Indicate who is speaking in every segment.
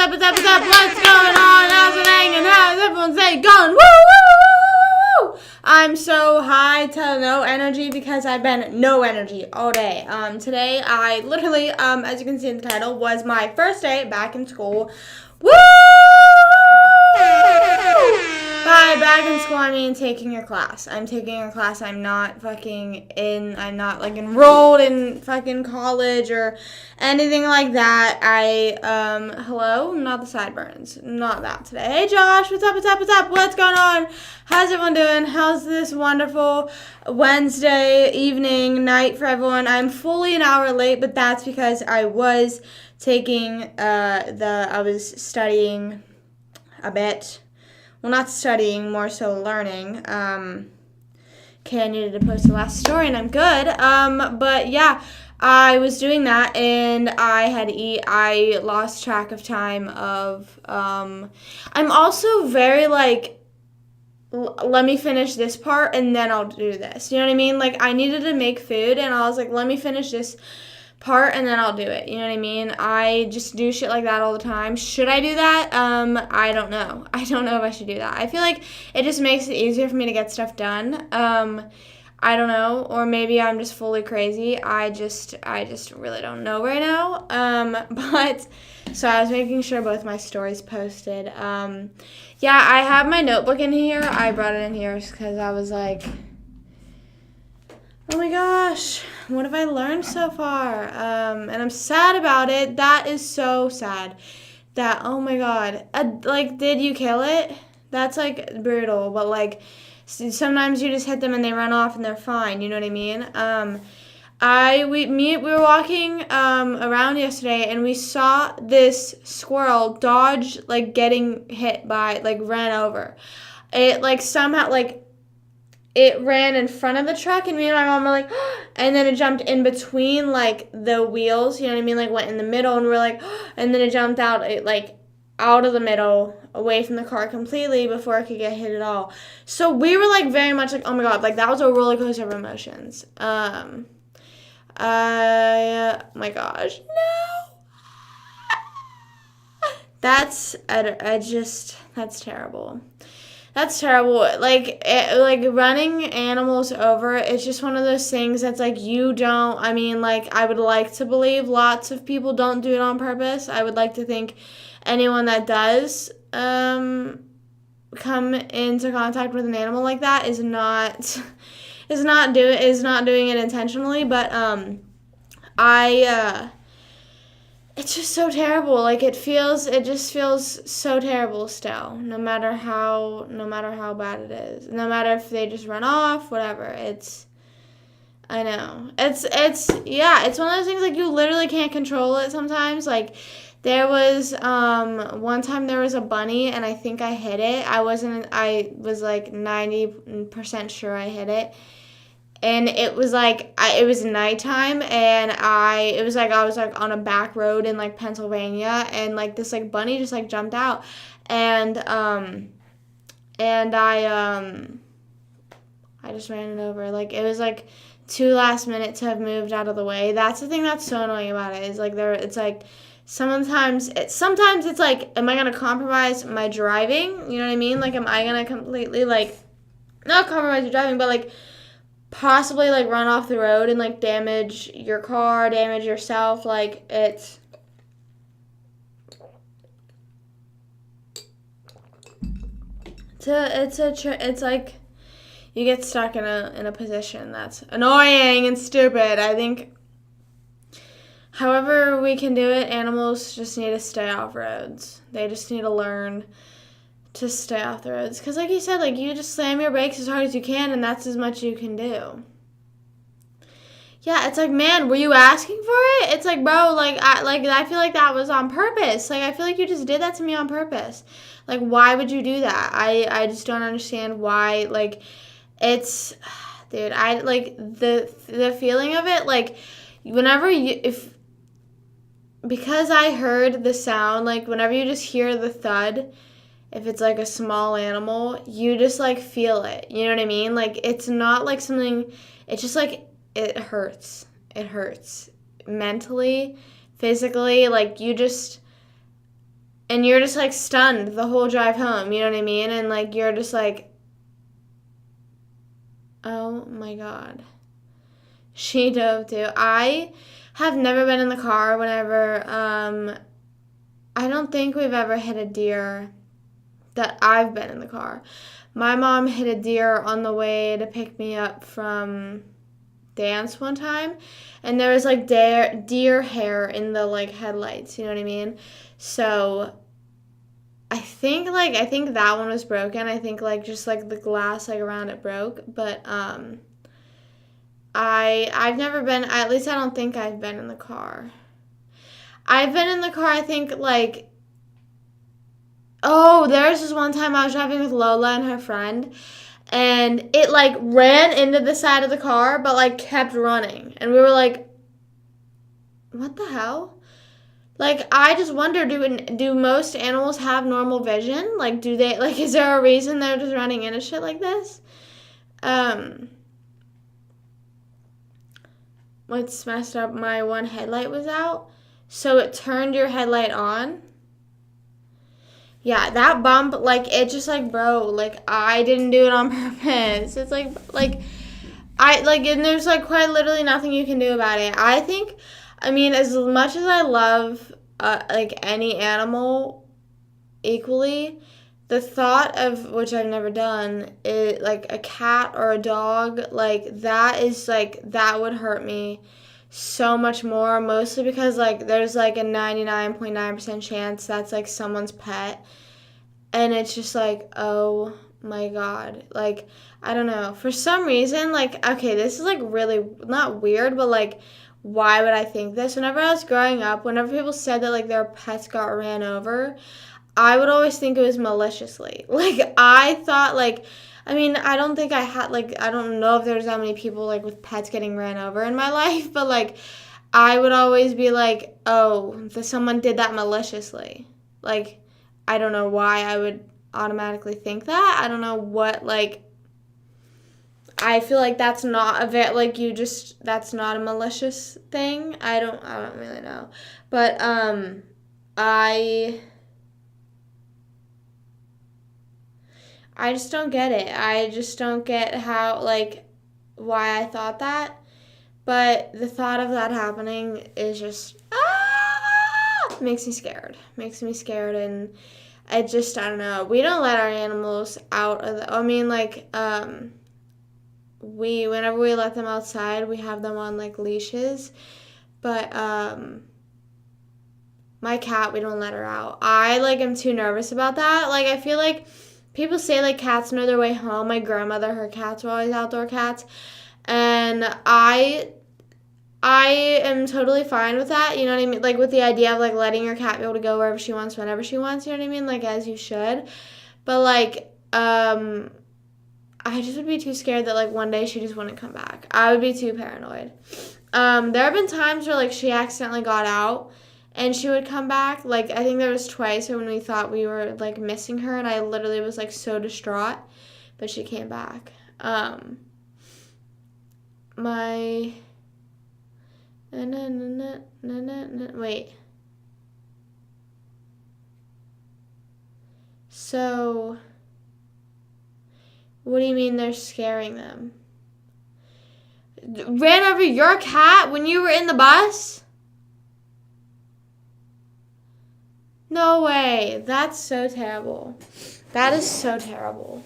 Speaker 1: what's up? What's going on? How's it hanging? How's everyone's day going? Woo, woo, woo, woo, woo! I'm so high to no energy because I've been no energy all day. Today I literally, as you can see in the title, was my first day back in school. Woo! By back in school, I mean taking a class. I'm taking a class. I'm not I'm not like enrolled in fucking college or anything like that. Hello? Not the sideburns. Not that today. Hey Josh, what's up? What's going on? How's everyone doing? How's this wonderful Wednesday evening, night for everyone? I'm fully an hour late, but that's because I was I was studying a bit. Well, not studying, more so learning. Okay, I needed to post the last story, and I'm good. But yeah, I was doing that, and I lost track of time of, I'm also very, let me finish this part, and then I'll do this. You know what I mean? Like, I needed to make food, and I was like, let me finish this part and then I'll do it. You know what I mean? I just do shit like that all the time. Should I do that? I don't know. I don't know if I should do that. I feel like it just makes it easier for me to get stuff done. I don't know, or maybe I'm just fully crazy. I just really don't know right now. But so I was making sure both my stories posted. Yeah, I have my notebook in here. I brought it in here because I was like, oh my gosh, what have I learned so far? And I'm sad about it. That is so sad. Oh my god. Did you kill it? That's, brutal. But, sometimes you just hit them and they run off and they're fine. You know what I mean? We were walking around yesterday and we saw this squirrel dodge, getting hit by, ran over. It, somehow, it ran in front of the truck, and me and my mom were like, and then it jumped in between, the wheels, you know what I mean? Went in the middle, and we're like, and then it jumped out, out of the middle, away from the car completely before it could get hit at all. So we were, very much oh my god, that was a roller coaster of emotions. My gosh, no. That's terrible. That's terrible. Running animals over, it's just one of those things that's, I would like to believe lots of people don't do it on purpose. I would like to think anyone that does come into contact with an animal like that is not doing it intentionally, but, it's just so terrible. It just feels so terrible still, no matter how bad it is. No matter if they just run off, whatever. I know. It's one of those things, you literally can't control it sometimes. There was, one time there was a bunny, and I think I hit it. I was, 90% sure I hit it. And it was it was nighttime, and I was on a back road in Pennsylvania, and this bunny just jumped out, and I just ran it over. It was too last minute to have moved out of the way. That's the thing that's so annoying about it is sometimes it's am I gonna compromise my driving? You know what I mean? Am I gonna completely not compromise your driving, but possibly run off the road and damage your car, damage yourself. It's you get stuck in a position that's annoying and stupid. I think however we can do it, animals just need to stay off roads. They just need to learn to stay off the roads. Because you said, you just slam your brakes as hard as you can, and that's as much you can do. Yeah, it's man, were you asking for it? It's bro, I feel that was on purpose. I feel you just did that to me on purpose. Why would you do that? I just don't understand why, it's, dude, the feeling of it, whenever because I heard the sound, whenever you just hear the thud, if it's a small animal, you just feel it. You know what I mean? It's not something, it's just it hurts. It hurts mentally, physically. You just, And you're just, like, stunned the whole drive home, you know what I mean? And, like, you're just like, oh, my God. She dove, too. I have never been in the car whenever, I don't think we've ever hit a deer that I've been in the car. My mom hit a deer on the way to pick me up from dance one time, and there was, like, deer hair in the, like, headlights, you know what I mean? So I think that one was broken. I think, like, just, like, the glass, like, around it broke. But I've never been, at least I don't think I've been in the car. I've been in the car, I think, like, oh, there's this one time I was driving with Lola and her friend, and it, like, ran into the side of the car, but, like, kept running. And we were like, what the hell? Like, I just wonder, do most animals have normal vision? Like, do they, like, is there a reason they're just running into shit like this? What's messed up, my one headlight was out, so it turned your headlight on. Yeah, that bump, like, it just, like, bro, like, I didn't do it on purpose. It's, like, and there's, like, quite literally nothing you can do about it. I think, I mean, as much as I love, like, any animal equally, the thought of, which I've never done, is, like, a cat or a dog, like, that is, like, that would hurt me so much more, mostly because, like, there's, like, a 99.9% chance that's, like, someone's pet, and it's just, like, oh my God, like, I don't know, for some reason, like, okay, this is, like, really, not weird, but, like, why would I think this? Whenever I was growing up, whenever people said that, like, their pets got ran over, I would always think it was maliciously. Like, I thought, like, I mean, I don't think I had, like, I don't know if there's that many people, like, with pets getting ran over in my life, but, like, I would always be like, oh, someone did that maliciously. Like, I don't know why I would automatically think that. I don't know what, like, I feel like that's not a bit, like, that's not a malicious thing. I don't really know. But, I just don't get it. I just don't get how, like, why I thought that. But the thought of that happening is just, makes me scared. Makes me scared, and I don't know. We don't let our animals out of the, I mean, like, whenever we let them outside, we have them on, like, leashes. But, my cat, we don't let her out. I, like, am too nervous about that. Like, I feel like people say, like, cats know their way home. My grandmother, her cats were always outdoor cats. And I am totally fine with that, you know what I mean? Like, with the idea of, like, letting your cat be able to go wherever she wants, whenever she wants, you know what I mean? Like, as you should. But, like, I just would be too scared that, like, one day she just wouldn't come back. I would be too paranoid. There have been times where, like, she accidentally got out and she would come back. Like, I think there was twice when we thought we were, like, missing her, and I literally was, like, so distraught. But she came back. Wait. So, what do you mean they're scaring them? Ran over your cat when you were in the bus? No way. That's so terrible. That is so terrible.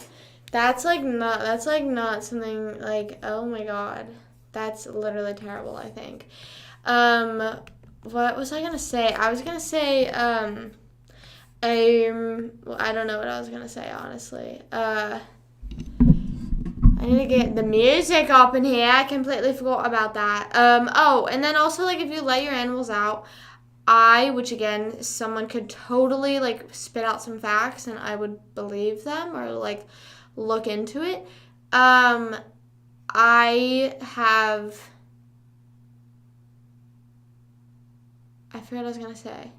Speaker 1: That's not something, like, oh my God. That's literally terrible, I think. What was I gonna say? I was gonna say, well, I don't know what I was gonna say, honestly. I need to get the music up in here. I completely forgot about that. Oh, and then also, like, if you let your animals out, which again, someone could totally, like, spit out some facts and I would believe them or, like, look into it. I forgot what I was going to say.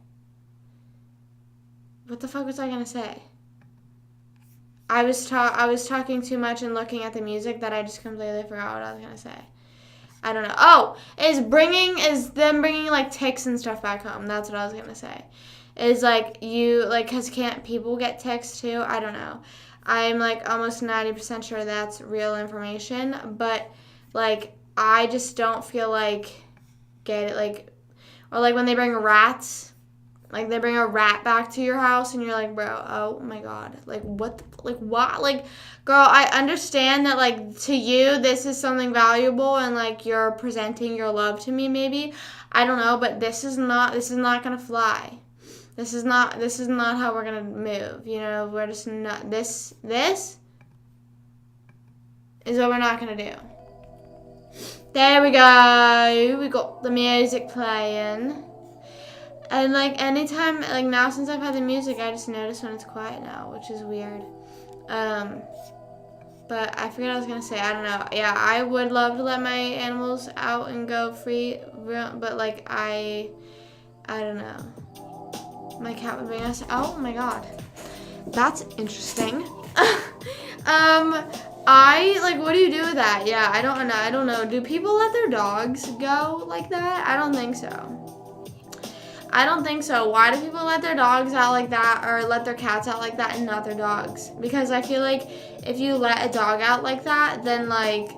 Speaker 1: What the fuck was I going to say? I was talking too much and looking at the music that I just completely forgot what I was going to say. I don't know. Oh, is them bringing, like, ticks and stuff back home. That's what I was going to say. is like you like because can't people get ticks too? I don't know. I'm like almost 90% sure that's real information, but like I just don't feel like get it like or like when they bring rats, like they bring a rat back to your house and you're like, bro, oh my god, like what like what like girl, I understand that like to you this is something valuable and like you're presenting your love to me maybe, I don't know, but this is not gonna fly. This is not how we're gonna move, you know. We're just not this is what we're not gonna do. There we go. We got the music playing. And like anytime, like now since I've had the music, I just notice when it's quiet now, which is weird. But I forget what I was gonna say. I don't know. Yeah, I would love to let my animals out and go free, but like I don't know. My cat would bring us. Oh my god, that's interesting. I like. What do you do with that? Yeah, I don't know. I don't know. Do people let their dogs go like that? I don't think so. I don't think so. Why do people let their dogs out like that or let their cats out like that and not their dogs? Because I feel like if you let a dog out like that, then like,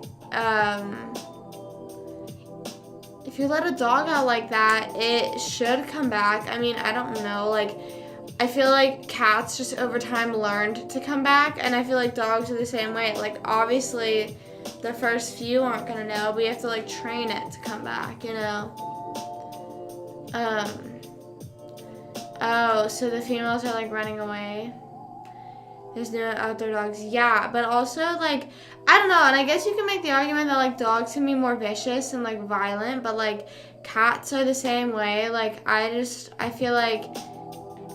Speaker 1: if you let a dog out like that, it should come back. I mean, I don't know. Like, I feel like cats just over time learned to come back, and I feel like dogs are the same way. Like, obviously, the first few aren't gonna know, but you have to like train it to come back, you know? Oh, so the females are like running away. There's no outdoor dogs. Yeah, but also like I don't know, and I guess you can make the argument that like dogs can be more vicious and like violent, but like cats are the same way. Like I feel like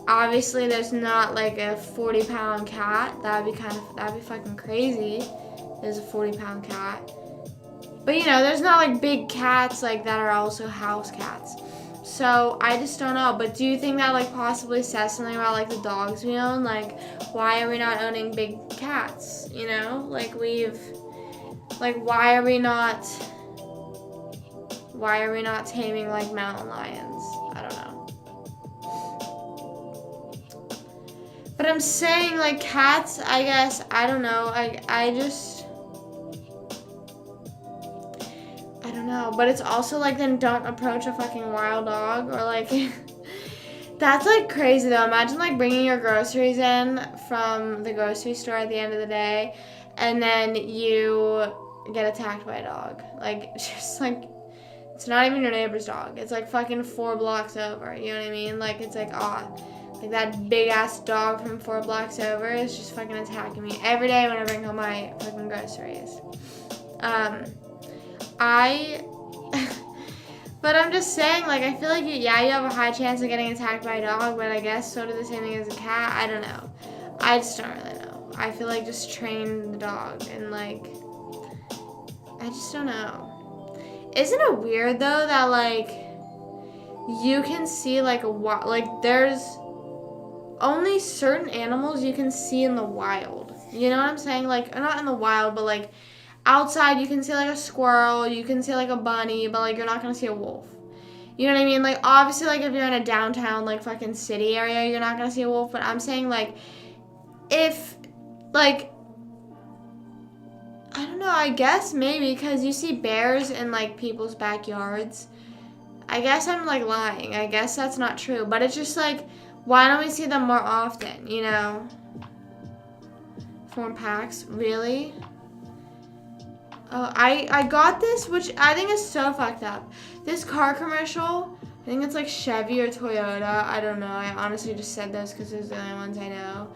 Speaker 1: obviously there's not like a 40-pound cat. That'd be fucking crazy. There's a 40-pound cat. But you know, there's not like big cats like that are also house cats. So I just don't know. But do you think that like possibly says something about like the dogs we own? Like why are we not owning big cats? You know? Like why are we not taming like mountain lions? I don't know. But I'm saying like cats, I guess, I don't know. I don't know, but it's also like then don't approach a fucking wild dog or like that's like crazy though. Imagine like bringing your groceries in from the grocery store at the end of the day and then you get attacked by a dog. Like just like it's not even your neighbor's dog. It's like fucking 4 blocks over. You know what I mean? Like it's like like that big ass dog from 4 blocks over is just fucking attacking me every day when I bring home my fucking groceries. But I'm just saying, like, I feel like, you have a high chance of getting attacked by a dog, but I guess so do the same thing as a cat. I don't know. I just don't really know. I feel like just train the dog and, like, I just don't know. Isn't it weird, though, that, like, you can see, like, there's only certain animals you can see in the wild. You know what I'm saying? Like, not in the wild, but, like, outside, you can see, like, a squirrel, you can see, like, a bunny, but, like, you're not going to see a wolf. You know what I mean? Like, obviously, like, if you're in a downtown, like, fucking city area, you're not going to see a wolf, but I'm saying, like, if, like, I don't know, I guess maybe, because you see bears in, like, people's backyards. I guess I'm, like, lying. I guess that's not true, but it's just, like, why don't we see them more often, you know? Form packs? Really? Oh, I got this, which I think is so fucked up. This car commercial, I think it's like Chevy or Toyota. I don't know. I honestly just said those because those are the only ones I know.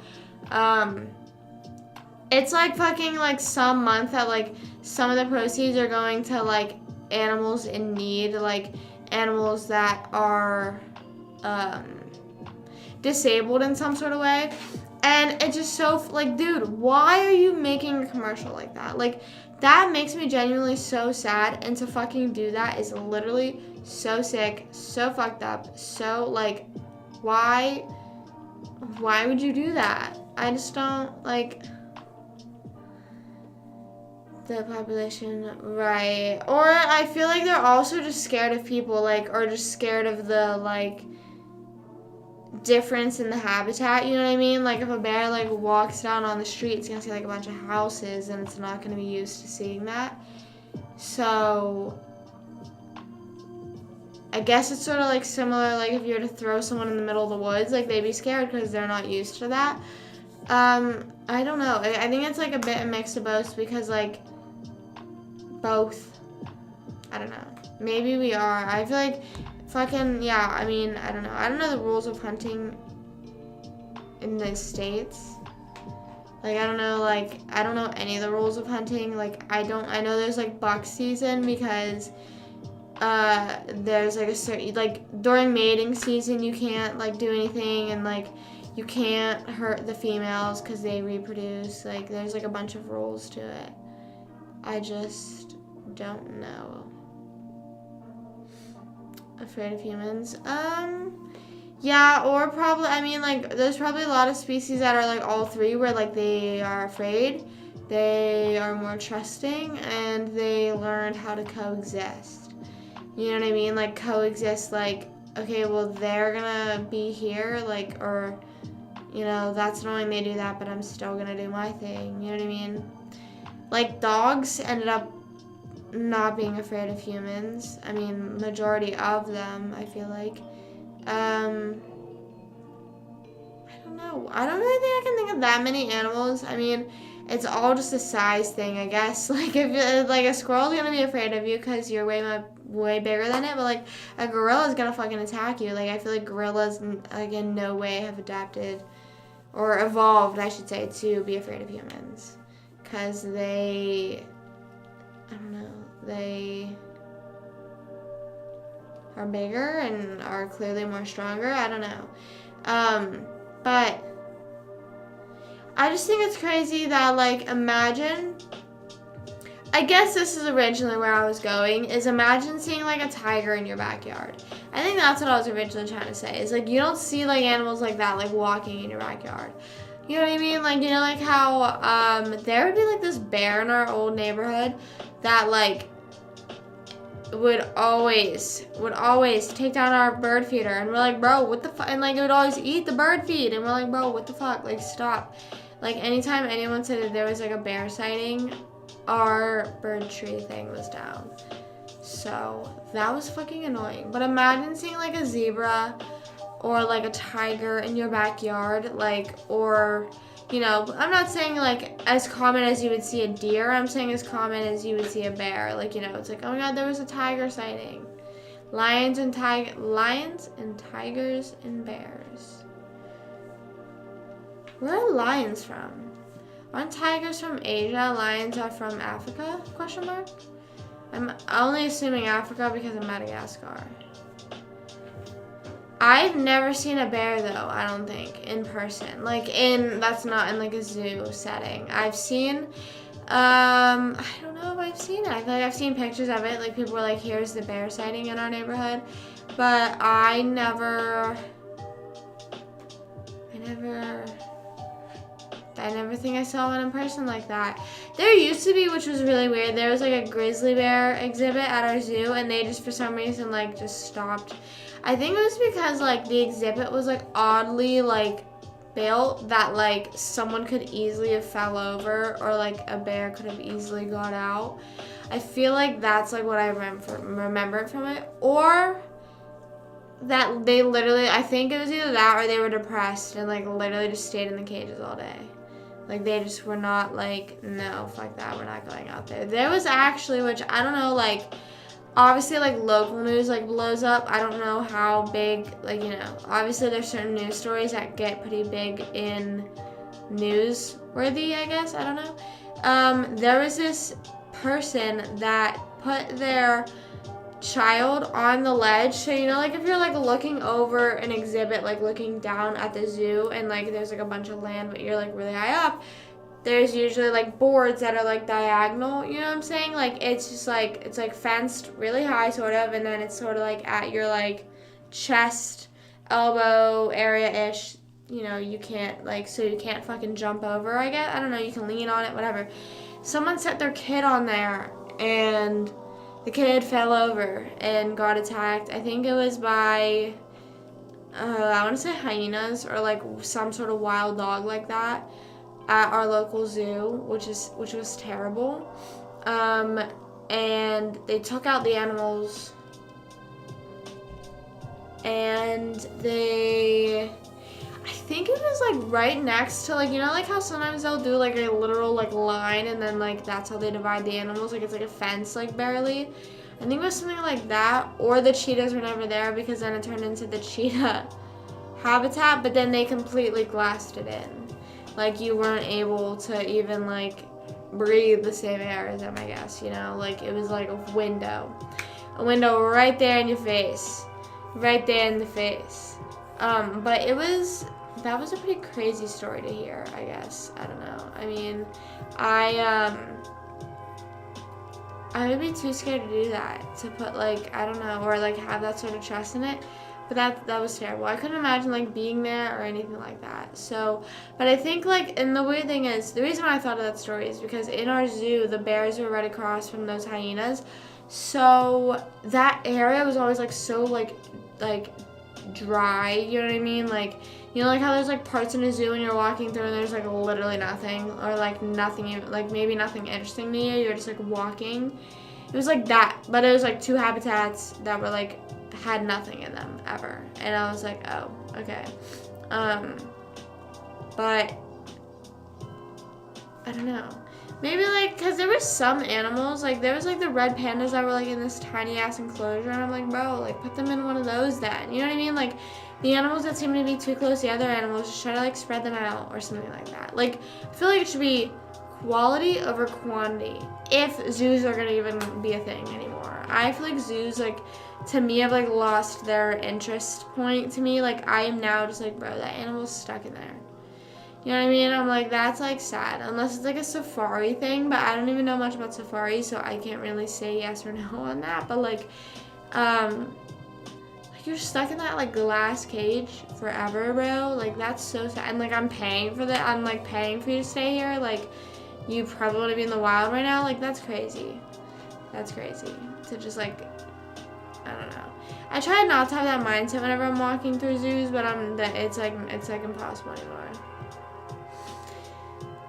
Speaker 1: It's like fucking like some month that like some of the proceeds are going to like animals in need, like animals that are disabled in some sort of way. And it's just so, like, dude, why are you making a commercial like that? Like, that makes me genuinely so sad, and to fucking do that is literally so sick, so fucked up, so, like, why would you do that? I just don't, like, the population, right. Or I feel like they're also just scared of people, like, or just scared of the, like, difference in the habitat, you know what I mean? Like if a bear like walks down on the street, it's gonna see like a bunch of houses and it's not gonna be used to seeing that. So I guess it's sort of like similar, like if you were to throw someone in the middle of the woods, like they'd be scared because they're not used to that. I don't know. I think it's like a bit a mix of both because like both. I don't know. Maybe we are. I feel like fucking, yeah, I mean, I don't know. I don't know the rules of hunting in the States. Like, I don't know any of the rules of hunting. Like, I know there's like buck season because there's like a certain, like during mating season you can't like do anything, and like you can't hurt the females because they reproduce. Like there's like a bunch of rules to it. I just don't know. Afraid of humans? Yeah, or probably, I mean, like, there's probably a lot of species that are, like, all three, where, like, they are afraid, they are more trusting, and they learned how to coexist. You know what I mean? Like, coexist, like, okay, well, they're gonna be here, like, or, you know, that's annoying they do that, but I'm still gonna do my thing. You know what I mean? Like, dogs ended up not being afraid of humans. I mean, majority of them, I feel like. I don't know. I don't really think I can think of that many animals. I mean, it's all just a size thing, I guess. Like, if like a squirrel's gonna be afraid of you because you're way bigger than it, but like a gorilla's gonna fucking attack you. Like, I feel like gorillas, like, in no way have adapted or evolved, I should say, to be afraid of humans, because they, I don't know, they are bigger and are clearly more stronger. I don't know. But I just think it's crazy that, like, imagine, I guess this is originally where I was going, is imagine seeing, like, a tiger in your backyard. I think that's what I was originally trying to say, is, like, you don't see, like, animals like that, like, walking in your backyard. You know what I mean? Like, you know, like how, there would be, like, this bear in our old neighborhood that, like, would always take down our bird feeder, and we're like, bro, what the fuck? And like, it would always eat the bird feed, and we're like, bro, what the fuck? Like, stop. Like, anytime anyone said that there was like a bear sighting, our bird tree thing was down. So that was fucking annoying. But imagine seeing like a zebra or like a tiger in your backyard, like, or, you know, I'm not saying like as common as you would see a deer. I'm saying as common as you would see a bear. Like, you know, it's like, oh my god, there was a tiger sighting. Lions and tigers and bears. Where are lions from? Aren't tigers from Asia? Lions are from Africa? Question mark. I'm only assuming Africa because of Madagascar. I've never seen a bear though, I don't think, in person. Like, that's not in like a zoo setting. I've seen, I don't know if I've seen it. I feel like I've seen pictures of it. Like, people were like, here's the bear sighting in our neighborhood. But I never think I saw one in person like that. There used to be, which was really weird, there was like a grizzly bear exhibit at our zoo, and they just for some reason like just stopped. I think it was because like the exhibit was like oddly like built that like someone could easily have fell over, or like a bear could have easily got out. I feel like that's like what I remember from it, or that they literally, I think it was either that or they were depressed and like literally just stayed in the cages all day. Like, they just were not like, no, fuck that, we're not going out there. There was actually, which I don't know, like, obviously, like, local news, like, blows up. I don't know how big, like, you know, obviously there's certain news stories that get pretty big in newsworthy, I guess, I don't know. There was this person that put their child on the ledge. So, you know, like, if you're like looking over an exhibit, like looking down at the zoo, and like there's like a bunch of land but you're like really high up, there's usually like boards that are like diagonal, you know what I'm saying? Like, it's just like, it's like fenced really high sort of, and then it's sort of like at your like chest, elbow area-ish, you know, you can't like, so you can't fucking jump over, I guess. I don't know, you can lean on it, whatever. Someone set their kid on there, and the kid fell over and got attacked. I think it was by I want to say hyenas or like some sort of wild dog like that at our local zoo, which was terrible. And they took out the animals, and I think it was like right next to, like, you know, like how sometimes they'll do like a literal like line, and then like that's how they divide the animals, like it's like a fence, like barely. I think it was something like that, or the cheetahs were never there because then it turned into the cheetah habitat, but then they completely glassed it in. Like you weren't able to even like breathe the same air as them, I guess, you know, like it was like a window right there in your face, right there in the face. But that was a pretty crazy story to hear, I guess. I don't know. I mean, I would be too scared to do that, to put like, I don't know, or like have that sort of trust in it. But that was terrible. I couldn't imagine like being there or anything like that. So, but I think like, and the weird thing is, the reason why I thought of that story is because in our zoo, the bears were right across from those hyenas. So that area was always like so like dry, you know what I mean? Like, you know, like how there's like parts in a zoo and you're walking through and there's like literally nothing, or like nothing, like maybe nothing interesting to you, you're just like walking. It was like that, but it was like two habitats that were like, had nothing in them ever. And I was like, oh, okay. But I don't know. Maybe like, cause there were some animals, like there was like the red pandas that were like in this tiny ass enclosure, and I'm like, bro, like put them in one of those then. You know what I mean? Like the animals that seem to be too close to the other animals, just try to like spread them out or something like that. Like I feel like it should be quality over quantity if zoos are gonna even be a thing anymore. I feel like zoos, like, to me, have like lost their interest point to me. Like I am now just like, bro, that animal's stuck in there. You know what I mean? I'm like, that's like sad. Unless it's like a safari thing, but I don't even know much about safari, so I can't really say yes or no on that. But like you're stuck in that like glass cage forever, bro. Like that's so sad. And like I'm paying for that. I'm like paying for you to stay here. Like you probably want to be in the wild right now. Like that's crazy. That's crazy. To just like, I don't know. I try not to have that mindset whenever I'm walking through zoos, but it's like impossible anymore.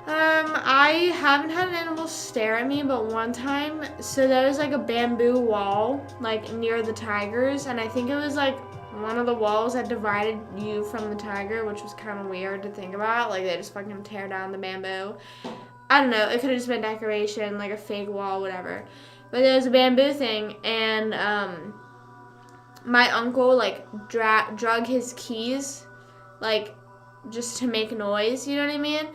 Speaker 1: I haven't had an animal stare at me, but one time, so there was like a bamboo wall, like near the tigers, and I think it was like one of the walls that divided you from the tiger, which was kind of weird to think about. Like they just fucking tear down the bamboo. I don't know, it could have just been decoration, like a fake wall, whatever. But there was a bamboo thing, and my uncle like drug his keys, like just to make noise, you know what I mean?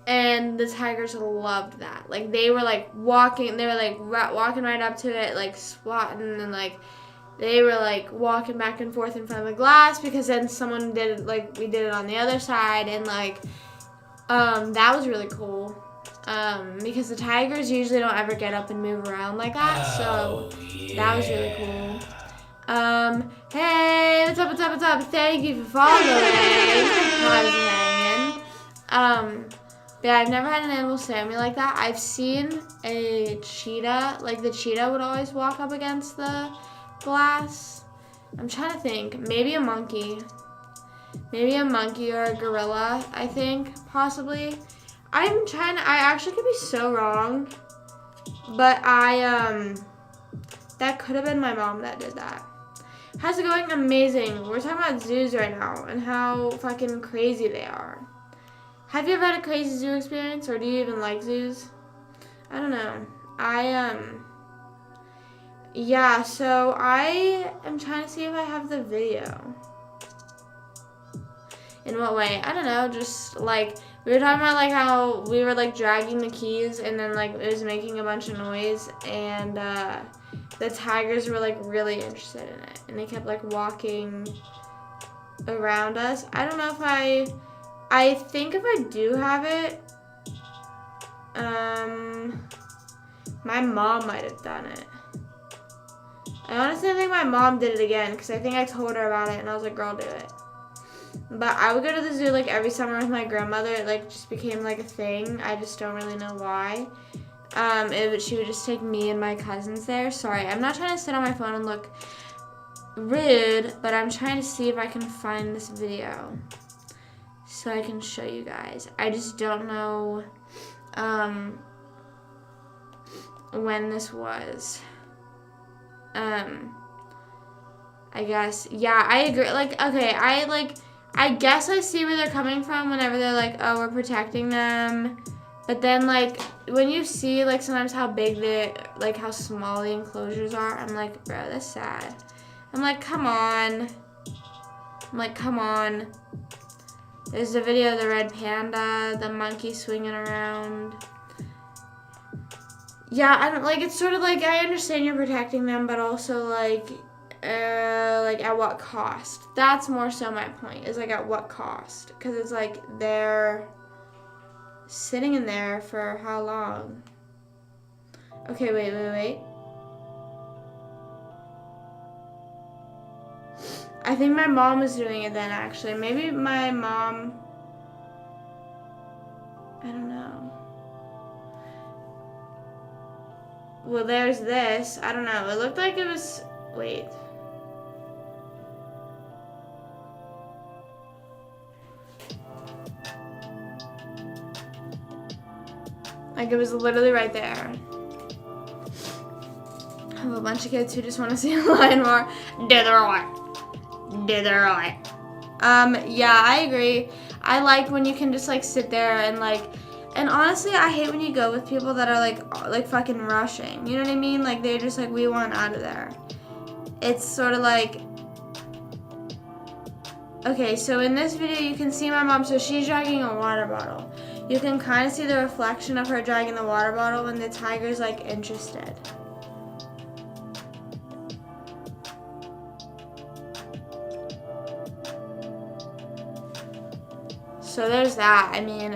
Speaker 1: And the tigers loved that. Like they were like walking right up to it, like swatting, and like they were like walking back and forth in front of the glass, because then someone did it, like we did it on the other side, and like that was really cool. Because the tigers usually don't ever get up and move around like that, so that was really cool. Hey, what's up? Thank you for following. How's it hanging? But yeah, I've never had an animal stare at me like that. I've seen a cheetah, like the cheetah would always walk up against the glass. I'm trying to think. Maybe a monkey or a gorilla, I think, possibly. I actually could be so wrong, but that could have been my mom that did that. How's it going? Amazing. We're talking about zoos right now and how fucking crazy they are. Have you ever had a crazy zoo experience, or do you even like zoos? I don't know. Yeah, so I am trying to see if I have the video. In what way? I don't know, just like, we were talking about like how we were like dragging the keys, and then like it was making a bunch of noise, and the tigers were like really interested in it, and they kept like walking around us. I don't know if I think if I do have it, my mom might have done it. I honestly think my mom did it again, because I think I told her about it, and I was like, girl, do it. But I would go to the zoo like every summer with my grandmother. It like just became like a thing. I just don't really know why. She would just take me and my cousins there. Sorry, I'm not trying to sit on my phone and look rude, but I'm trying to see if I can find this video so I can show you guys. I just don't know when this was. I guess, yeah, I agree. Like, okay, I guess I see where they're coming from whenever they're like, oh, we're protecting them. But then, like, when you see, like, sometimes how big like, how small the enclosures are, I'm like, bro, that's sad. I'm like, come on. There's the video of the red panda, the monkey swinging around. Yeah, I don't, like, it's sort of like, I understand you're protecting them, but also, like, at what cost? That's more so my point, is, like, at what cost? Because it's, like, they're sitting in there for how long? Okay, wait. I think my mom was doing it then, actually. Maybe my mom, I don't know. Well, there's this. I don't know. It looked like it was, wait. Like, it was literally right there. I have a bunch of kids who just want to see a line more. Do the right. Yeah, I agree. I like when you can just, like, sit there and, like, and honestly, I hate when you go with people that are, like fucking rushing. You know what I mean? Like, they're just like, we want out of there. It's sort of like, okay, so in this video, you can see my mom. So she's dragging a water bottle. You can kind of see the reflection of her dragging the water bottle when the tiger's, like, interested. So there's that. I mean,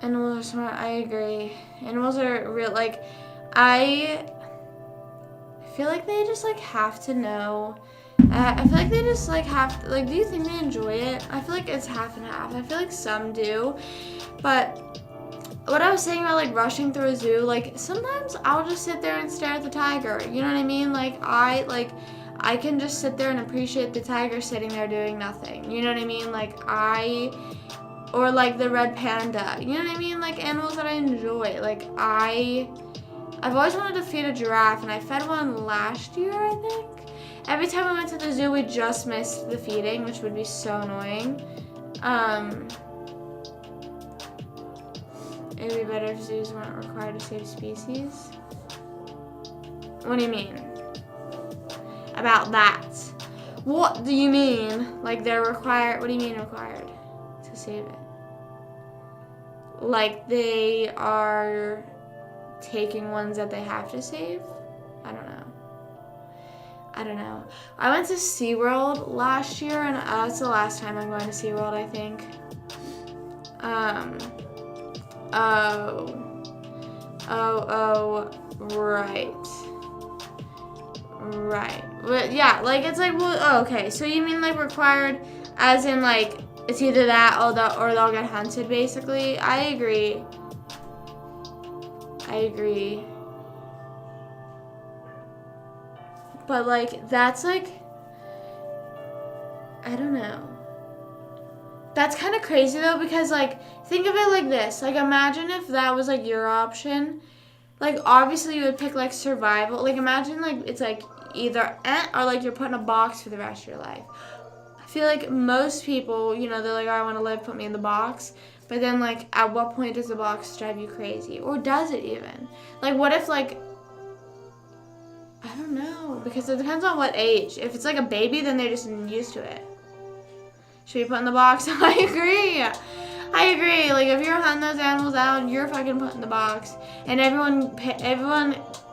Speaker 1: animals are smart. I agree. Animals are real. Like, I feel like they just, like, have to know. I feel like they just, like, have to, like, do you think they enjoy it? I feel like it's half and half. I feel like some do. But what I was saying about, like, rushing through a zoo, like, sometimes I'll just sit there and stare at the tiger. You know what I mean? Like, I can just sit there and appreciate the tiger sitting there doing nothing. You know what I mean? Like, or like the red panda. You know what I mean? Like, animals that I enjoy. Like, I've always wanted to feed a giraffe, and I fed one last year, I think. Every time I went to the zoo, we just missed the feeding, which would be so annoying. It would be better if zoos weren't required to save species. What do you mean? About that. What do you mean? Like, they're required? What do you mean required to save it? Like, they are taking ones that they have to save? I don't know. I went to SeaWorld last year, and it's the last time I'm going to SeaWorld, I think. Right. But yeah, like, it's like, well, okay, so you mean, like, required as in, like, it's either that or they'll get hunted, basically. I agree. But, like, that's, like, I don't know. That's kind of crazy, though, because, like, think of it like this. Like, imagine if that was, like, your option. Like, obviously, you would pick, like, survival. Like, imagine, like, it's, like, either or, like, you're put in a box for the rest of your life. I feel like most people, you know, they're like, oh, I want to live, put me in the box. But then, like, at what point does the box drive you crazy? Or does it even? Like, what if, like, I don't know. Because it depends on what age. If it's, like, a baby, then they're just used to it. Should be put in the box? I agree. Like, if you're hunting those animals out, you're fucking put in the box. And everyone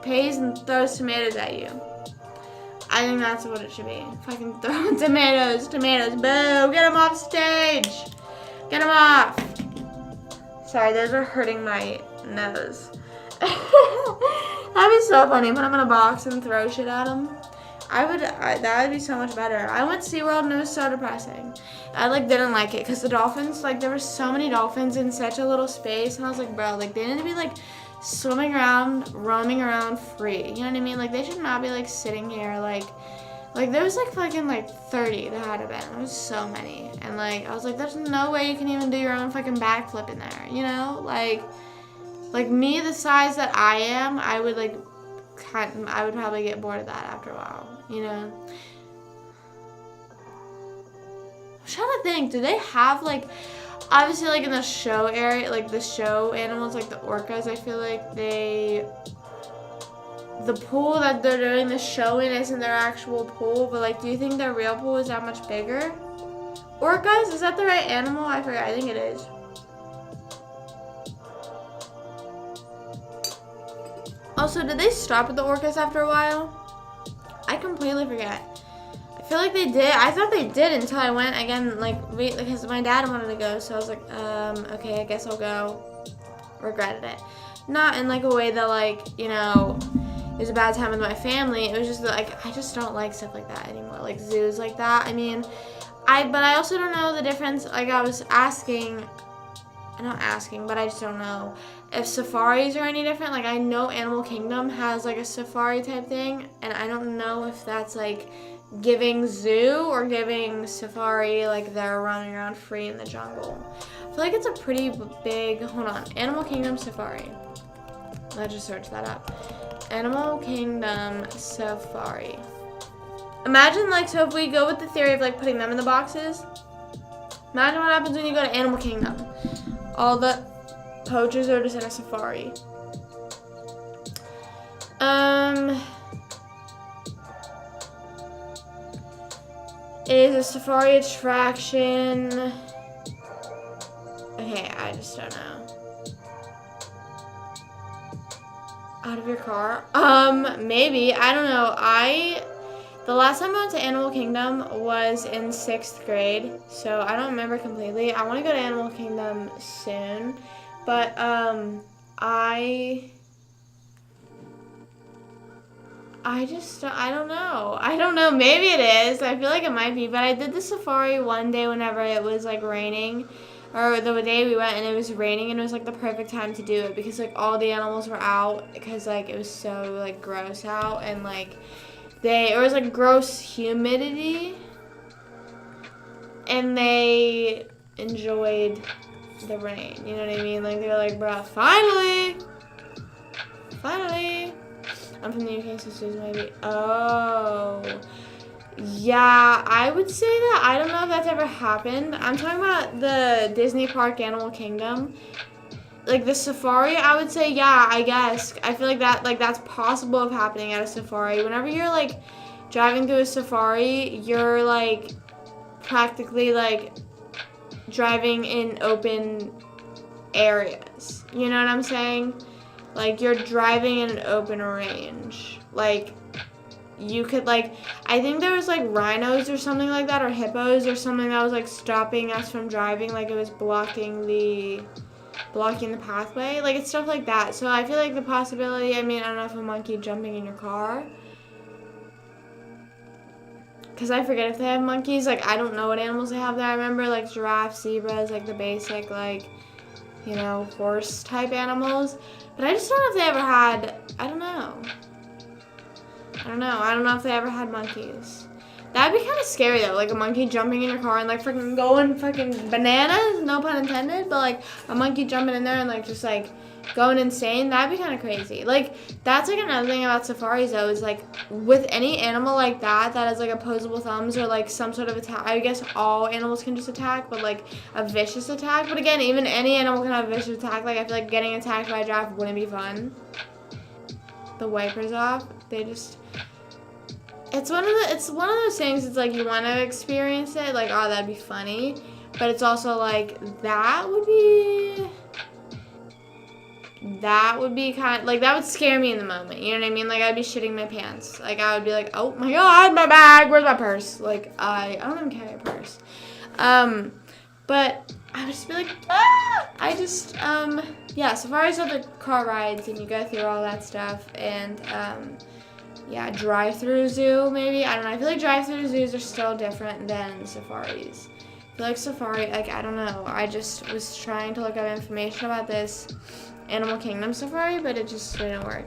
Speaker 1: pays and throws tomatoes at you. I think that's what it should be. Fucking throw tomatoes. Boo! Get them off stage! Get them off! Sorry, those are hurting my nose. That'd be so funny. Put them in a box and throw shit at them. That would be so much better. I went to SeaWorld and it was so depressing. I, like, didn't like it because the dolphins, like, there were so many dolphins in such a little space. And I was like, bro, like, they need to be, like, swimming around, roaming around free. You know what I mean? Like, they should not be, like, sitting here, like there was, like, fucking, like, 30 that had to been. There was so many. And, like, I was like, there's no way you can even do your own fucking backflip in there, you know? Like me, the size that I am, I would, like, I would probably get bored of that after a while, you know? I'm trying to think, do they have, like, obviously, like, in the show area, like, the show animals, like, the orcas, I feel like the pool that they're doing the show in isn't their actual pool, but, like, do you think their real pool is that much bigger? Orcas, is that the right animal? I forgot, I think it is. Also, did they stop at the orcas after a while? I completely forget. I feel like they did. I thought they did until I went again, like, because my dad wanted to go, so I was like, okay, I guess I'll go. Regretted it. Not in, like, a way that, like, you know, it was a bad time with my family. It was just that, like, I just don't like stuff like that anymore, like zoos like that. I mean, but I also don't know the difference. Like, I was asking, not asking, but I just don't know if safaris are any different. Like, I know Animal Kingdom has, like, a safari type thing, and I don't know if that's, like, giving zoo or giving safari, like, they're running around free in the jungle. I feel like it's a pretty big, hold on, Animal Kingdom safari. Let's just search that up. Animal Kingdom safari. Imagine, like, so if we go with the theory of, like, putting them in the boxes, imagine what happens when you go to Animal Kingdom. All the poachers are just in a safari. Is a safari attraction? Okay, I just don't know. Out of your car? Maybe. I don't know. The last time I went to Animal Kingdom was in 6th grade, so I don't remember completely. I want to go to Animal Kingdom soon, but, I don't know. I don't know. Maybe it is. I feel like it might be, but I did the safari one day whenever it was, like, raining, or the day we went and it was raining, and it was, like, the perfect time to do it because, like, all the animals were out because, like, it was so, like, gross out, and, like, it was, like, gross humidity, and they enjoyed the rain, you know what I mean? Like, they were like, bruh, finally! I'm from the UK, so Sue's maybe. Oh. Yeah, I would say that. I don't know if that's ever happened. I'm talking about the Disney Park Animal Kingdom. Like, the safari, I would say, yeah, I guess. I feel like that's possible of happening at a safari. Whenever you're, like, driving through a safari, you're, like, practically, like, driving in open areas. You know what I'm saying? Like, you're driving in an open range. Like, you could, like, I think there was, like, rhinos or something like that, or hippos or something that was, like, stopping us from driving. Like, it was blocking the pathway. Like, it's stuff like that. So I feel like the possibility, I mean, I don't know if a monkey jumping in your car. Because I forget if they have monkeys. Like, I don't know what animals they have there. I remember, like, giraffes, zebras, like, the basic, like, you know, horse-type animals. But I just don't know if they ever had, I don't know if they ever had monkeys. That'd be kind of scary, though, like a monkey jumping in your car and, like, freaking going fucking bananas, no pun intended, but, like, a monkey jumping in there and, like, just, like, going insane. That'd be kind of crazy. Like, that's, like, another thing about safaris, though, is, like, with any animal like that has, like, opposable thumbs or, like, some sort of attack. I guess all animals can just attack, but, like, a vicious attack. But, again, even any animal can have a vicious attack. Like, I feel like getting attacked by a giraffe wouldn't be fun. The wipers off, they just... It's one of those things, it's like you want to experience it, like, oh, that'd be funny, but it's also like, that would be kind of, like, that would scare me in the moment, you know what I mean? Like, I'd be shitting my pants. Like, I would be like, oh my god, my bag, where's my purse? Like, I don't even carry a purse. But I would just be like, ah! Yeah, safaris are the car rides, and you go through all that stuff, and, yeah, drive-through zoo, maybe. I don't know. I feel like drive-through zoos are still different than safaris. I feel like safari, like, I don't know. I just was trying to look up information about this, Animal Kingdom Safari, but it just didn't work.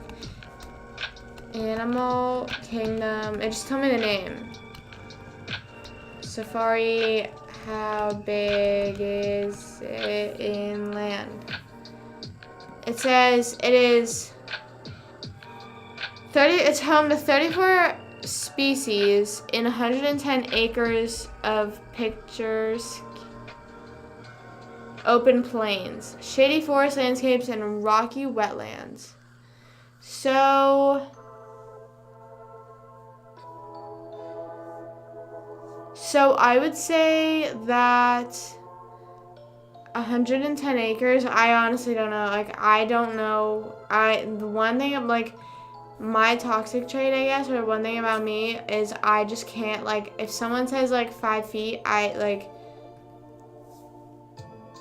Speaker 1: Animal Kingdom, it just told me the name. Safari, how big is it in land? It says it is 30, it's home to 34 species in 110 acres of picturesque open plains, shady forest landscapes, and rocky wetlands. So I would say that 110 acres, I honestly don't know. Like, I don't know. The one thing I'm like, my toxic trait, I guess, or one thing about me is I just can't, like, if someone says, like, 5 feet, I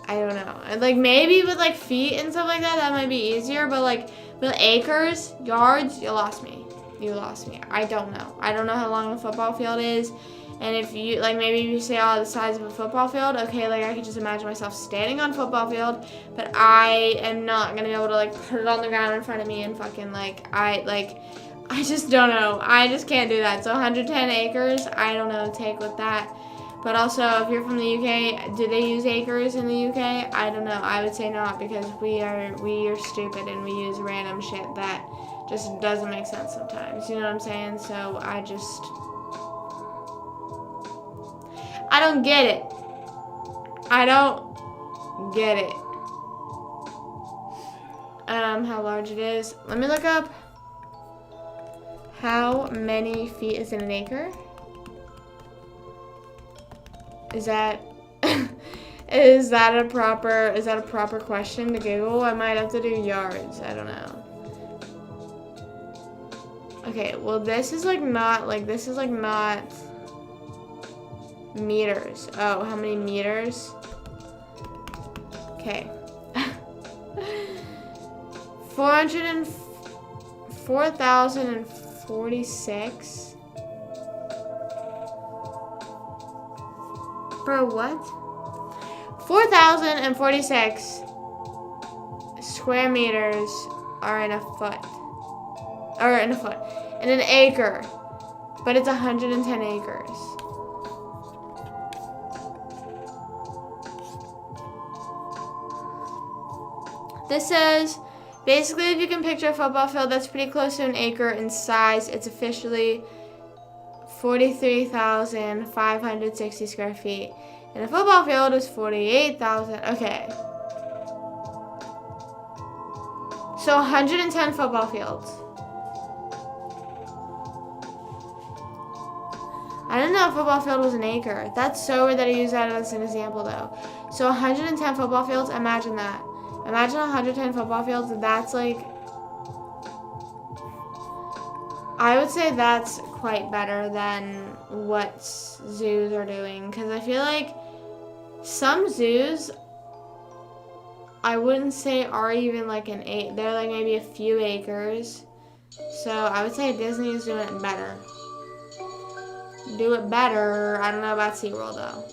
Speaker 1: don't know. And, like, maybe with, like, feet and stuff like that, that might be easier, but, like, with acres, yards, you lost me. You lost me. I don't know. I don't know how long a football field is. And if you, like, maybe you say, oh, the size of a football field, okay, like, I could just imagine myself standing on a football field, but I am not going to be able to, like, put it on the ground in front of me and fucking, like, I just don't know. I just can't do that. So 110 acres, I don't know, take with that. But also, if you're from the UK, do they use acres in the UK? I don't know. I would say not, because we are stupid and we use random shit that just doesn't make sense sometimes. You know what I'm saying? So I don't get it. I don't get it. How large it is. Let me look up how many feet is in an acre. Is that is that a proper question to Google? I might have to do yards. I don't know. Okay, well this is like not meters. Oh, how many meters? Okay. 4,046. For what? 4,046 square meters are in a foot. Or in a foot. In an acre. But it's 110 acres. This says, basically, if you can picture a football field that's pretty close to an acre in size, it's officially 43,560 square feet. And a football field is 48,000. Okay. So 110 football fields. I didn't know a football field was an acre. That's so weird that I use that as an example, though. So 110 football fields, imagine that. Imagine 110 football fields. That's like, I would say that's quite better than what zoos are doing. Because I feel like some zoos, I wouldn't say are even like they're like maybe a few acres. So I would say Disney is doing it better. Do it better. I don't know about SeaWorld though.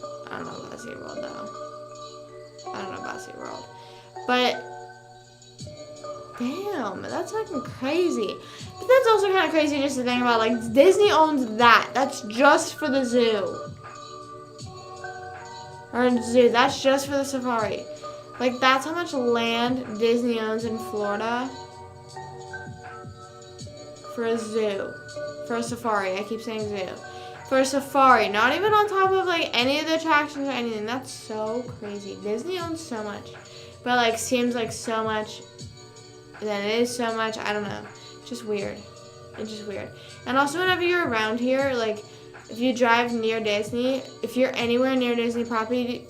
Speaker 1: But damn, that's fucking crazy. But that's also kind of crazy just to think about. Like, Disney owns that. That's just for the zoo. Or zoo. That's just for the safari. Like, that's how much land Disney owns in Florida for a zoo. For a safari. I keep saying zoo. For a safari. Not even on top of, like, any of the attractions or anything. That's so crazy. Disney owns so much. But, like, seems like so much. Then it is so much. I don't know. It's just weird. It's just weird. And also, whenever you're around here, like, if you drive near Disney, if you're anywhere near Disney property,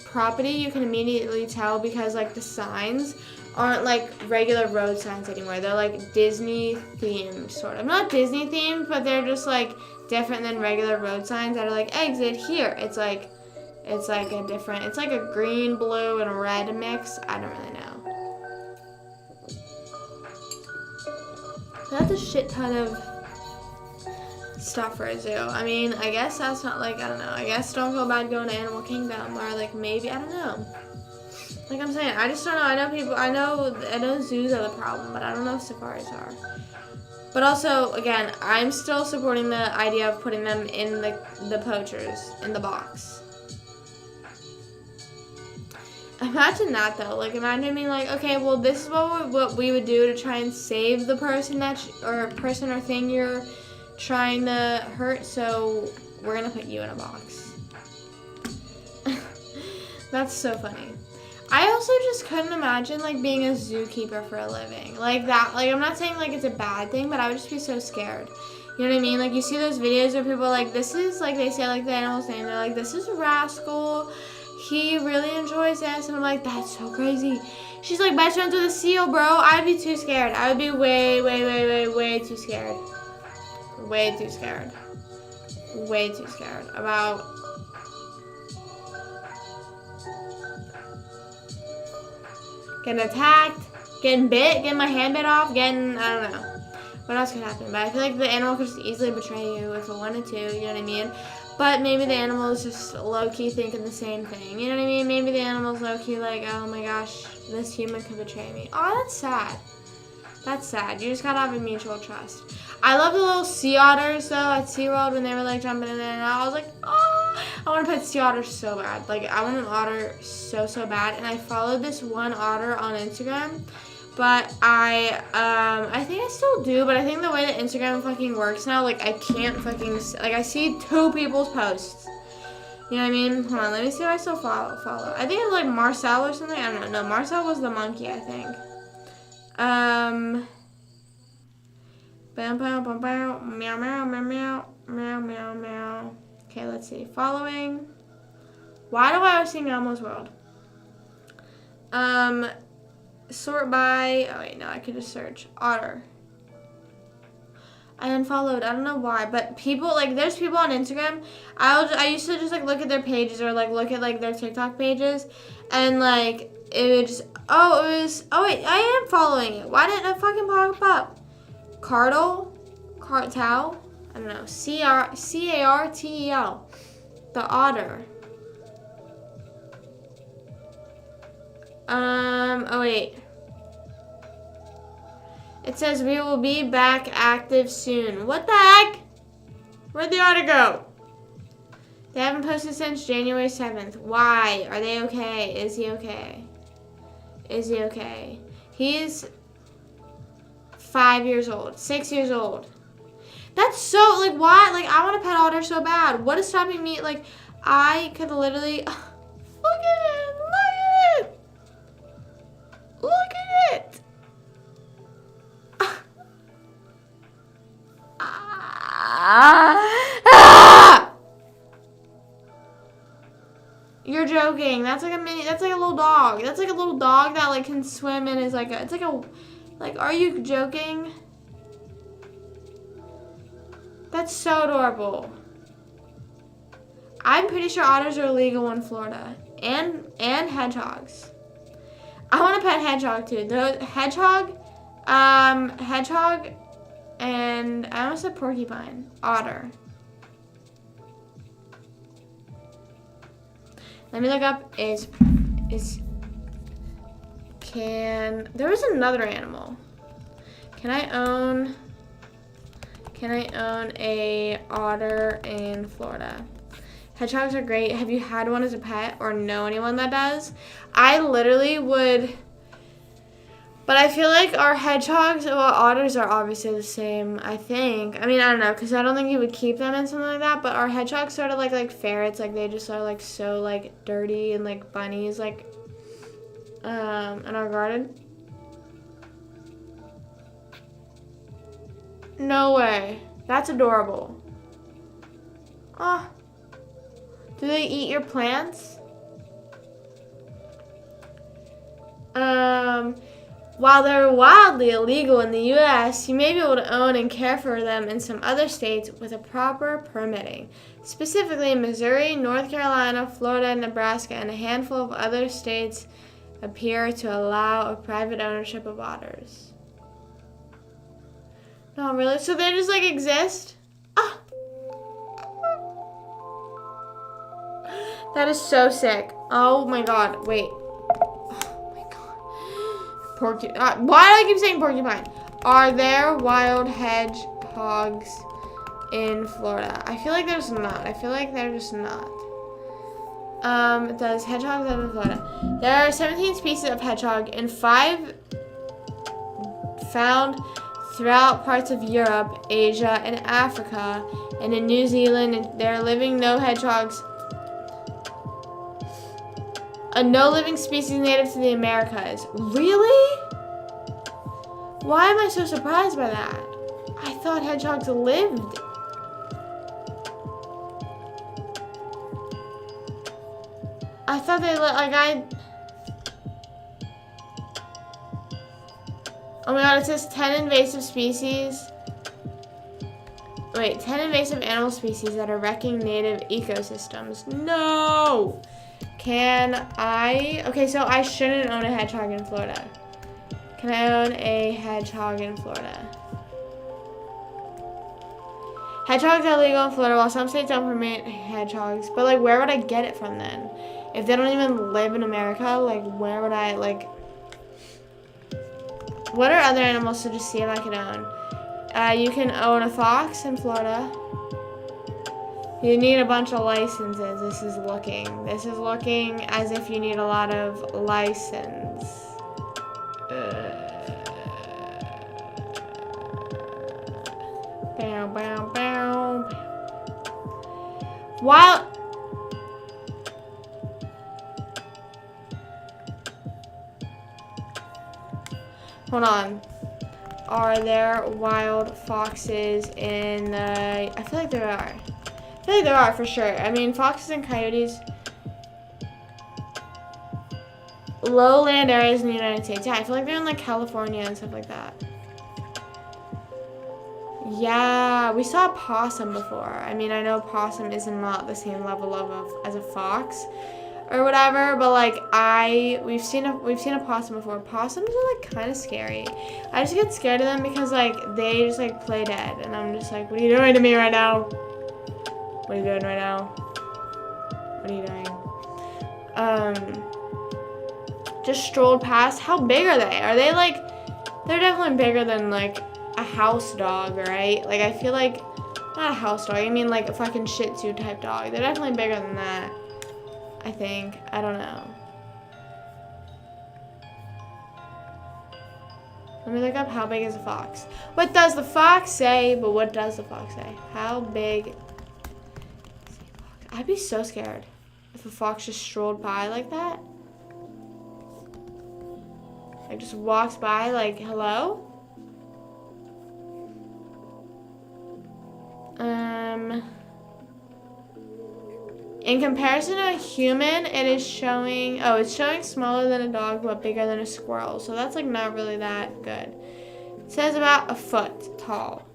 Speaker 1: you can immediately tell because, like, the signs aren't, like, regular road signs anymore. They're, like, Disney themed, sort of. Not Disney themed, but they're just, like, different than regular road signs that are, like, exit here. It's like a different, it's like a green, blue, and a red mix. I don't really know. So that's a shit ton of stuff for a zoo. I mean, I guess that's not like, I don't know. I guess don't feel bad going to Animal Kingdom or like maybe, I don't know. Like I'm saying, I just don't know. I know zoos are the problem, but I don't know if safaris are. But also, again, I'm still supporting the idea of putting them in the poachers, in the box. Imagine that, though. Like, imagine me like, okay, well, this is what we would do to try and save the person person or thing you're trying to hurt, so we're going to put you in a box. That's so funny. I also just couldn't imagine, like, being a zookeeper for a living. Like, that, like, I'm not saying, like, it's a bad thing, but I would just be so scared. You know what I mean? Like, you see those videos where people are like, this is, like, they say, like, the animal's name. They're like, this is Rascal. He really enjoys this. And I'm like, that's so crazy. She's, like, best friends with a seal, bro. I'd be too scared. I would be way, way, way, way, way too scared. Way too scared. Way too scared about... getting attacked, getting bit, getting my hand bit off, I don't know. What else could happen? But I feel like the animal could just easily betray you if it wanted to, you know what I mean? But maybe the animal is just low-key thinking the same thing, you know what I mean? Maybe the animal's low-key like, oh my gosh, this human could betray me. Oh, that's sad. That's sad. You just gotta have a mutual trust. I love the little sea otters, though, at SeaWorld when they were, like, jumping in there, and I was like, oh, I want to pet sea otters so bad. Like, I want an otter so, so bad, and I followed this one otter on Instagram, but I think I still do, but I think the way that Instagram fucking works now, like, I can't fucking, like, I see 2 people's posts. You know what I mean? Hold on, let me see if I still follow. I think it's, like, Marcel or something. I don't know. No, Marcel was the monkey, I think. Meow, meow, meow, meow, meow, meow, meow, meow. Okay, let's see. Following. Why do I always see Elmo's World? Sort by. Oh wait, no, I could just search otter. I unfollowed. I don't know why, but people like there's people on Instagram. I used to just like look at their pages or like look at like their TikTok pages, and like it would just. Oh wait, I am following it. Why didn't it fucking pop up? Cartel? I don't know. Cartel. The otter. Oh wait. It says we will be back active soon. What the heck? Where'd the otter go? They haven't posted since January 7th. Why? Are they okay? Is he okay? Is he okay? He's 5 years old, 6 years old. That's so, like, why? Like, I want a pet otter so bad. What is stopping me? Like, I could literally, look at it, look at it. Look at it. You're joking. That's like that's like a little dog. That's like a little dog that, like, can swim and is like it's like a, like, are you joking? That's so adorable. I'm pretty sure otters are illegal in Florida. And hedgehogs. I want a pet hedgehog too. The hedgehog, and I almost said porcupine. Otter. Let me look up there was another animal. Can I own a otter in Florida? Hedgehogs are great. Have you had one as a pet or know anyone that does? I literally would, but I feel like our hedgehogs, well, otters are obviously the same, I think. I mean, I don't know, because I don't think you would keep them in something like that, but our hedgehogs sort of like ferrets, like they just are like so like dirty and like bunnies, like in our garden. No way. That's adorable. Oh. Do they eat your plants? While they're wildly illegal in the U.S., you may be able to own and care for them in some other states with a proper permitting. Specifically, Missouri, North Carolina, Florida, Nebraska, and a handful of other states appear to allow a private ownership of otters. No, really? So they just, like, exist? Ah. That is so sick. Oh, my God. Wait. Why do I keep saying porcupine? Are there wild hedgehogs in Florida? I feel like there's not. I feel like they're just not. Does hedgehogs live in Florida? There are 17 species of hedgehog and 5 found throughout parts of Europe, Asia, and Africa. And in New Zealand, there are no hedgehogs. No living species native to the Americas. Really? Why am I so surprised by that? I thought hedgehogs lived. I thought they Oh my god, it says 10 invasive species. Wait, 10 invasive animal species that are wrecking native ecosystems. No! Can I? Okay, so I shouldn't own a hedgehog in Florida. Can I own a hedgehog in Florida? Hedgehogs are legal in Florida while some states don't permit hedgehogs. But like, where would I get it from then? If they don't even live in America, like, where would I, like... What are other animals to just see if I can own? You can own a fox in Florida. You need a bunch of licenses. This is looking as if you need a lot of license. Bow, bow, bow. While... Hold on. Are there wild foxes in the... I feel like there are. I feel like there are for sure. I mean, foxes and coyotes. Lowland areas in the United States. Yeah, I feel like they're in like California and stuff like that. Yeah, we saw a possum before. I mean, I know possum is not the same level as a fox or whatever, but like we've seen a possum before. Possums are like kind of scary. I just get scared of them because like they just like play dead, and I'm just like, what are you doing to me right now? What are you doing right now? What are you doing? Just strolled past. How big are they? Are they like? They're definitely bigger than like a house dog, right? Like I feel like not a house dog. I mean like a fucking Shih Tzu type dog. They're definitely bigger than that. I think. I don't know. Let me look up how big is a fox. What does the fox say? But what does the fox say? How big is a fox? I'd be so scared if a fox just strolled by like that. Like just walks by like, hello? In comparison to a human, it's showing smaller than a dog but bigger than a squirrel. So that's like not really that good. It says about a foot tall.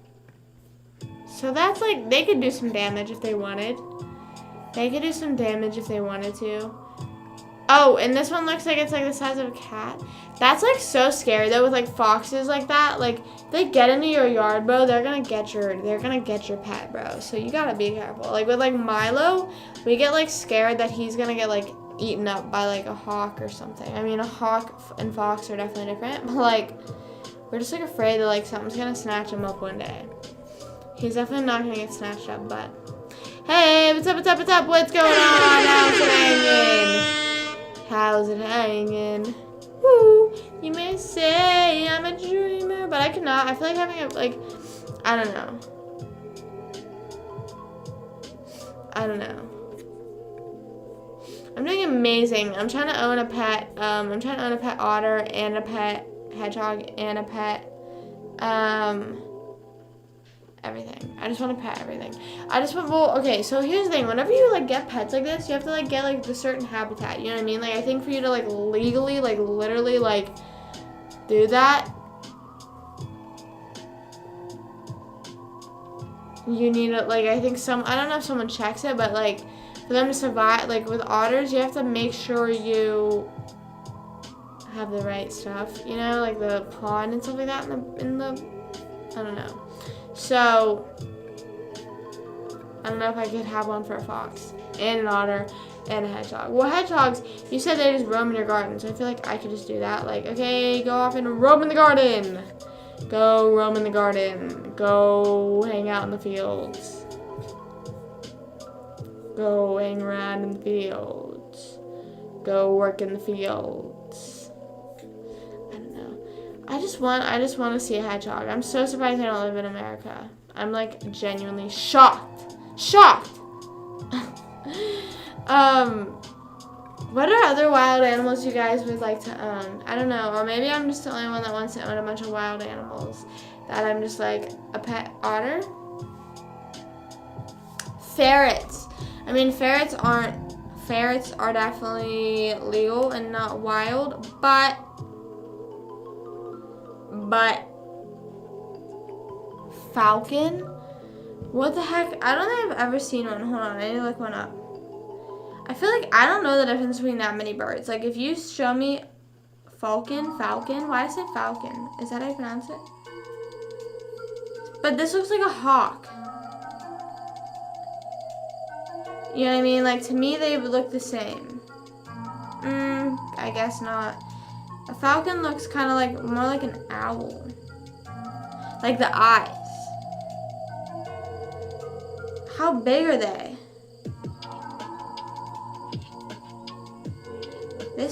Speaker 1: So that's like, they could do some damage if they wanted. They could do some damage if they wanted to. Oh, and this one looks like it's like the size of a cat. That's like so scary though with like foxes like that. Like they get into your yard, bro, they're gonna get your pet, bro. So you gotta be careful. Like with like Milo, we get like scared that he's gonna get like eaten up by like a hawk or something. I mean, a hawk and fox are definitely different, but like we're just like afraid that like something's gonna snatch him up one day. He's definitely not gonna get snatched up, but hey, what's up? What's going on? How's it hanging? How's it hanging? Woo! You may say I'm a dreamer, but I cannot. I feel like having a, like, I don't know. I'm doing amazing. I'm trying to own a pet. I'm trying to own a pet otter and a pet hedgehog and a pet, everything. I just want to pet everything. Well, okay, so here's the thing. Whenever you, like, get pets like this, you have to, like, get, like, the certain habitat. You know what I mean? Like, I think for you to, like, legally, like, literally, like, do that, you need to, like, I think I don't know if someone checks it, but, like, for them to survive, like, with otters, you have to make sure you have the right stuff, you know? Like, the pond and stuff like that in the I don't know. So, I don't know if I could have one for a fox and an otter and a hedgehog. Well, hedgehogs, you said they just roam in your garden, so I feel like I could just do that. Like, okay, go off and roam in the garden. Go roam in the garden. Go hang out in the fields. Go hang around in the fields. Go work in the fields. I don't know. I just want to see a hedgehog. I'm so surprised I don't live in America. I'm like genuinely shocked. Shocked. What are other wild animals you guys would like to own? I don't know. Or maybe I'm just the only one that wants to own a bunch of wild animals. That I'm just like a pet otter. Ferrets. I mean, ferrets are definitely legal and not wild, but falcon? What the heck? I don't think I've ever seen one. Hold on, I need to look one up. I feel like I don't know the difference between that many birds. Like, if you show me falcon, why did I say falcon? Is that how you pronounce it? But this looks like a hawk. You know what I mean? Like, to me, they would look the same. I guess not. A falcon looks kind of like, more like an owl. Like the eyes. How big are they? I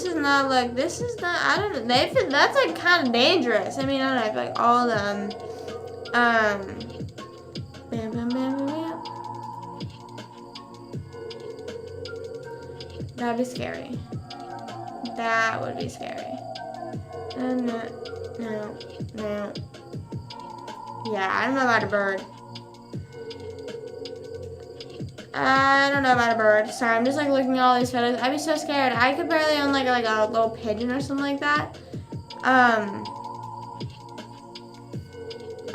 Speaker 1: don't know, that's like kind of dangerous. I mean, I don't know, I feel like all of them, bam, bam, bam, bam, bam. That'd be scary. That would be scary. No. Yeah, I don't know about a bird. I don't know about a bird. Sorry, I'm just like looking at all these photos. I'd be so scared. I could barely own like a little pigeon or something like that.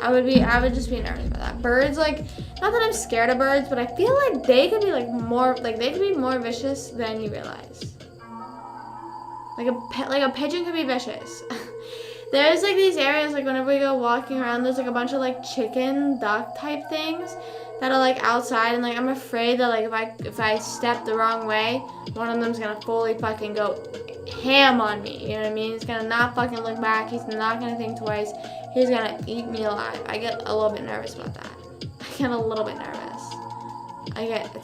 Speaker 1: I would just be nervous about that. Birds, like, not that I'm scared of birds, but I feel like they could be more vicious than you realize. Like a pigeon could be vicious. There's like these areas, like whenever we go walking around, there's like a bunch of like chicken, duck type things that are like outside, and like I'm afraid that like if I step the wrong way, one of them's gonna fully fucking go ham on me. You know what I mean? He's gonna not fucking look back. He's not gonna think twice. He's gonna eat me alive. I get a little bit nervous about that. I get a little bit nervous. I get a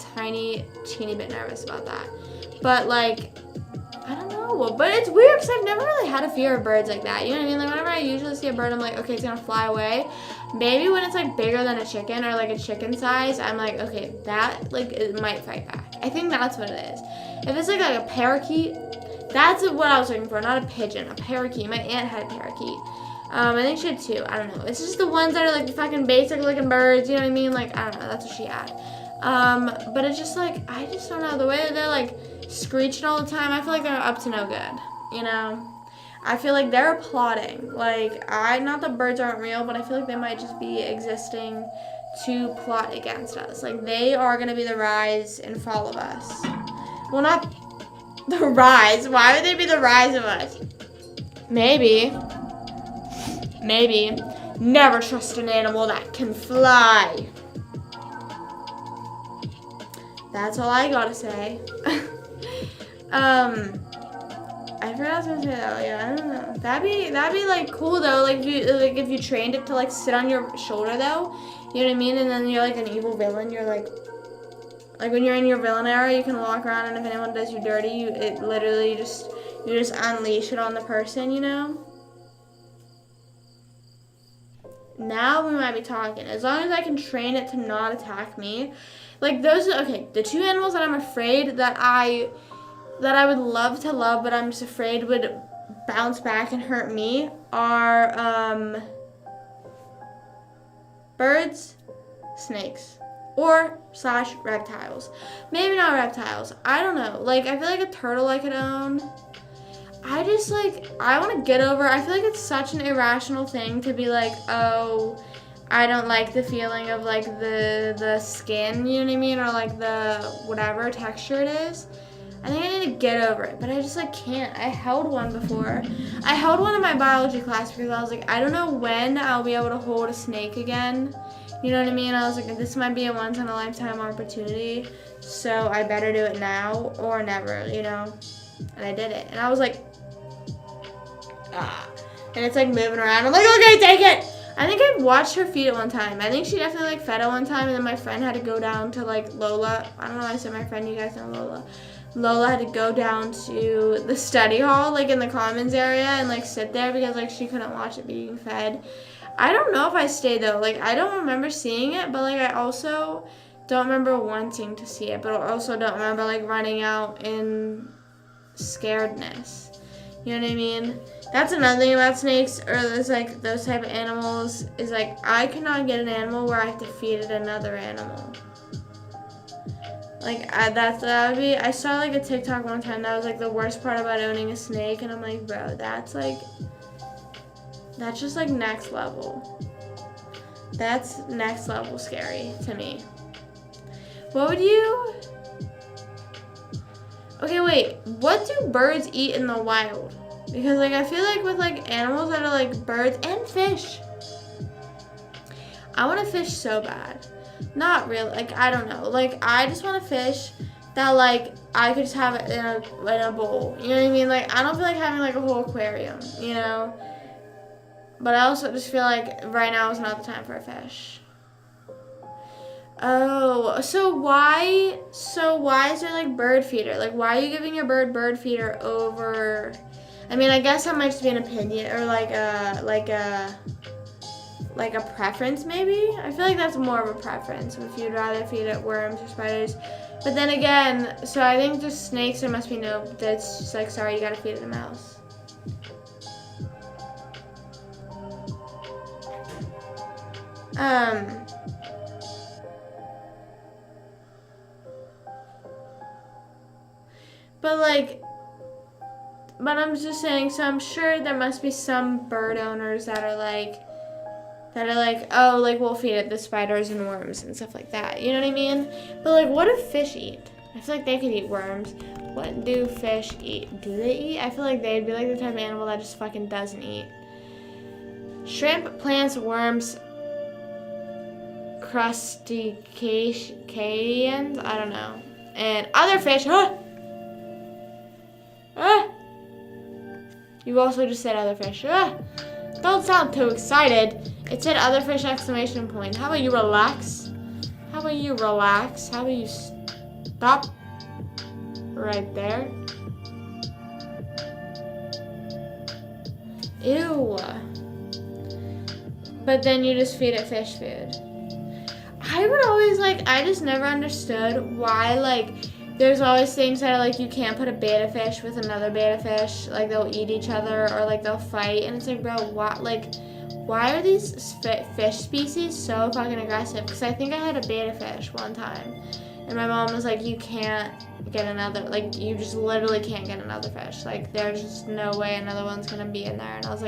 Speaker 1: teeny bit nervous about that. But like, I don't know. But it's weird because I've never really had a fear of birds like that. You know what I mean? Like whenever I usually see a bird, I'm like, okay, it's gonna fly away. Maybe when it's like bigger than a chicken or like a chicken size, I'm like, okay, that like it might fight back. I think that's what it is. If it's like a parakeet, that's what I was looking for, not a pigeon, a parakeet. My aunt had a parakeet. I think she had two. I don't know. It's just the ones that are like the fucking basic looking birds. You know what I mean? Like, I don't know. That's what she had. But it's just like, I just don't know. The way that they're like screeching all the time, I feel like they're up to no good. You know? I feel like they're plotting. Like, not that birds aren't real, but I feel like they might just be existing to plot against us. Like, they are going to be the rise and fall of us. Well, not the rise. Why would they be the rise of us? Maybe. Never trust an animal that can fly. That's all I gotta say. I forgot I was gonna say that. Yeah, I don't know. That'd be like cool though. Like if you trained it to like sit on your shoulder though. You know what I mean? And then you're like an evil villain. You're like when you're in your villain era, you can walk around, and if anyone does you dirty, you just unleash it on the person. You know. Now we might be talking. As long as I can train it to not attack me. Like those, okay, the two animals that I'm afraid that I would love to love, but I'm just afraid would bounce back and hurt me are birds, snakes, or / reptiles. Maybe not reptiles. I don't know. Like, I feel like a turtle I could own. I want to get over, I feel like it's such an irrational thing to be like, oh, I don't like the feeling of like the skin, you know what I mean? Or like the whatever texture it is. I think I need to get over it, but I just like can't. I held one before. I held one in my biology class because I was like, I don't know when I'll be able to hold a snake again. You know what I mean? I was like, this might be a once in a lifetime opportunity, so I better do it now or never, you know? And I did it. And I was like, ah. And it's like moving around. I'm like, okay, take it. I think I watched her feed it one time. I think she definitely like fed it one time, and then my friend had to go down to like Lola. I don't know why I said my friend, you guys know Lola. Lola had to go down to the study hall, like in the commons area, and like sit there because like she couldn't watch it being fed. I don't know if I stayed though. Like I don't remember seeing it, but like I also don't remember wanting to see it, but I also don't remember like running out in scaredness. You know what I mean? That's another thing about snakes, or those like those type of animals, is like I cannot get an animal where I have to feed it another animal. Like that would be. I saw like a TikTok one time that was like the worst part about owning a snake, and I'm like, bro, that's just like next level. That's next level scary to me. What would you? Okay, wait. What do birds eat in the wild? Because like I feel like with like animals that are like birds and fish, I want to fish so bad. Not really. Like I don't know. Like I just want to fish that like I could just have it in a bowl. You know what I mean? Like I don't feel like having like a whole aquarium. You know. But I also just feel like right now is not the time for a fish. Oh, so why is there like bird feeder? Like why are you giving your bird feeder over? I mean, I guess that might just be an opinion or like a preference maybe. I feel like that's more of a preference if you'd rather feed it worms or spiders. But then again, so I think just snakes there must be no. That's just like sorry, you gotta feed it a mouse. But I'm just saying, so I'm sure there must be some bird owners that are like, oh, like we'll feed it the spiders and worms and stuff like that. You know what I mean? But like, what do fish eat? I feel like they could eat worms. What do fish eat? Do they eat? I feel like they'd be like the type of animal that just fucking doesn't eat. Shrimp, plants, worms, crustaceans, I don't know, and other fish. You also just said other fish. Don't sound too excited. It said other fish exclamation point. How about you relax? How about you stop right there? Ew. But then you just feed it fish food. I would always I just never understood why there's always things that are you can't put a betta fish with another betta fish, they'll eat each other or they'll fight, and it's bro, what, why are these fish species so fucking aggressive? Because I think I had a betta fish one time, and my mom was you can't get another, you just literally can't get another fish, there's just no way another one's gonna be in there, and I was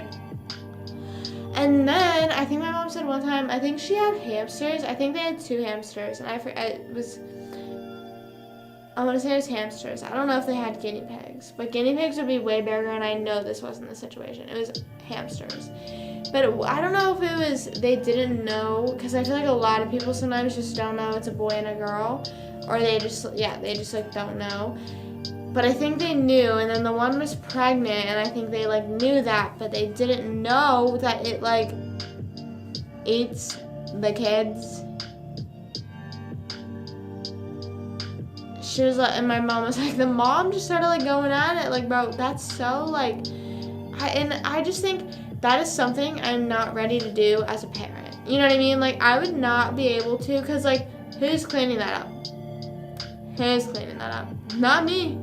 Speaker 1: and then I think my mom said one time, I think she had hamsters. I think they had 2 hamsters, and I want to say it was hamsters. I don't know if they had guinea pigs, but guinea pigs would be way bigger, and I know this wasn't the situation. It was hamsters. But I don't know if it was they didn't know, because I feel a lot of people sometimes just don't know it's a boy and a girl, or they just don't know. But I think they knew, and then the one was pregnant, and I think they knew that, but they didn't know that it eats the kids. She was and my mom was the mom just started going at it, bro, that's so I just think that is something I'm not ready to do as a parent. You know what I mean? I would not be able to, because who's cleaning that up? Who's cleaning that up? Not me.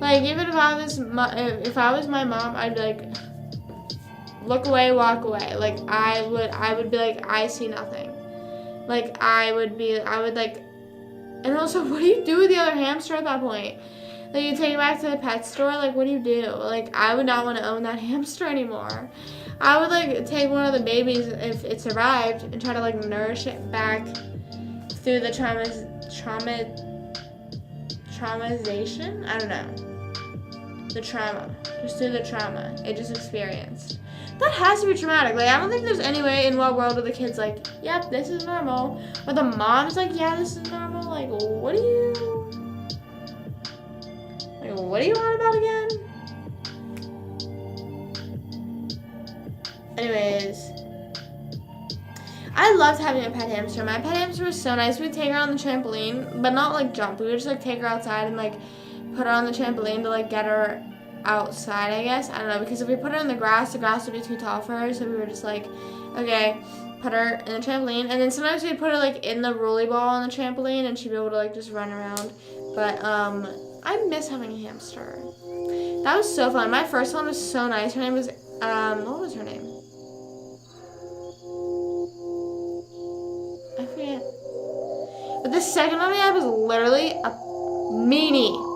Speaker 1: Even if I was my mom, I'd be look away, walk away. I would be I see nothing. And also, what do you do with the other hamster at that point? You take it back to the pet store, what do you do? I would not want to own that hamster anymore. I would take one of the babies if it survived and try to nourish it back through the traumatization? I don't know. The trauma. Just through the trauma it just experienced. That has to be traumatic. Like, I don't think there's any way in what world are the kids like, yep, this is normal. Or the mom's like, yeah, this is normal. Like, what do you on about again? Anyways, I loved having a pet hamster. My pet hamster was so nice. We'd take her on the trampoline, but not like jump. We would just like take her outside and like put her on the trampoline to like get her outside, I guess. I don't know, because if we put her in the grass would be too tall for her. So we were just like, okay, put her in the trampoline. And then sometimes we'd put her like in the rolly ball on the trampoline and she'd be able to like just run around. But I miss having a hamster. That was so fun. My first one was so nice. Her name was, what was her name? I forget. But the second one we had was literally a meanie.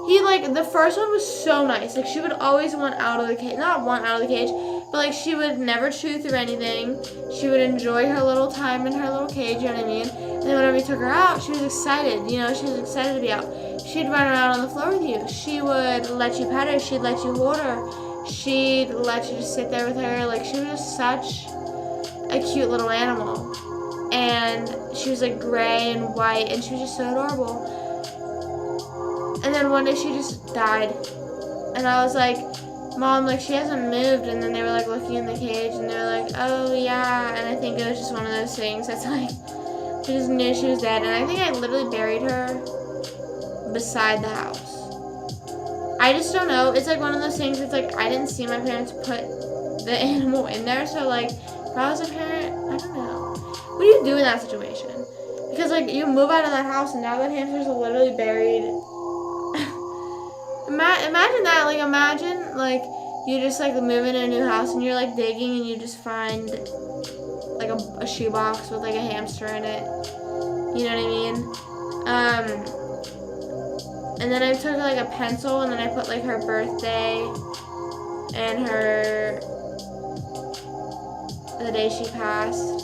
Speaker 1: He, like, the first one was so nice. Like, she would always want out of the cage. Not want out of the cage, but, like, she would never chew through anything. She would enjoy her little time in her little cage, you know what I mean? And then whenever we took her out, she was excited. You know, she was excited to be out. She'd run around on the floor with you. She would let you pet her. She'd let you hold her. She'd let you just sit there with her. Like, she was just such a cute little animal. And she was, like, gray and white, and she was just so adorable. And then one day she just died. And I was like, Mom, like, she hasn't moved. And then they were, like, looking in the cage, and they were like, oh, yeah. And I think it was just one of those things that's, like, she just knew she was dead. And I think I literally buried her beside the house. I just don't know. It's, like, one of those things. It's, like, I didn't see my parents put the animal in there. So, like, if I was a parent, I don't know. What do you do in that situation? Because, like, you move out of that house, and now that hamster's literally buried. Imagine that, like, imagine, like, you just, like, move into a new house and you're, like, digging and you just find, like, a shoebox with, like, a hamster in it. You know what I mean? And then I took, like, a pencil and then I put, like, her birthday and the day she passed.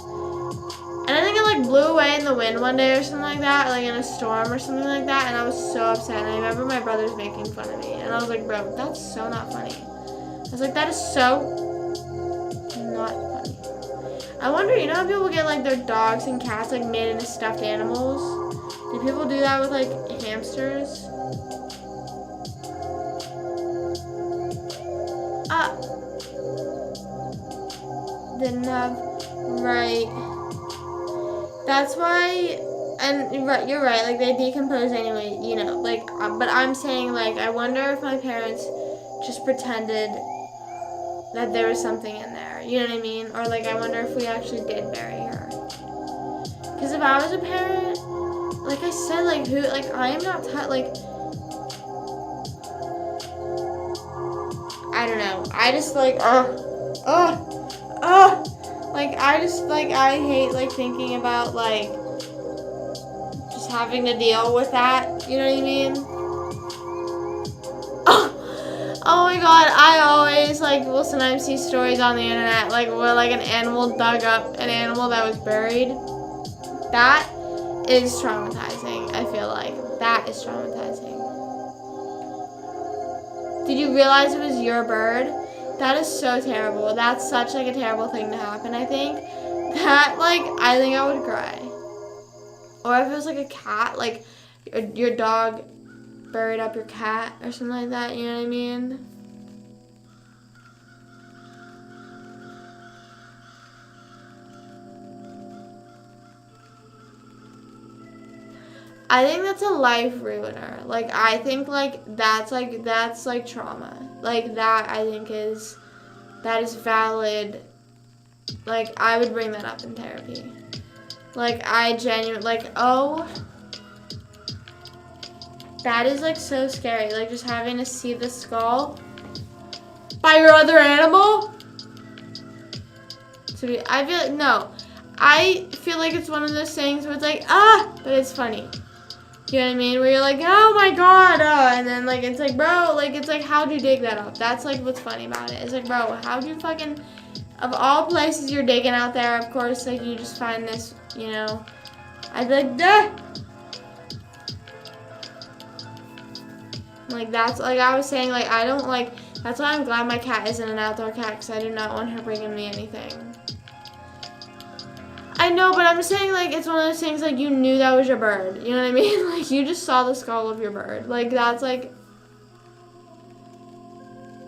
Speaker 1: And I think it, like, blew away in the wind one day or something like that, like in a storm or something like that, and I was so upset. And I remember my brothers making fun of me, and I was like, bro, that's so not funny. I was like, that is so not funny. I wonder, you know how people get, like, their dogs and cats, like, made into stuffed animals? Do people do that with, like, hamsters? Didn't have, right. That's why, and you're right, like, they decompose anyway, you know, like, but I'm saying, like, I wonder if my parents just pretended that there was something in there, you know what I mean? Or, like, I wonder if we actually did bury her. Because if I was a parent, like I said, like, I am not, like, I don't know, I just, like, like, I hate, like, thinking about, like, just having to deal with that, you know what I mean? Oh my god, I always, like, will sometimes see stories on the internet, like, where, like, an animal dug up an animal that was buried. That is traumatizing, I feel like. That is traumatizing. Did you realize it was your bird? That is so terrible. That's such, like, a terrible thing to happen, I think. That, like, I think I would cry. Or if it was, like, a cat, like, your dog buried up your cat or something like that, you know what I mean? I think that's a life ruiner. Like, I think, like, that's trauma. Like, that, I think, that is valid. Like, I would bring that up in therapy. Like, I genuinely, like, oh, that is, like, so scary. Like, just having to see the skull by your other animal. I feel like it's one of those things where it's like, but it's funny. You know what I mean? Where you're like, oh my god, and then, like, it's like, bro, like, it's like, how'd you dig that up? That's, like, what's funny about it. It's like, bro, how'd you fucking, of all places you're digging out there, of course, like, you just find this, you know, I'd be like, duh. Like, that's, like, I was saying, like, I don't, like, That's why I'm glad my cat isn't an outdoor cat, because I do not want her bringing me anything. I know, but I'm just saying, like, it's one of those things, like, you knew that was your bird. You know what I mean? Like, you just saw the skull of your bird. Like, that's, like,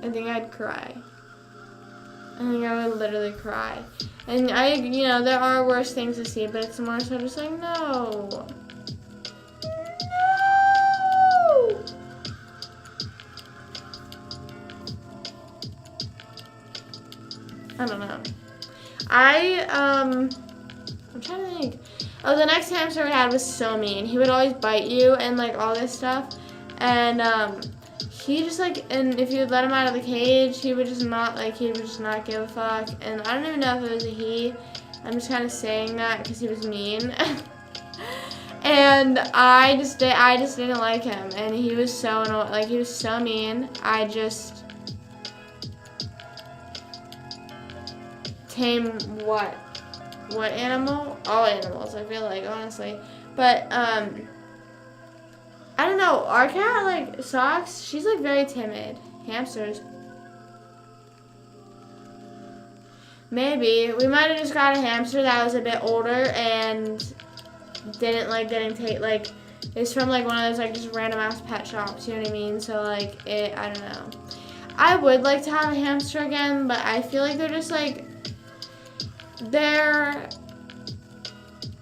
Speaker 1: I think I'd cry. I think I would literally cry. And you know, there are worse things to see, but it's more so just like, no. No! I don't know. I'm trying to think. Oh, the next hamster we had was so mean. He would always bite you and like all this stuff. And he just like, and if you let him out of the cage, he would just not give a fuck. And I don't even know if it was a he. I'm just kind of saying that because he was mean. And I just didn't like him. And he was so annoying. Like, he was so mean. I just tame what? What animal? All animals, I feel like, honestly. But, I don't know. Our cat, like, Socks, she's, like, very timid. Hamsters. Maybe. We might have just got a hamster that was a bit older and didn't take, like, it's from, like, one of those, like, just random-ass pet shops, you know what I mean? So, like, I don't know. I would like to have a hamster again, but I feel like they're just, like, they're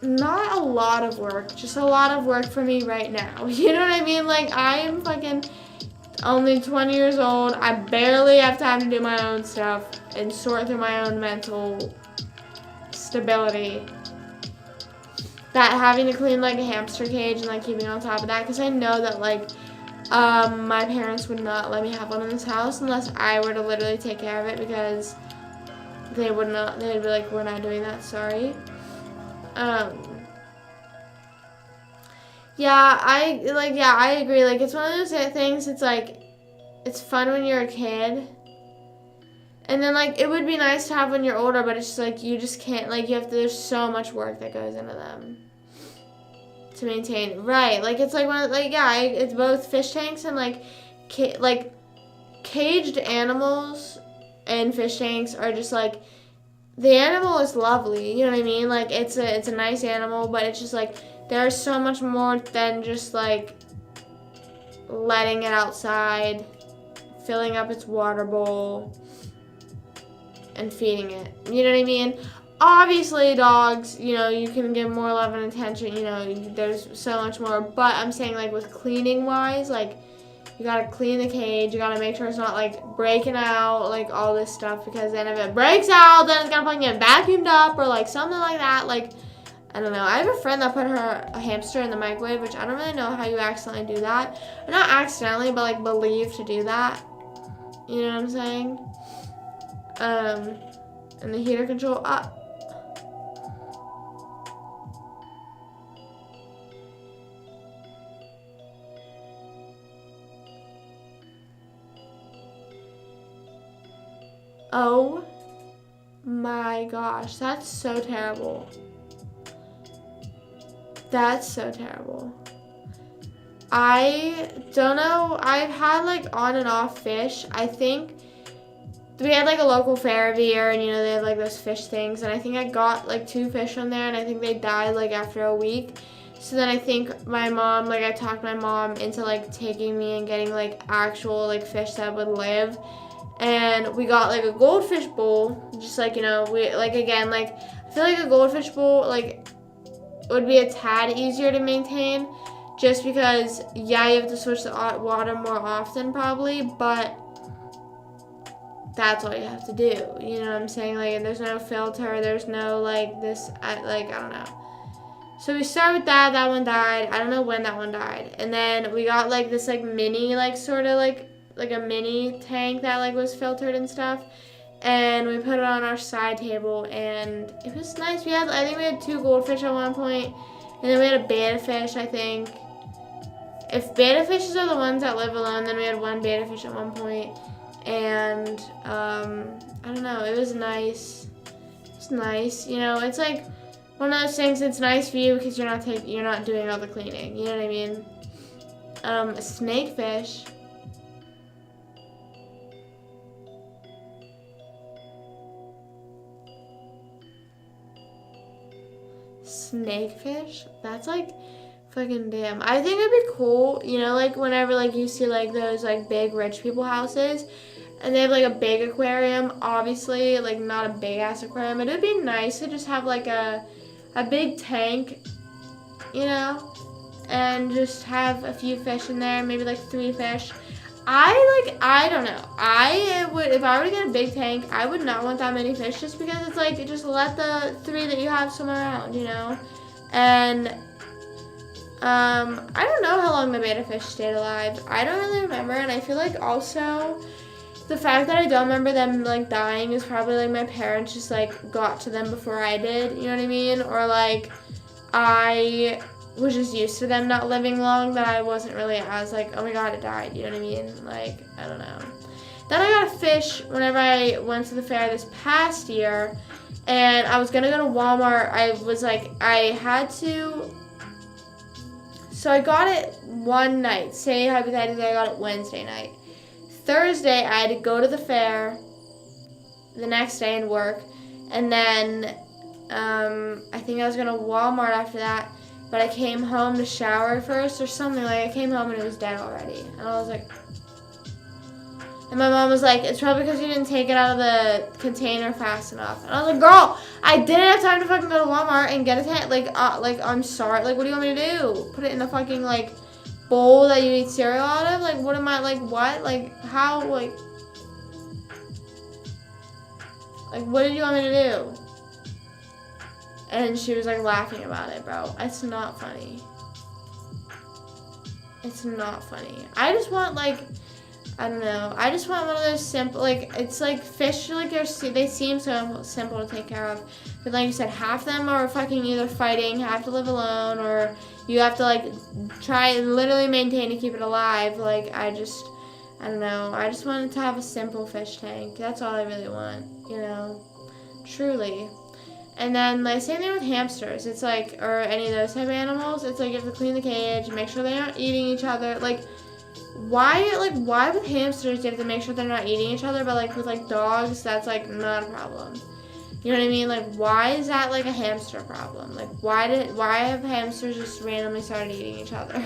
Speaker 1: not a lot of work, just a lot of work for me right now. You know what I mean? Like, I am fucking only 20 years old. I barely have time to do my own stuff and sort through my own mental stability. That having to clean, like, a hamster cage and, like, keeping on top of that, because I know that, like, my parents would not let me have one in this house unless I were to literally take care of it, because they would not, they'd be like, we're not doing that, sorry. Yeah, I agree. Like, it's one of those things, it's like, it's fun when you're a kid. And then, like, it would be nice to have when you're older, but it's just, like, you just can't, like, there's so much work that goes into them to maintain. Right, like, it's, like, it's both fish tanks and, like, caged animals and fish tanks are just, like, the animal is lovely, you know what I mean? Like, it's a nice animal, but it's just, like, there's so much more than just, like, letting it outside, filling up its water bowl, and feeding it. You know what I mean? Obviously, dogs, you know, you can give more love and attention, you know, there's so much more, but I'm saying, like, with cleaning-wise, like, you gotta clean the cage, you gotta make sure it's not, like, breaking out, like, all this stuff, because then if it breaks out, then it's gonna fucking get vacuumed up, or, like, something like that, like, I don't know. I have a friend that put a hamster in the microwave, which I don't really know how you accidentally do that. Or not accidentally, but, like, believe to do that. You know what I'm saying? And the heater control up. Oh my gosh, that's so terrible. That's so terrible. I don't know. I've had, like, on and off fish. I think we had, like, a local fair every year, and, you know, they have, like, those fish things, and I think I got, like, 2 fish from there, and I think they died, like, after a week. So then I think my mom, like, I talked my mom into, like, taking me and getting, like, actual, like, fish that would live. And we got, like, a goldfish bowl, just, like, you know, we, like, again, like, I feel like a goldfish bowl, like, would be a tad easier to maintain, just because, yeah, you have to switch the water more often, probably, but that's all you have to do, you know what I'm saying? Like, there's no filter, there's no, like, I don't know. So we started with that one died, I don't know when that one died, and then we got, like, this, like, mini, like, sort of, like a mini tank that, like, was filtered and stuff, and we put it on our side table, and it was nice. I think we had 2 goldfish at one point, and then we had a betta fish, I think. If betta fishes are the ones that live alone, then we had 1 betta fish at one point, and, I don't know, it was nice. It's nice, you know, it's, like, one of those things. It's nice for you because you're not doing all the cleaning, you know what I mean? A snakefish. snakefish? That's like fucking damn. I think it'd be cool, you know, like whenever like you see like those like big rich people houses and they have like a big aquarium, obviously, like not a big ass aquarium. It'd be nice to just have like a big tank, you know, and just have a few fish in there, maybe like 3 fish. I don't know. I would, if I were to get a big tank, I would not want that many fish just because it's like, just let the 3 that you have swim around, you know? And, I don't know how long the betta fish stayed alive. I don't really remember, and I feel like also the fact that I don't remember them, like, dying is probably, like, my parents just, like, got to them before I did, you know what I mean? Or, like, I was just used to them not living long, that I wasn't really as like, oh my god, it died, you know what I mean? Like, I don't know. Then I got a fish whenever I went to the fair this past year, and I was gonna go to Walmart. I was like, I had to, so I got it one night. Say hypothetically I got it Wednesday night. Thursday I had to go to the fair the next day and work, and then I think I was gonna Walmart after that. But I came home to shower first or something. Like, I came home and it was dead already. And I was like... And my mom was like, it's probably because you didn't take it out of the container fast enough. And I was like, girl, I didn't have time to fucking go to Walmart and get a tank. Like, I'm sorry. Like, what do you want me to do? Put it in the fucking, like, bowl that you eat cereal out of? Like, what am I... Like, what? Like, how? Like, what did you want me to do? And she was like laughing about it, bro. It's not funny. It's not funny. I just want like, I don't know. I just want one of those simple, like, it's like fish, like they seem so simple to take care of. But like you said, half them are fucking either fighting, have to live alone, or you have to like try and literally maintain to keep it alive. Like, I don't know. I just wanted to have a simple fish tank. That's all I really want, you know, truly. And then, like, same thing with hamsters. It's like, or any of those type of animals. It's like you have to clean the cage, make sure they're not eating each other. Like, why with hamsters do you have to make sure they're not eating each other? But, like, with, like, dogs, that's, like, not a problem. You know what I mean? Like, why is that, like, a hamster problem? Like, why have hamsters just randomly started eating each other?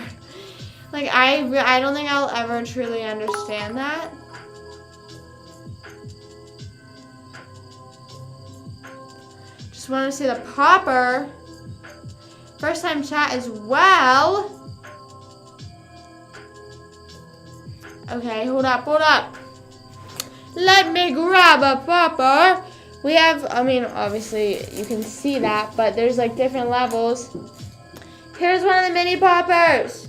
Speaker 1: Like, I don't think I'll ever truly understand that. Just want to see the popper. First time chat as well. Okay, hold up. Let me grab a popper. We have, I mean, obviously you can see that, but there's like different levels. Here's one of the mini poppers.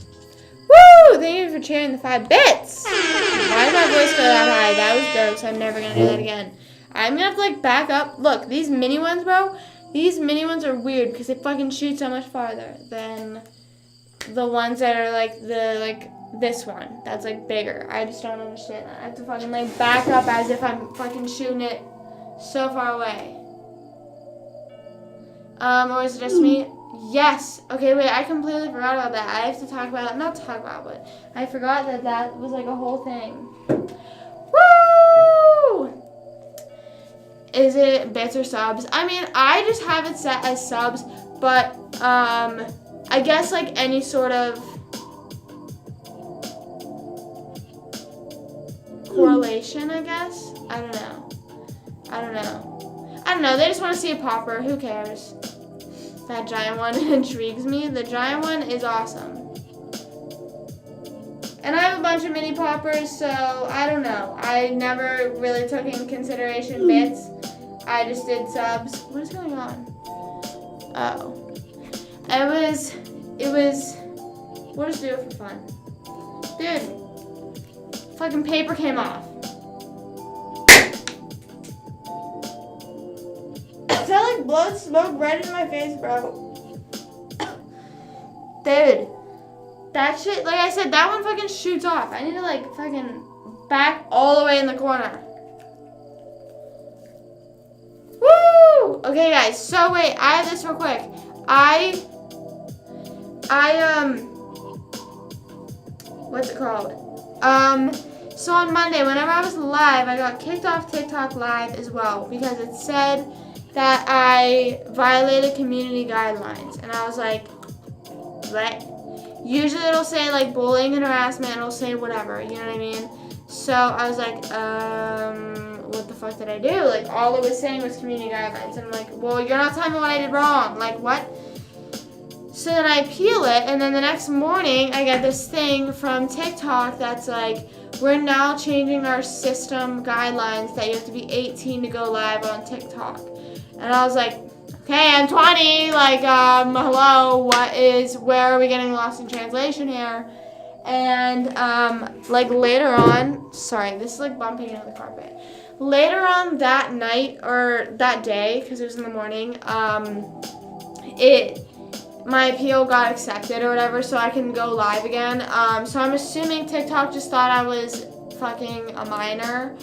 Speaker 1: Woo! Thank you for cheering the 5 bits. Why did my voice go that high? That was gross. I'm never going to do that again. I'm going to have to, like, back up. Look, these mini ones, bro, these mini ones are weird because they fucking shoot so much farther than the ones that are, like, this one. That's, like, bigger. I just don't understand that. I have to fucking, like, back up as if I'm fucking shooting it so far away. Or is it just me? Yes. Okay, wait, I completely forgot about that. I have to talk about it. Not talk about, but I forgot that was, like, a whole thing. Woo! Is it bits or subs? I mean, I just have it set as subs, but I guess like any sort of correlation, I guess. I don't know. They just want to see a popper. Who cares? That giant one intrigues me. The giant one is awesome. And I have a bunch of mini poppers, so I don't know. I never really took in consideration bits. I just did subs. What is going on? Oh. It was, we'll just do it for fun. Dude, fucking paper came off. Does that like blow smoke right into my face, bro? Dude. That shit, like I said, that one fucking shoots off. I need to like fucking back all the way in the corner. Woo! Okay, guys. So wait, I have this real quick. What's it called? So on Monday, whenever I was live, I got kicked off TikTok live as well because it said that I violated community guidelines. And I was like, what? Usually it'll say like bullying and harassment, and it'll say whatever, you know what I mean? So I was like, what the fuck did I do? Like, all it was saying was community guidelines. And I'm like, well, you're not telling me what I did wrong. Like, what? So then I appeal it, and then the next morning I get this thing from TikTok that's like, we're now changing our system guidelines that you have to be 18 to go live on TikTok. And I was like, okay, I'm 20. Like, hello, where are we getting lost in translation here? And, like, later on, sorry, this is, like, bumping into the carpet. Later on that night, or that day, because it was in the morning, my appeal got accepted or whatever, so I can go live again. So I'm assuming TikTok just thought I was fucking a minor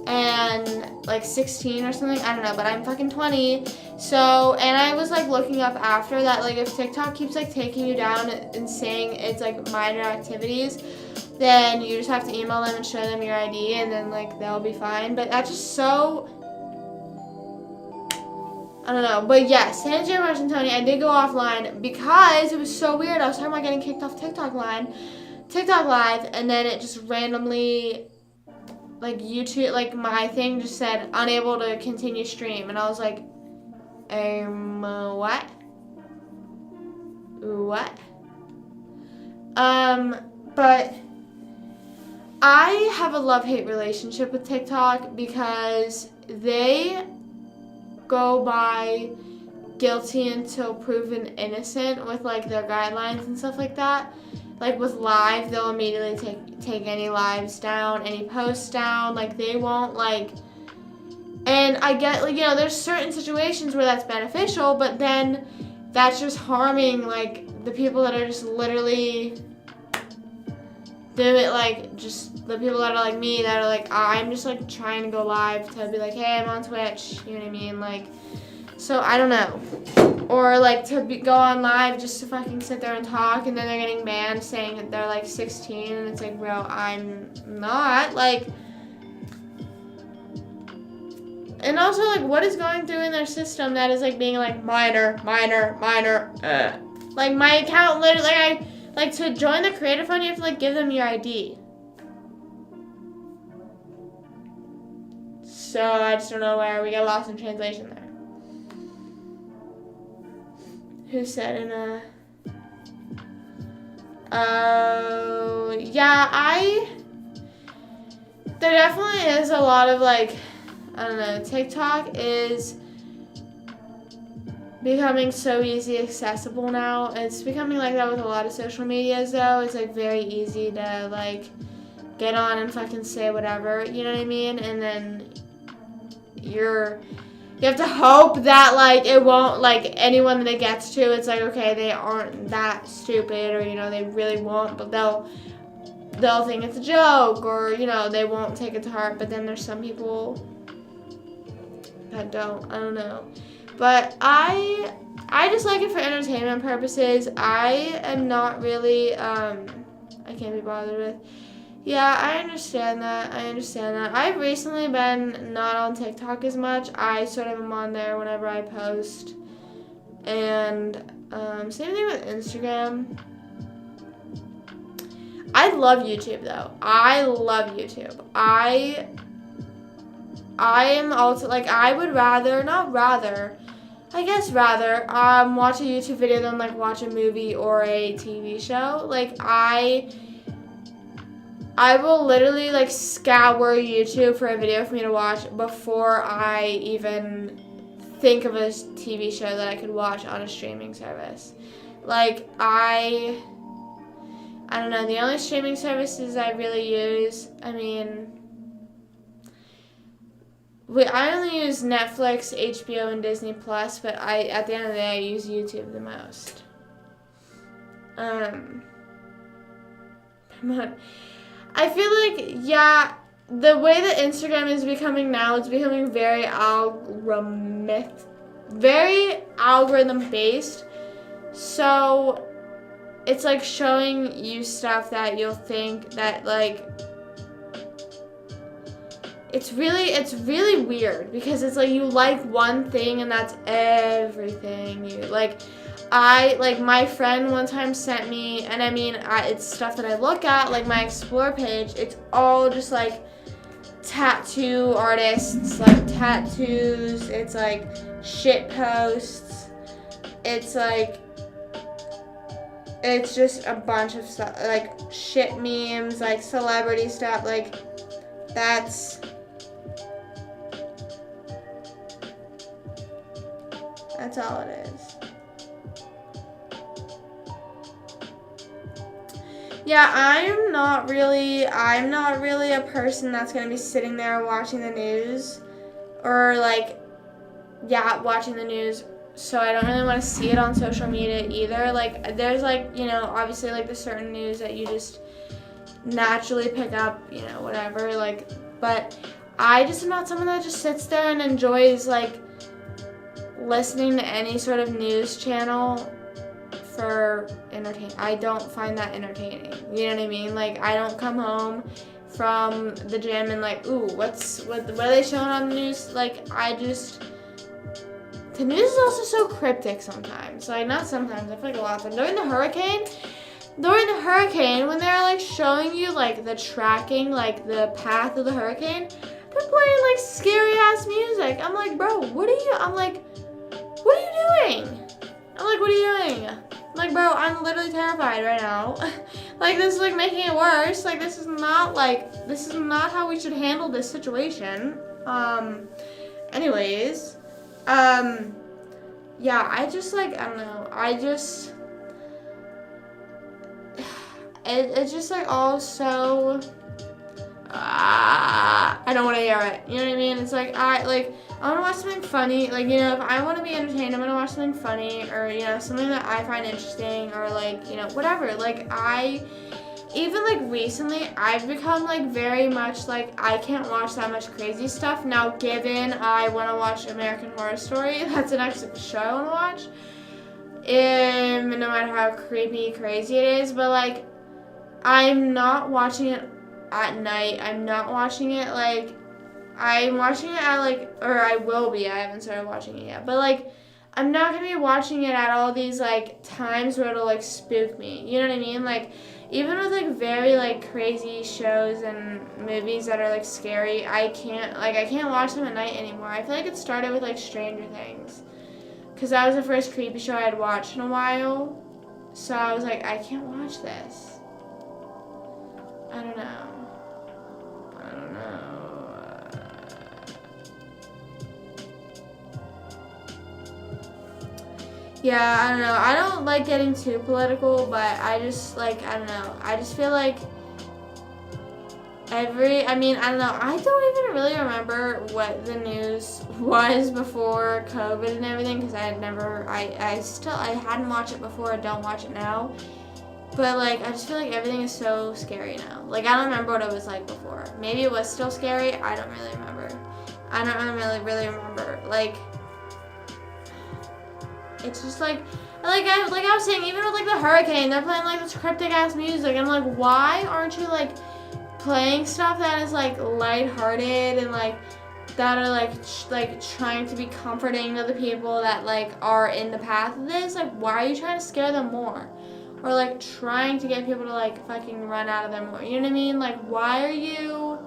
Speaker 1: and like 16 or something. I don't know, but I'm fucking 20. So, and I was like looking up after that, like if TikTok keeps like taking you down and saying it's like minor activities, then you just have to email them and show them your ID, and then like they'll be fine. But that's just so, I don't know. But yes, San Diego, Tony, I did go offline because it was so weird. I was talking about getting kicked off TikTok Live, and then it just randomly, like YouTube, like my thing just said unable to continue stream, and I was like, what? But I have a love-hate relationship with TikTok because they go by guilty until proven innocent with like their guidelines and stuff like that. Like with live, they'll immediately take any lives down, any posts down. Like they won't like, and I get like, you know, there's certain situations where that's beneficial, but then that's just harming like the people that are just literally do it, like just the people that are like me, that are like, I'm just like trying to go live to be like, hey, I'm on Twitch, you know what I mean? Like, so I don't know. Or like go on live just to fucking sit there and talk, and then they're getting banned saying that they're like 16, and it's like, bro, I'm not. Like, and also like what is going through in their system that is like being like minor. Like my account literally, like to join the creator fund, you have to like give them your ID. So I just don't know where we get lost in translation there. Who said in a... Oh, yeah, there definitely is a lot of like, I don't know, TikTok is becoming so easy accessible now. It's becoming like that with a lot of social medias though. It's like very easy to like get on and fucking say whatever, you know what I mean? And then you have to hope that like it won't, like anyone that it gets to, it's like, okay, they aren't that stupid, or you know, they really won't, but they'll think it's a joke, or you know, they won't take it to heart. But then there's some people that don't. I don't know. But I just like it for entertainment purposes. I am not really, I can't be bothered with. Yeah, I understand that. I've recently been not on TikTok as much. I sort of am on there whenever I post. And same thing with Instagram. I love YouTube though. I love YouTube. I am also like, I would watch a YouTube video than like watch a movie or a TV show. Like I will literally like scour YouTube for a video for me to watch before I even think of a TV show that I could watch on a streaming service. Like I don't know, the only streaming services I really use, I mean, I only use Netflix, HBO, and Disney Plus, but at the end of the day, I use YouTube the most. I feel like, yeah, the way that Instagram is becoming now, it's becoming very algorithm based. So it's like showing you stuff that you'll think that like, it's really weird because it's like you like one thing and that's everything you like. My friend one time sent me, and I mean, it's stuff that I look at, like my explore page. It's all just like tattoo artists, like tattoos. It's like shit posts. It's like, it's just a bunch of stuff, like shit memes, like celebrity stuff. Like that's all it is. Yeah, I'm not really a person that's gonna be sitting there watching the news, or like, yeah, watching the news. So I don't really want to see it on social media either. Like, there's like, you know, obviously like the certain news that you just naturally pick up, you know, whatever. Like, but I just am not someone that just sits there and enjoys like listening to any sort of news channel for entertainment. I don't find that entertaining. You know what I mean? Like, I don't come home from the gym and like, ooh, what are they showing on the news? Like, the news is also so cryptic sometimes. Like, not sometimes, I feel like a lot of times. During the hurricane, when they're like showing you like the tracking, like the path of the hurricane, they're playing like scary ass music. I'm like, bro, what are you doing? What are you doing? I'm like, bro, I'm literally terrified right now. Like, this is like making it worse. Like, this is not how we should handle this situation. Anyways, yeah, I just like, I don't know. It's just like all so, I don't want to hear it. You know what I mean? It's like, I want to watch something funny. Like, you know, if I want to be entertained, I'm going to watch something funny, or, you know, something that I find interesting, or, like, you know, whatever. Like, even, like, recently, I've become, like, very much, like, I can't watch that much crazy stuff. Now, given I want to watch American Horror Story, that's the next show I want to watch, no matter how creepy, crazy it is, but, like, I'm not watching it at night. I'm not watching it, like, I'm watching it at, like, or I will be. I haven't started watching it yet. But, like, I'm not going to be watching it at all these, like, times where it'll, like, spook me. You know what I mean? Like, even with, like, very, like, crazy shows and movies that are, like, scary, I can't watch them at night anymore. I feel like it started with, like, Stranger Things. Because that was the first creepy show I had watched in a while. So I was like, I can't watch this. I don't know. Yeah, I don't know. I don't like getting too political, but I just, like, I don't know. I just feel like I don't know. I don't even really remember what the news was before COVID and everything, because I hadn't watched it before. I don't watch it now. But, like, I just feel like everything is so scary now. Like, I don't remember what it was like before. Maybe it was still scary. I don't really remember. I don't really remember. Like, it's just like I was saying, even with like the hurricane, they're playing like this cryptic ass music. I'm like, why aren't you like playing stuff that is like lighthearted and like that are like trying to be comforting to the people that like are in the path of this? Like, why are you trying to scare them more? Or like trying to get people to like fucking run out of there more? You know what I mean? Like, why are you?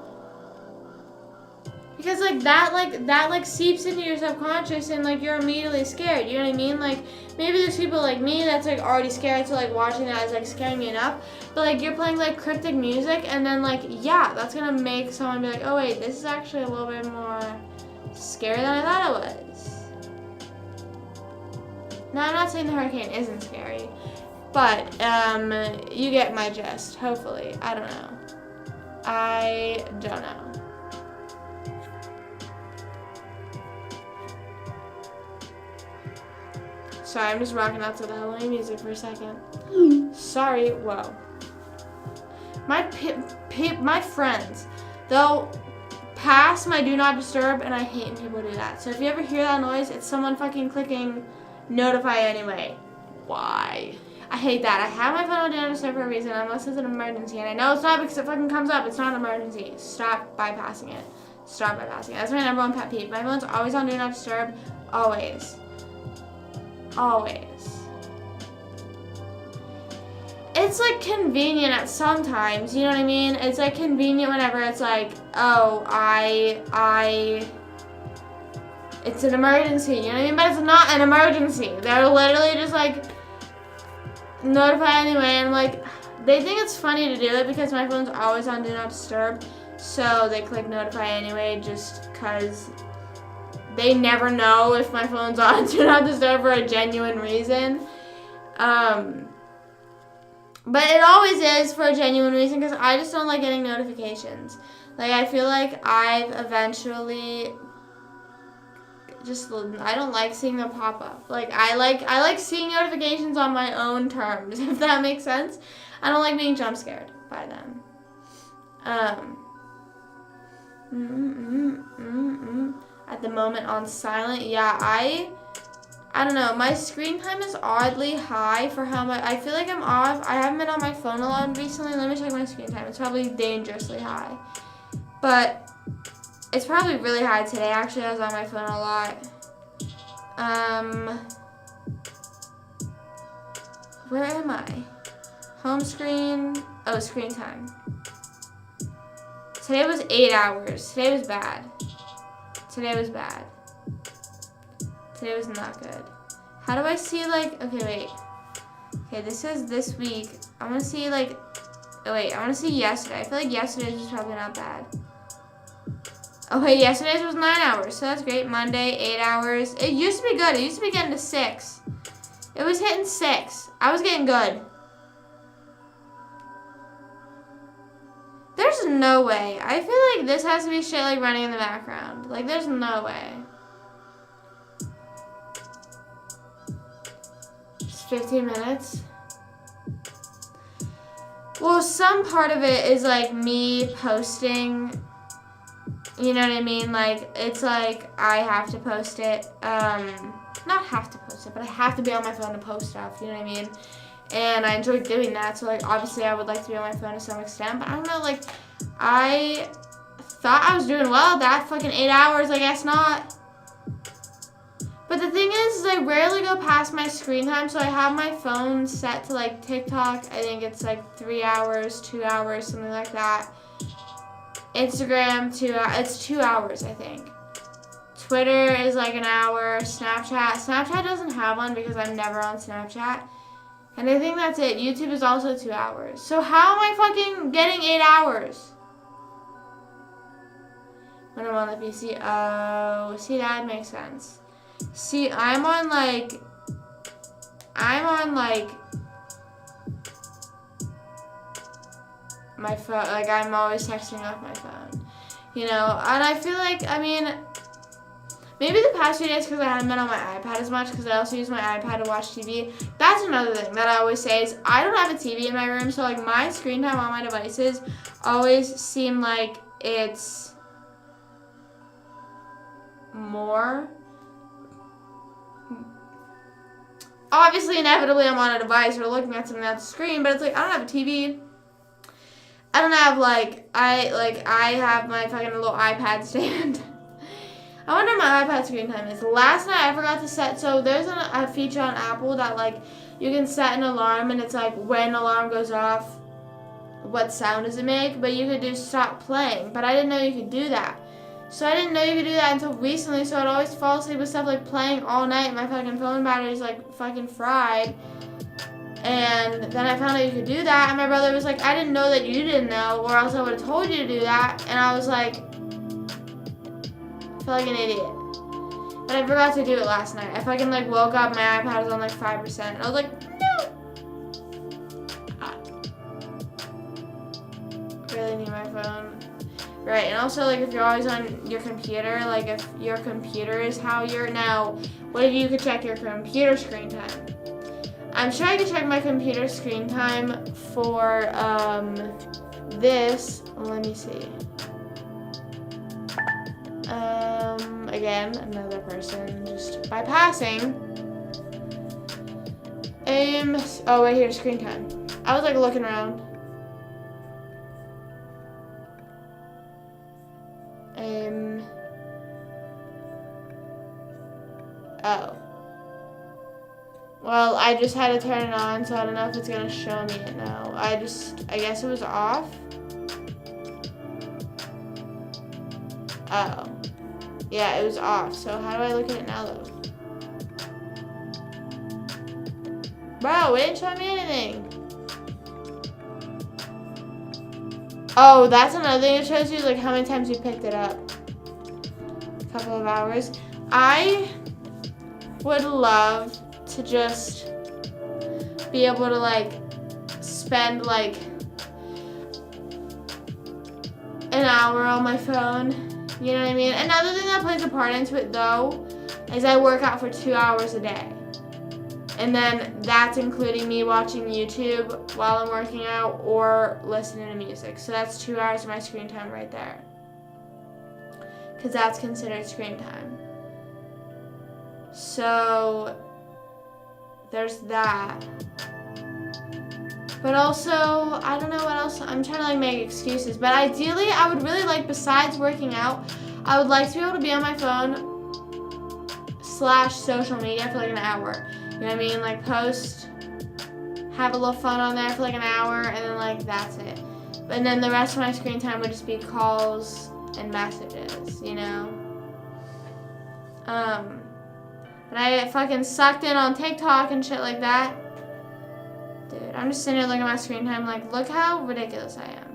Speaker 1: Because like that seeps into your subconscious and like you're immediately scared. You know what I mean? Like, maybe there's people like me that's like already scared, so like watching that is like scaring me enough. But like you're playing like cryptic music, and then like, yeah, that's gonna make someone be like, oh wait, this is actually a little bit more scary than I thought it was. Now, I'm not saying the hurricane isn't scary, but you get my gist. Hopefully, I don't know. I don't know. Sorry, I'm just rocking out to the Halloween music for a second. Sorry, whoa. My friends, they'll pass my do not disturb, and I hate when people do that. So if you ever hear that noise, it's someone fucking clicking notify anyway. Why? I hate that. I have my phone on do not disturb for a reason, unless it's an emergency. And I know it's not because it fucking comes up. It's not an emergency. Stop bypassing it. start bypassing. That's my number one pet peeve. My phone's always on Do Not Disturb. Always. Always. It's like convenient at sometimes, you know what I mean? It's like convenient whenever it's like, oh, it's an emergency, you know what I mean? But it's not an emergency. They're literally just like, notify anyway, and like, they think it's funny to do it because my phone's always on Do Not Disturb, so they click notify anyway just because they never know if my phone's on Do Not Disturb for a genuine reason. But it always is for a genuine reason because I just don't like getting notifications. Like, I feel like I've eventually I don't like seeing them pop up. Like, I like seeing notifications on my own terms, if that makes sense. I don't like being jump scared by them. At the moment on silent, yeah, I don't know. My screen time is oddly high for how much. I feel like I'm off. I haven't been on my phone a lot recently. Let me check my screen time. It's probably dangerously high. But it's probably really high today. Actually, I was on my phone a lot. Where am I? Home screen. Oh, screen time. Today was 8 hours. Today was bad. Today was bad. Today was not good. How do I see, like, okay, wait. Okay, this is this week. I want to see, like, oh, wait, I want to see yesterday. I feel like yesterday's was probably not bad. Oh, wait, yesterday's was 9 hours, so that's great. Monday, 8 hours. It used to be good. It used to be getting to 6. It was hitting 6. I was getting good. There's no way. I feel like this has to be shit, like, running in the background. Like, there's no way. 15 minutes. Well, some part of it is like me posting, you know what I mean? Like, it's like I have to post it. Not have to post it, but I have to be on my phone to post stuff, you know what I mean? And I enjoy doing that, so like obviously I would like to be on my phone to some extent, but I don't know, like, I thought I was doing well that fucking 8 hours, I guess not. But the thing is I rarely go past my screen time, so I have my phone set to like TikTok. I think it's like 3 hours, 2 hours, something like that. Instagram, it's 2 hours, I think. Twitter is like an hour. Snapchat doesn't have one because I'm never on Snapchat. And I think that's it. YouTube is also 2 hours. So how am I fucking getting 8 hours? When I'm on the PC, oh, see, that makes sense. See, I'm on like my phone, like I'm always texting off my phone, you know, and I feel like, I mean, maybe the past few days because I haven't been on my iPad as much because I also use my iPad to watch TV. That's another thing that I always say is I don't have a TV in my room, so like my screen time on my devices always seem like it's more. Obviously, inevitably, I'm on a device or looking at something at the screen, but it's like I don't have a TV. I don't have I have my fucking little iPad stand. I wonder what my iPad screen time is. Last night I forgot to set. So there's a feature on Apple that like you can set an alarm and it's like when alarm goes off, what sound does it make? But you could do stop playing. But I didn't know you could do that. So I didn't know you could do that until recently, so I'd always fall asleep with stuff like playing all night. My fucking phone battery's like fucking fried. And then I found out you could do that, and my brother was like, I didn't know that you didn't know, or else I would have told you to do that. And I was like, I feel like an idiot. But I forgot to do it last night. I fucking like woke up, my iPad was on like 5%. And I was like, no. Really need my phone. Right, and also, like, if you're always on your computer, like, if your computer is how you're now, what if you could check your computer screen time? I'm sure I could check my computer screen time for, this. Let me see. Again, another person just bypassing. Oh, right here, screen time. I was, like, looking around. Oh. Well, I just had to turn it on, so I don't know if it's gonna show me it now. I guess it was off. Oh. Yeah, it was off. So how do I look at it now, though? Bro, it didn't show me anything. Oh, that's another thing it shows you, like how many times you picked it up. A couple of hours. I would love to just be able to like spend like an hour on my phone. You know what I mean? Another thing that plays a part into it though is I work out for 2 hours a day. And then that's including me watching YouTube while I'm working out or listening to music. So that's 2 hours of my screen time right there. Because that's considered screen time. So there's that. But also, I don't know what else. I'm trying to like make excuses. But ideally, I would really like, besides working out, I would like to be able to be on my phone / social media for like an hour. You know what I mean? Like post, have a little fun on there for like an hour, and then like that's it. And then the rest of my screen time would just be calls and messages, you know? But I fucking sucked in on TikTok and shit like that. Dude, I'm just sitting here looking at my screen time like, look how ridiculous I am.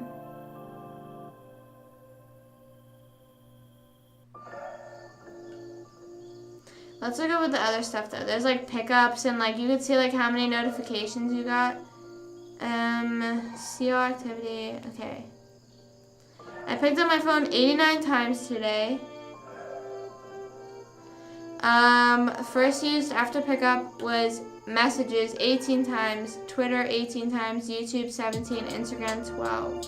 Speaker 1: Let's look at the other stuff though. There's like pickups and like you could see like how many notifications you got. See all activity. Okay. I picked up my phone 89 times today. First used after pickup was messages 18 times, Twitter 18 times, YouTube 17, Instagram 12.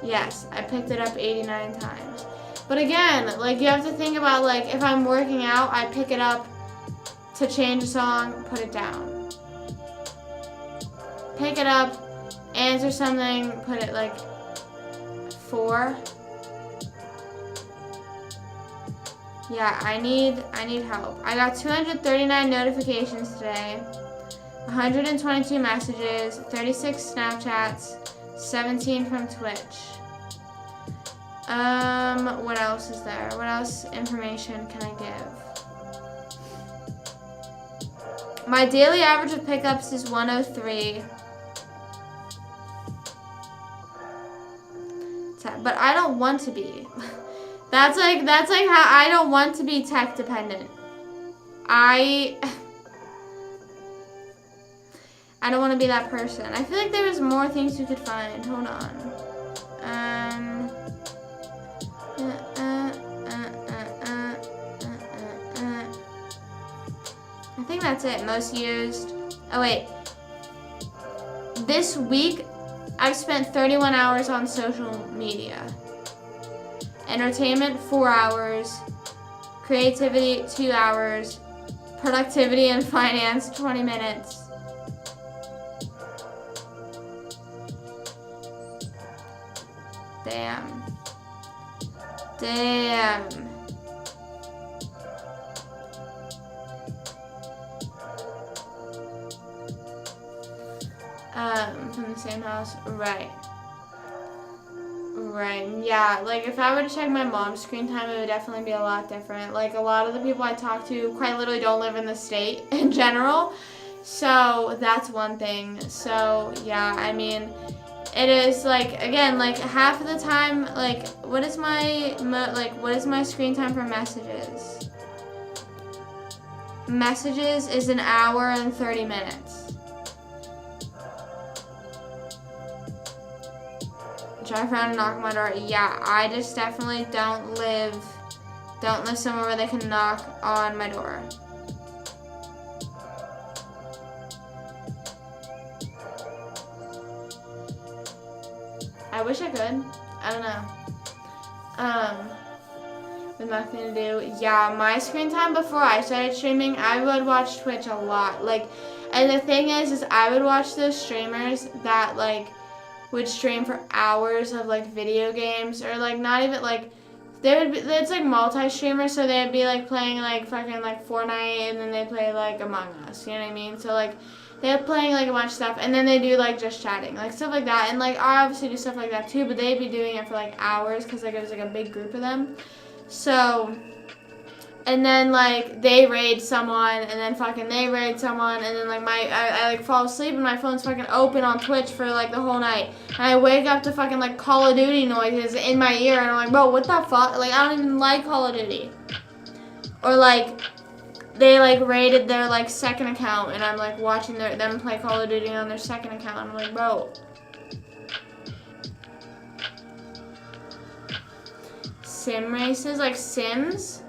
Speaker 1: Yes, I picked it up 89 times. But again, like you have to think about like if I'm working out, I pick it up to change a song, put it down. Pick it up, answer something, put it like 4. Yeah, I need help. I got 239 notifications today, 122 messages, 36 Snapchats, 17 from Twitch. What else is there? What else information can I give? My daily average of pickups is 103. But I don't want to be. That's like how I don't want to be tech dependent. I don't want to be that person. I feel like there was more things you could find. Hold on. I think that's it. Most used. Oh wait. This week, I've spent 31 hours on social media. Entertainment, 4 hours. Creativity, 2 hours. Productivity and finance, 20 minutes. Damn. From the same house, right, yeah, like if I were to check my mom's screen time, it would definitely be a lot different. Like a lot of the people I talk to quite literally don't live in the state in general, so that's one thing. So yeah, I mean, it is like, again, like half of the time, like what is my screen time for messages? Messages is 1 hour and 30 minutes. Drive around and knock on my door. Yeah, I just definitely don't live somewhere where they can knock on my door. I wish I could. I don't know. With nothing to do. Yeah, my screen time before I started streaming, I would watch Twitch a lot. Like, and the thing is I would watch those streamers that like would stream for hours of like video games, or like not even like it's like multi-streamers, so they'd be like playing like fucking like Fortnite, and then they play like Among Us, you know what I mean? So like they're playing like a bunch of stuff, and then they do like just chatting, like stuff like that. And like I obviously do stuff like that too, but they'd be doing it for like hours because like it was like a big group of them. So, and then like they raid someone, and then fucking they raid someone, and then like I like fall asleep and my phone's fucking open on Twitch for like the whole night, and I wake up to fucking like Call of Duty noises in my ear, and I'm like, bro, what the fuck? Like I don't even like Call of Duty. Or like they like raided their like second account, and I'm like watching them play Call of Duty on their second account. I'm like, bro. Sim races, like Sims.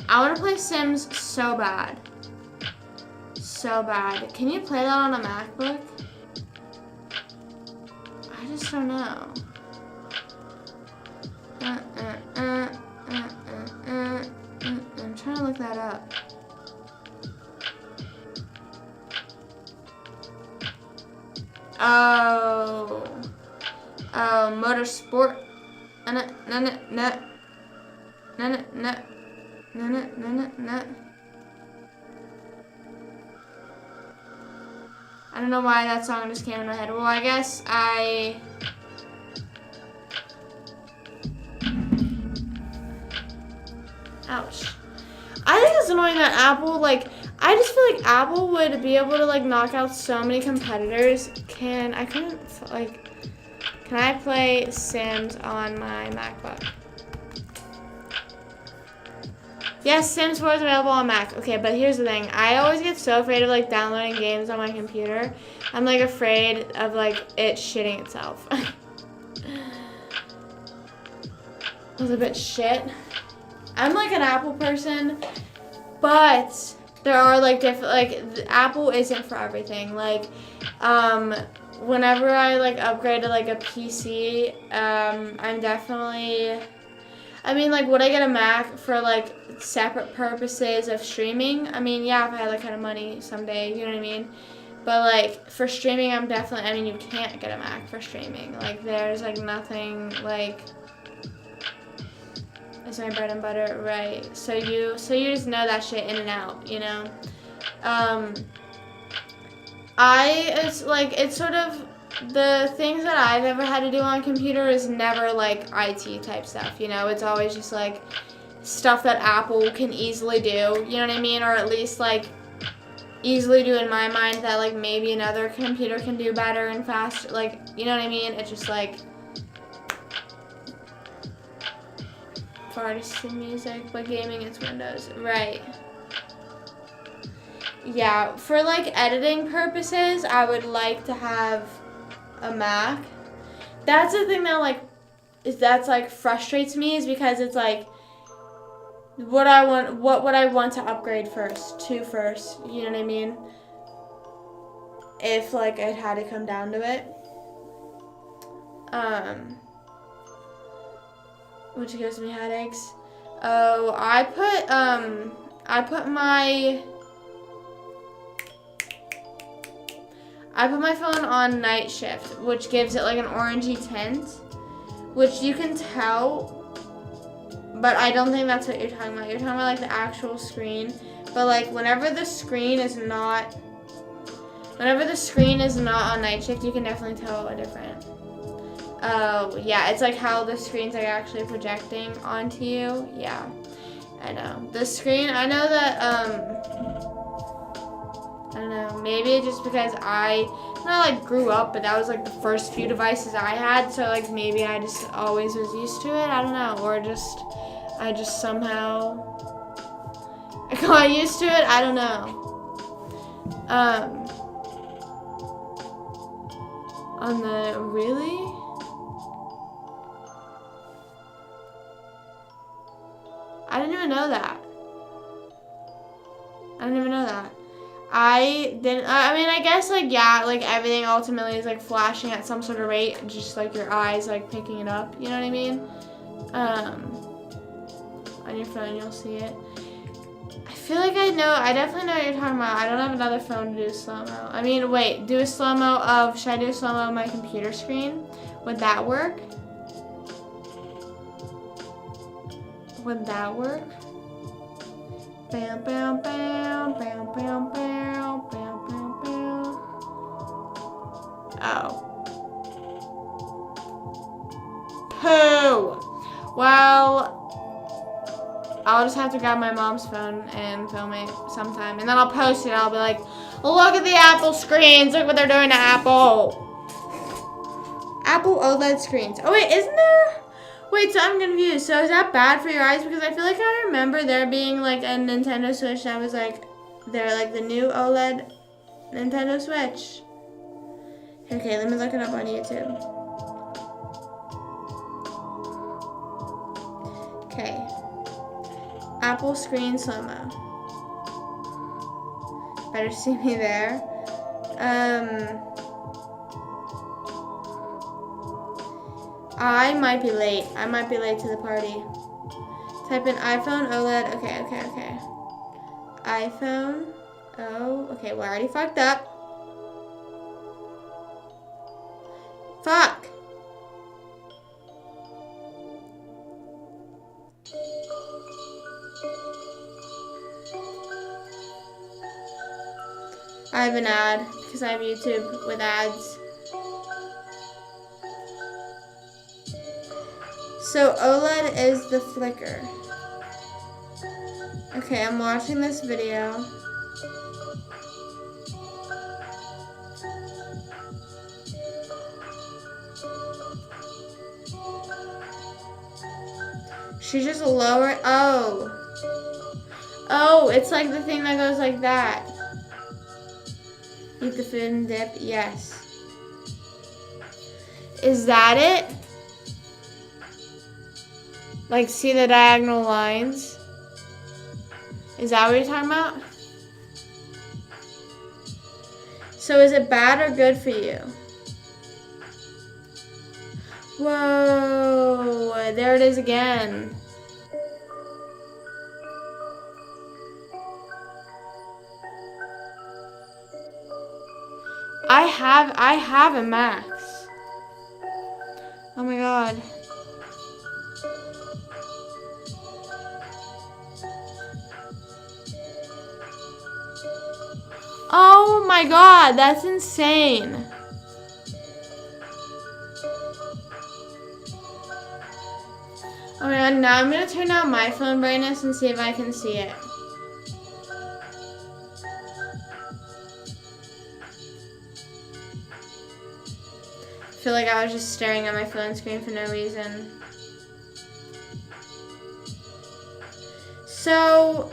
Speaker 1: I want to play Sims so bad. So bad. Can you play that on a MacBook? I just don't know. I'm trying to look that up. Oh, motorsport. No. I don't know why that song just came in my head. Well, I guess ouch. I think it's annoying that Apple, like, I just feel like Apple would be able to, like, knock out so many competitors. Can I play Sims on my MacBook? Yes, Sims 4 is available on Mac. Okay, but here's the thing. I always get so afraid of, like, downloading games on my computer. I'm, like, afraid of, like, it shitting itself. It was a bit shit. I'm, like, an Apple person, but there are, like, different, like, Apple isn't for everything. Like, whenever I, like, upgrade to, like, a PC, I'm definitely, I mean, like, would I get a Mac for, like, separate purposes of streaming? I mean, yeah, if I had, like, kind of money someday, you know what I mean? But, like, for streaming, I'm definitely, I mean, you can't get a Mac for streaming. Like, there's, like, nothing, like, it's my bread and butter, right? So you just know that shit in and out, you know? It's sort of, the things that I've ever had to do on computer is never, like, IT type stuff, you know? It's always just, like, stuff that Apple can easily do, you know what I mean? Or at least, like, easily do in my mind that, like, maybe another computer can do better and faster, like, you know what I mean? It's just, like, for artists and music, but gaming, it's Windows. Right. Yeah, for, like, editing purposes, I would like to have a Mac. That's the thing that, like, frustrates me, is because it's, like, what would I want to upgrade first, you know what I mean? If, like, it had to come down to it. Which gives me headaches. Oh, I put my phone on night shift, which gives it like an orangey tint, which you can tell, but I don't think that's what you're talking about. You're talking about like the actual screen, but like whenever the screen is not on night shift, you can definitely tell a difference. Oh, yeah, it's like how the screen's like actually projecting onto you. Yeah, I know. The screen, I know that, I don't know, maybe it's just because I like grew up, but that was like the first few devices I had, so like maybe I just always was used to it, I don't know, or I just somehow got used to it, I don't know. On the, really? I didn't even know that. I mean, I guess, like, yeah, like, everything ultimately is, like, flashing at some sort of rate, just, like, your eyes, like, picking it up, you know what I mean? On your phone, you'll see it. I feel like I definitely know what you're talking about. I don't have another phone to do slow-mo. I mean, wait, do a slow-mo of, should I do a slow-mo of my computer screen? Would that work? Would that work? Bam, bam, bam, bam, bam, bam, bam, bam, bam. Oh. Poo! Well, I'll just have to grab my mom's phone and film it sometime. And then I'll post it. I'll be like, look at the Apple screens. Look what they're doing to Apple. Apple OLED screens. Oh, wait, isn't there? Wait, so I'm confused. So is that bad for your eyes? Because I feel like I remember there being like a Nintendo Switch that was like, they're like the new OLED Nintendo Switch. Okay, let me look it up on YouTube. Okay. Apple screen slow-mo. Better see me there. I might be late. I might be late to the party. Type in iPhone OLED. Okay. iPhone. Oh, okay. Well, I already fucked up. Fuck. I have an ad because I have YouTube with ads. So OLED is the flicker. Okay, I'm watching this video. She's just lower. Oh. Oh, it's like the thing that goes like that. Eat the food and dip. Yes. Is that it? Like, see the diagonal lines? Is that what you're talking about? So is it bad or good for you? Whoa, there it is again. I have a Max. Oh my god. Oh my god, that's insane. Oh my god, now I'm gonna turn down my phone brightness and see if I can see it. I feel like I was just staring at my phone screen for no reason. So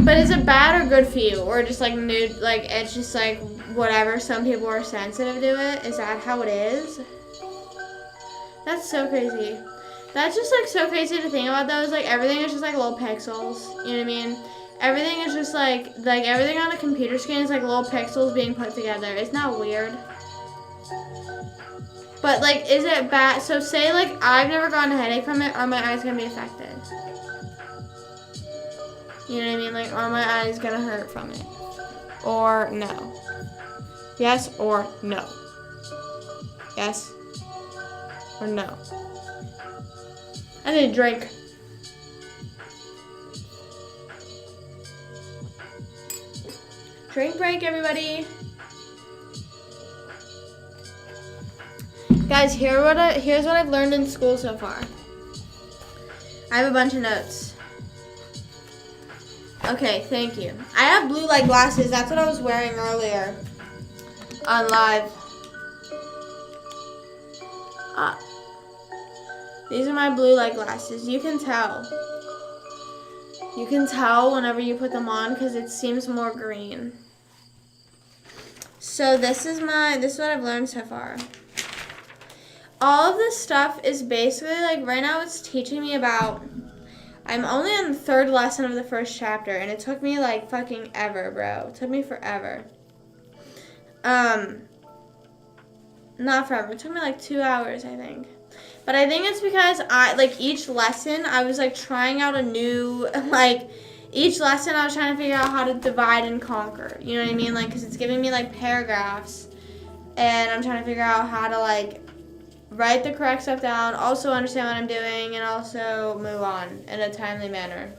Speaker 1: but is it bad or good for you? Or just like nude, like it's just like whatever, some people are sensitive to it? Is that how it is? That's so crazy. That's just like so crazy to think about though. Is like everything is just like little pixels. You know what I mean? Everything is just like everything on a computer screen is like little pixels being put together. Isn't that weird? But like, is it bad? So say like I've never gotten a headache from it. Are my eyes gonna be affected? You know what I mean? Like, are my eyes gonna hurt from it? Or no? Yes or no? Yes or no? I need a drink. Drink break, everybody. Guys, here's what I've learned in school so far. I have a bunch of notes. Okay, thank you. I have blue light glasses. That's what I was wearing earlier on live. These are my blue light glasses. You can tell. You can tell whenever you put them on because it seems more green. So this is what I've learned so far. All of this stuff is basically like right now it's teaching me about. I'm only on the third lesson of the first chapter, and it took me like fucking ever, bro. It took me forever. Not forever. It took me like 2 hours, I think. But I think it's because each lesson I was like trying out a new each lesson I was trying to figure out how to divide and conquer. You know what I mean? Like, because it's giving me like paragraphs, and I'm trying to figure out how to like write the correct stuff down, also understand what I'm doing, and also move on in a timely manner.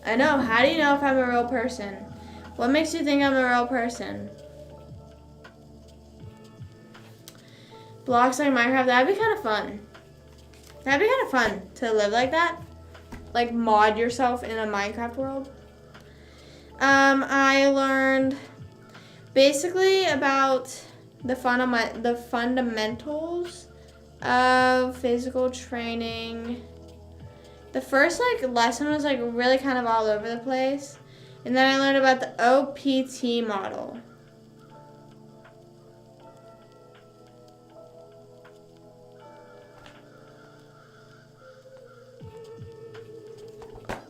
Speaker 1: I know. How do you know if I'm a real person? What makes you think I'm a real person? Blocks like Minecraft, that'd be kind of fun. That'd be kind of fun to live like that. Like mod yourself in a Minecraft world. I learned basically about the fundamentals of physical training. The first like lesson was like really kind of all over the place. And then I learned about the OPT model.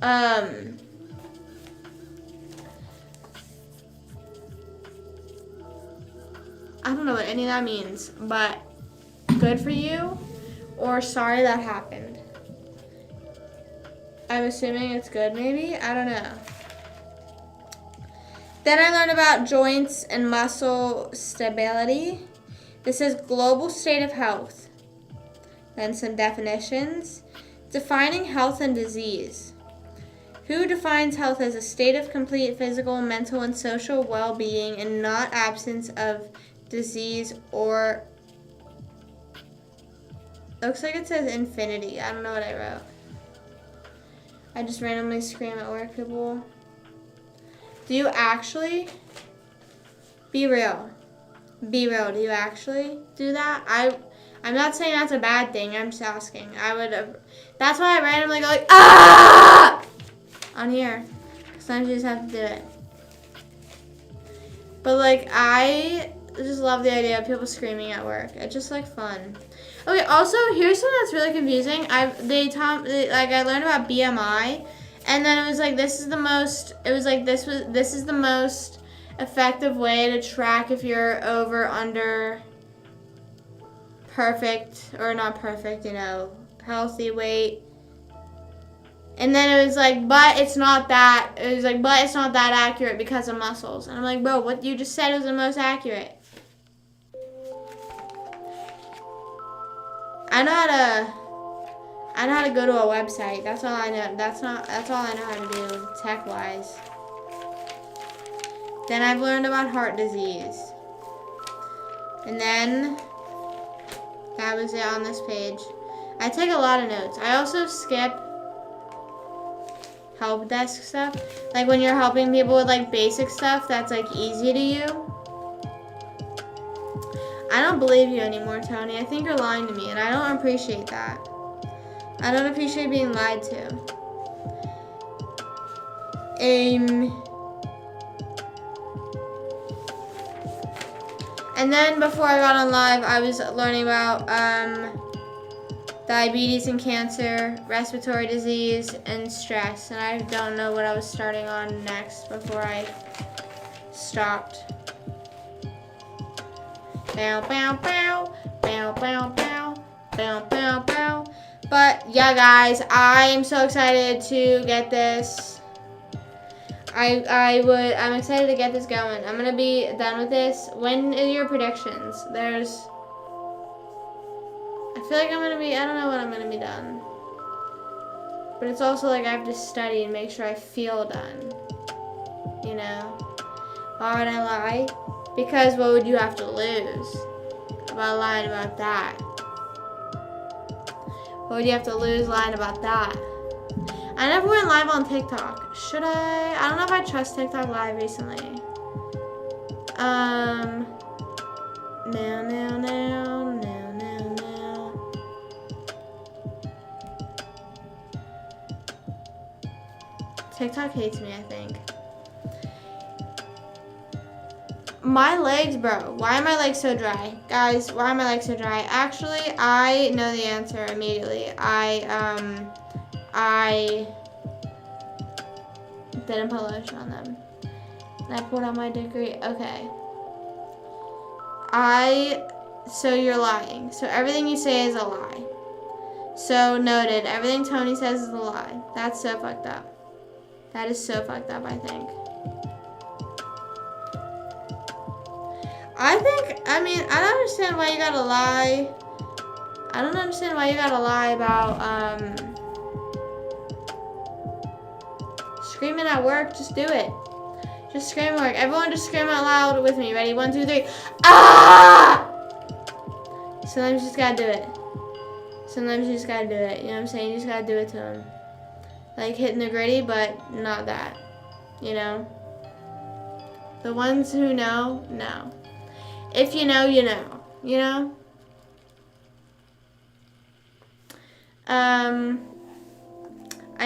Speaker 1: I don't know what any of that means, but good for you or sorry that happened. I'm assuming it's good maybe? I don't know. Then I learned about joints and muscle stability. This is global state of health. Then some definitions. Defining health and disease. Who defines health as a state of complete physical, mental, and social well-being and not absence of disease or... Looks like it says infinity. I don't know what I wrote. I just randomly scream at work, people. Do you actually? Be real. Be real. Do you actually do that? I'm not saying that's a bad thing. I'm just asking. That's why I randomly go like, ah! On here. Sometimes you just have to do it. But like, I just love the idea of people screaming at work. It's just like fun. Okay, also, here's something that's really confusing. I learned about BMI, and then it was like this is the most effective way to track if you're over, under, perfect, or not perfect, healthy weight. And then it was like, but it's not that accurate because of muscles. And I'm like, bro, what you just said was the most accurate. I know how to go to a website. That's all I know. That's all I know how to do tech-wise. Then I've learned about heart disease. And then that was it on this page. I take a lot of notes. I also skip help desk stuff. Like when you're helping people with like basic stuff that's like easy to you. I don't believe you anymore, Tony. I think you're lying to me, and I don't appreciate that. I don't appreciate being lied to. And then before I got on live, I was learning about diabetes and cancer, respiratory disease, and stress. And I don't know what I was starting on next before I stopped. Bow, bow, bow, bow, bow, bow, bow, bow, bow. But yeah, guys, I'm so excited to get this. I'm excited to get this going. I'm gonna be done with this. When are your predictions? I feel like I don't know when I'm gonna be done. But it's also like I have to study and make sure I feel done. Why would I lie? Because what would you have to lose about lying about that? What would you have to lose lying about that? I never went live on TikTok. Should I? I don't know if I trust TikTok live recently. No. TikTok hates me, I think. My legs, bro. Why are my legs so dry? Guys, why are my legs so dry? Actually, I know the answer immediately. I didn't put lotion on them. And I put on my degree. Okay. So you're lying. So everything you say is a lie. So noted. Everything Tony says is a lie. That's so fucked up. That is so fucked up, I think. I mean, I don't understand why you gotta lie. I don't understand why you gotta lie about, screaming at work. Just do it. Just scream at work. Everyone just scream out loud with me. Ready? 1, 2, 3. Ah! Sometimes you just gotta do it. Sometimes you just gotta do it. You know what I'm saying? You just gotta do it to them. Like hitting the gritty, but not that. You know? The ones who know. If you know, you know. You know? I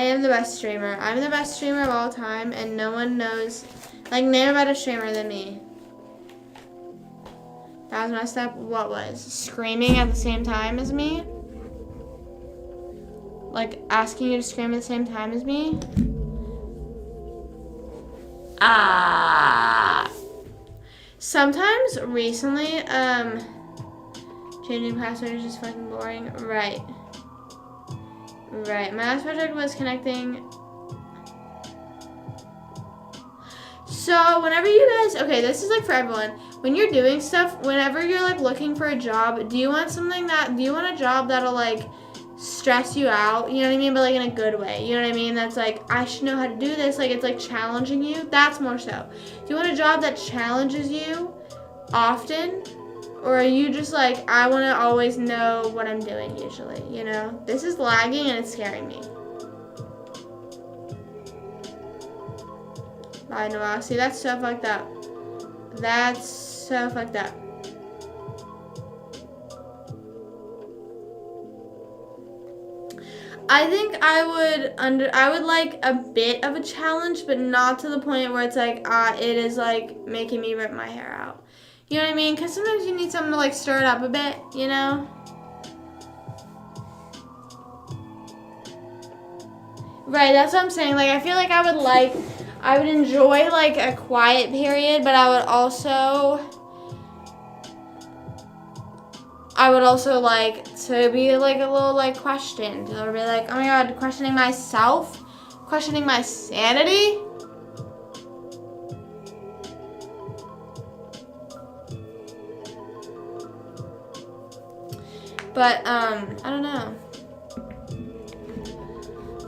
Speaker 1: am the best streamer. I'm the best streamer of all time, and no one knows, like, name a better streamer than me. That was messed up. What was? Screaming at the same time as me? Like, asking you to scream at the same time as me? Sometimes, recently, changing password is just fucking boring. Right. My last project was connecting. So, whenever you guys, okay, this is like for everyone. When you're doing stuff, whenever you're like looking for a job, do you want a job that'll like stress you out? You know what I mean? But like in a good way. You know what I mean? That's like, I should know how to do this. Like, it's like challenging you. That's more so. Do you want a job that challenges you often? Or are you just like, I want to always know what I'm doing usually, you know? This is lagging and it's scaring me. Bye, Noel. See, that's so fucked up. That's so fucked up. I think I would like a bit of a challenge, but not to the point where it's like, it is like making me rip my hair out. You know what I mean? Because sometimes you need something to like stir it up a bit, you know? Right, that's what I'm saying. Like, I feel like I would enjoy like a quiet period, but I would also like to be like a little like questioned, or be like, oh my god, questioning myself, questioning my sanity. But I don't know.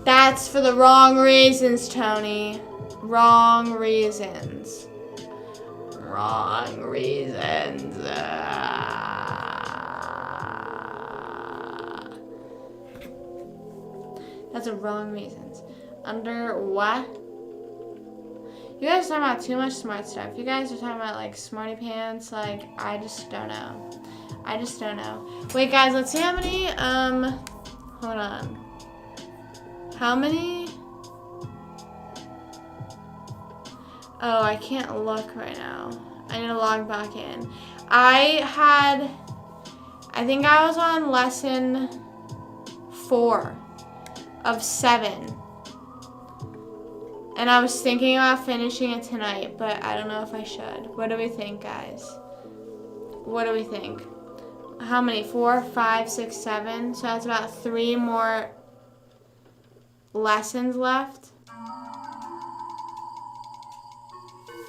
Speaker 1: That's for the wrong reasons, Tony. Wrong reasons. Wrong reasons. That's the wrong reasons. Under what? You guys are talking about too much smart stuff. You guys are talking about like smarty pants. Like, I just don't know. Wait, guys, let's see how many, hold on. How many? Oh, I can't look right now. I need to log back in. I think I was on lesson 4 of 7. And I was thinking about finishing it tonight, but I don't know if I should. What do we think, guys? What do we think? How many? 4, 5, 6, 7. So that's about 3 more lessons left.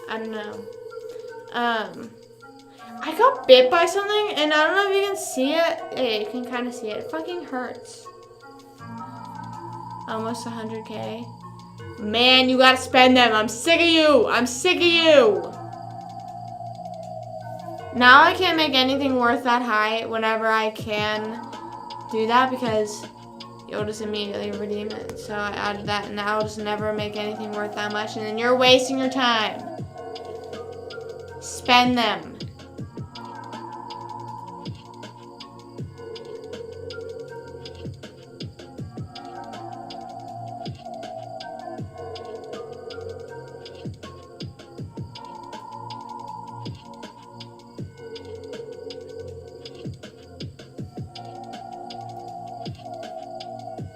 Speaker 1: I don't know. I got bit by something, and I don't know if you can see it. Hey, you can kind of see it. It fucking hurts. Almost 100K. Man, you gotta spend them. I'm sick of you. Now I can't make anything worth that high whenever I can do that, because you'll just immediately redeem it. So I added that, and now I'll just never make anything worth that much, and then you're wasting your time. Spend them.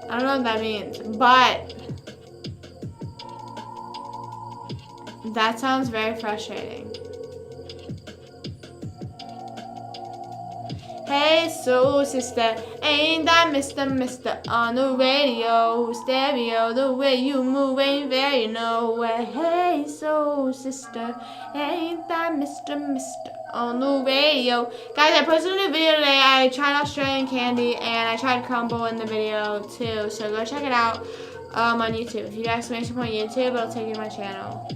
Speaker 1: I don't know what that means, but that sounds very frustrating. Hey, soul sister, ain't that Mister on the radio, stereo, the way you move ain't fair, you know. Hey, soul sister, ain't that Mister on the radio. Guys, I posted a new video today. I tried Australian candy and I tried crumble in the video too, so go check it out on YouTube. If you guys make some on YouTube, it'll take you to my channel.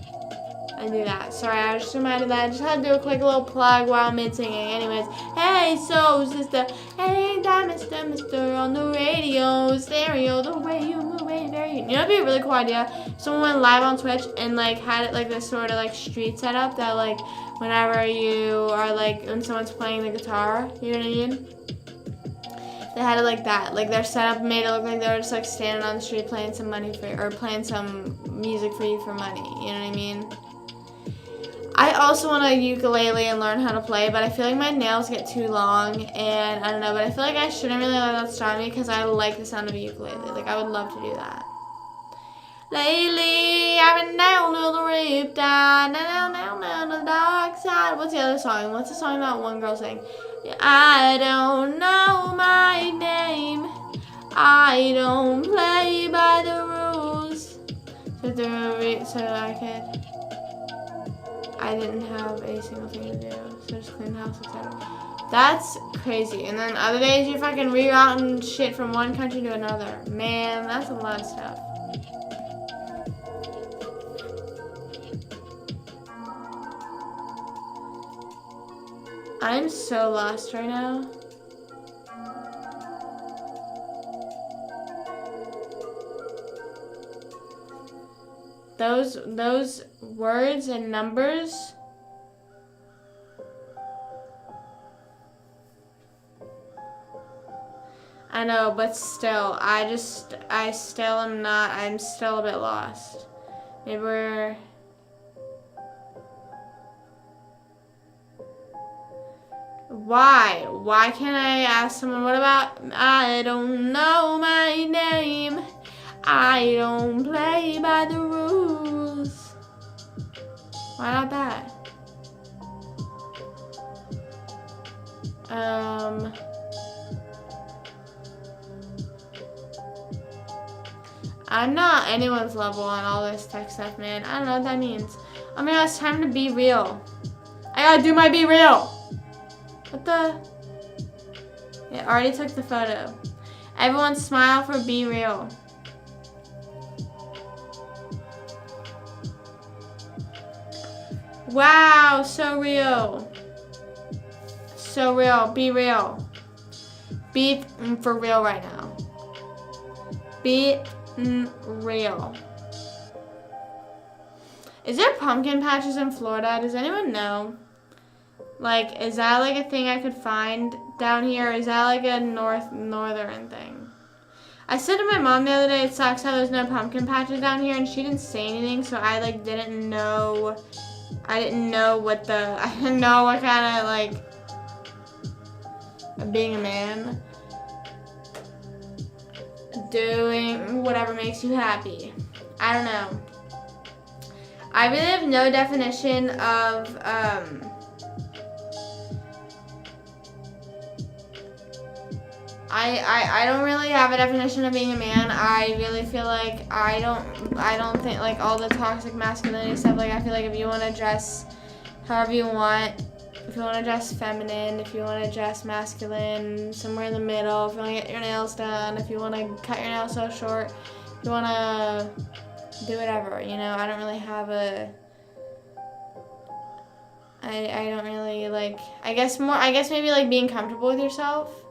Speaker 1: And do that. Sorry, I was just reminded that I just had to do a quick little plug while mid-singing. Anyways, hey, soul sister, ain't that Mister on the radio, stereo, the way you move ain't very. You know, it'd be a really cool idea. Someone went live on Twitch and like had it like this sort of like street setup that like whenever you are like when someone's playing the guitar, you know what I mean? They had it like that. Like their setup made it look like they were just like standing on the street playing some money for you, or playing some music for you for money. You know what I mean? I also want a ukulele and learn how to play, but I feel like my nails get too long, and I don't know, but I feel like I shouldn't really let that stop me because I like the sound of a ukulele. Like, I would love to do that. Lately, I've been down to the rip down to the dark side. What's the other song? What's the song that one girl sang? I don't know my name. I don't play by the rules. I didn't have a single thing to do, so just clean the house, etc. That's crazy. And then other days you're fucking rerouting shit from one country to another. Man, that's a lot of stuff. I'm so lost right now. Those words and numbers. I know, but still, I'm still a bit lost. Maybe we're... Why? Why can't I ask someone, what about, I don't know my name. I don't play by the rules. Why not that? I'm not anyone's level on all this tech stuff, man. I don't know what that means. Oh my god, it's time to be real. I gotta do my be real. What the? It already took the photo. Everyone smile for be real. Wow, so real. So real. Be real. Be for real right now. Be real. Is there pumpkin patches in Florida? Does anyone know? Like, is that like a thing I could find down here? Or is that like a northern thing? I said to my mom the other day, it sucks how there's no pumpkin patches down here, and she didn't say anything, so I like didn't know what kind of like being a man, doing whatever makes you happy. I don't know. I really have no definition of I don't really have a definition of being a man. I really feel like I don't think like all the toxic masculinity stuff. Like I feel like if you want to dress however you want, if you want to dress feminine, if you want to dress masculine, somewhere in the middle, if you want to get your nails done, if you want to cut your nails so short, if you want to do whatever, you know. I don't really have a I don't really like, I guess maybe like being comfortable with yourself.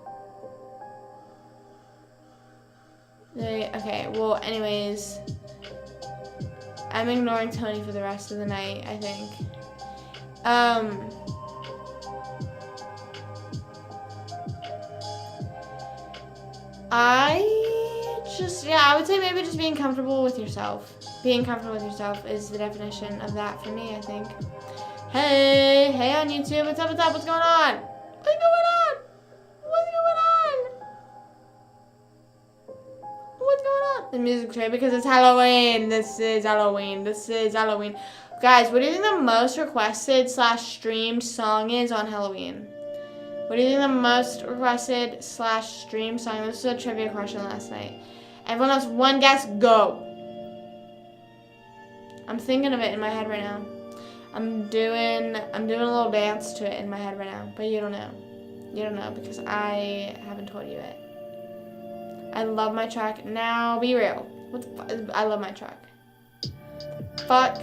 Speaker 1: Okay, well, anyways, I'm ignoring Tony for the rest of the night, I think. I would say maybe just being comfortable with yourself. Being comfortable with yourself is the definition of that for me, I think. Hey on YouTube, what's up, what's going on? The music tray because it's Halloween. This is Halloween. Guys, what do you think the most requested / streamed song is on Halloween? What do you think the most requested / stream song? This was a trivia question last night. Everyone has one guess. Go. I'm thinking of it in my head right now. I'm doing a little dance to it in my head right now, but you don't know. You don't know because I haven't told you it. I love my track. Now be real. What the fuck? I love my track. Fuck.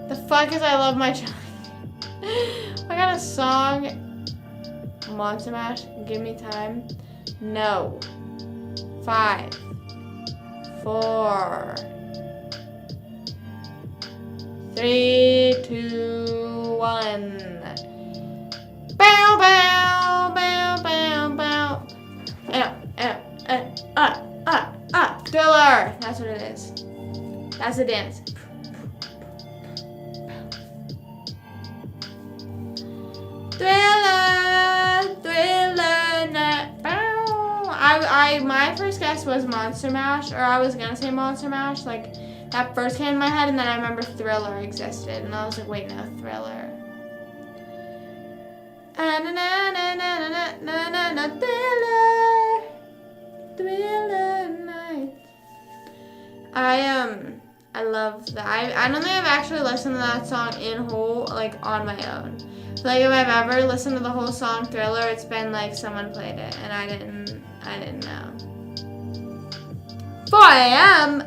Speaker 1: The fuck is I love my track. I got a song. Monster Mash. Give me time. No. 5, 4, 3, 2, 1. Bow, bow, bow, bow, bow. Thriller. That's what it is. That's the dance. Thriller night. My first guess was Monster Mash, or I was gonna say Monster Mash. Like that first came in my head, and then I remember Thriller existed, and I was like, wait, no, Thriller. Thriller night. I love that. I don't think I've actually listened to that song in whole, like on my own. So, like if I've ever listened to the whole song Thriller, it's been like someone played it and I didn't know. 4 a.m.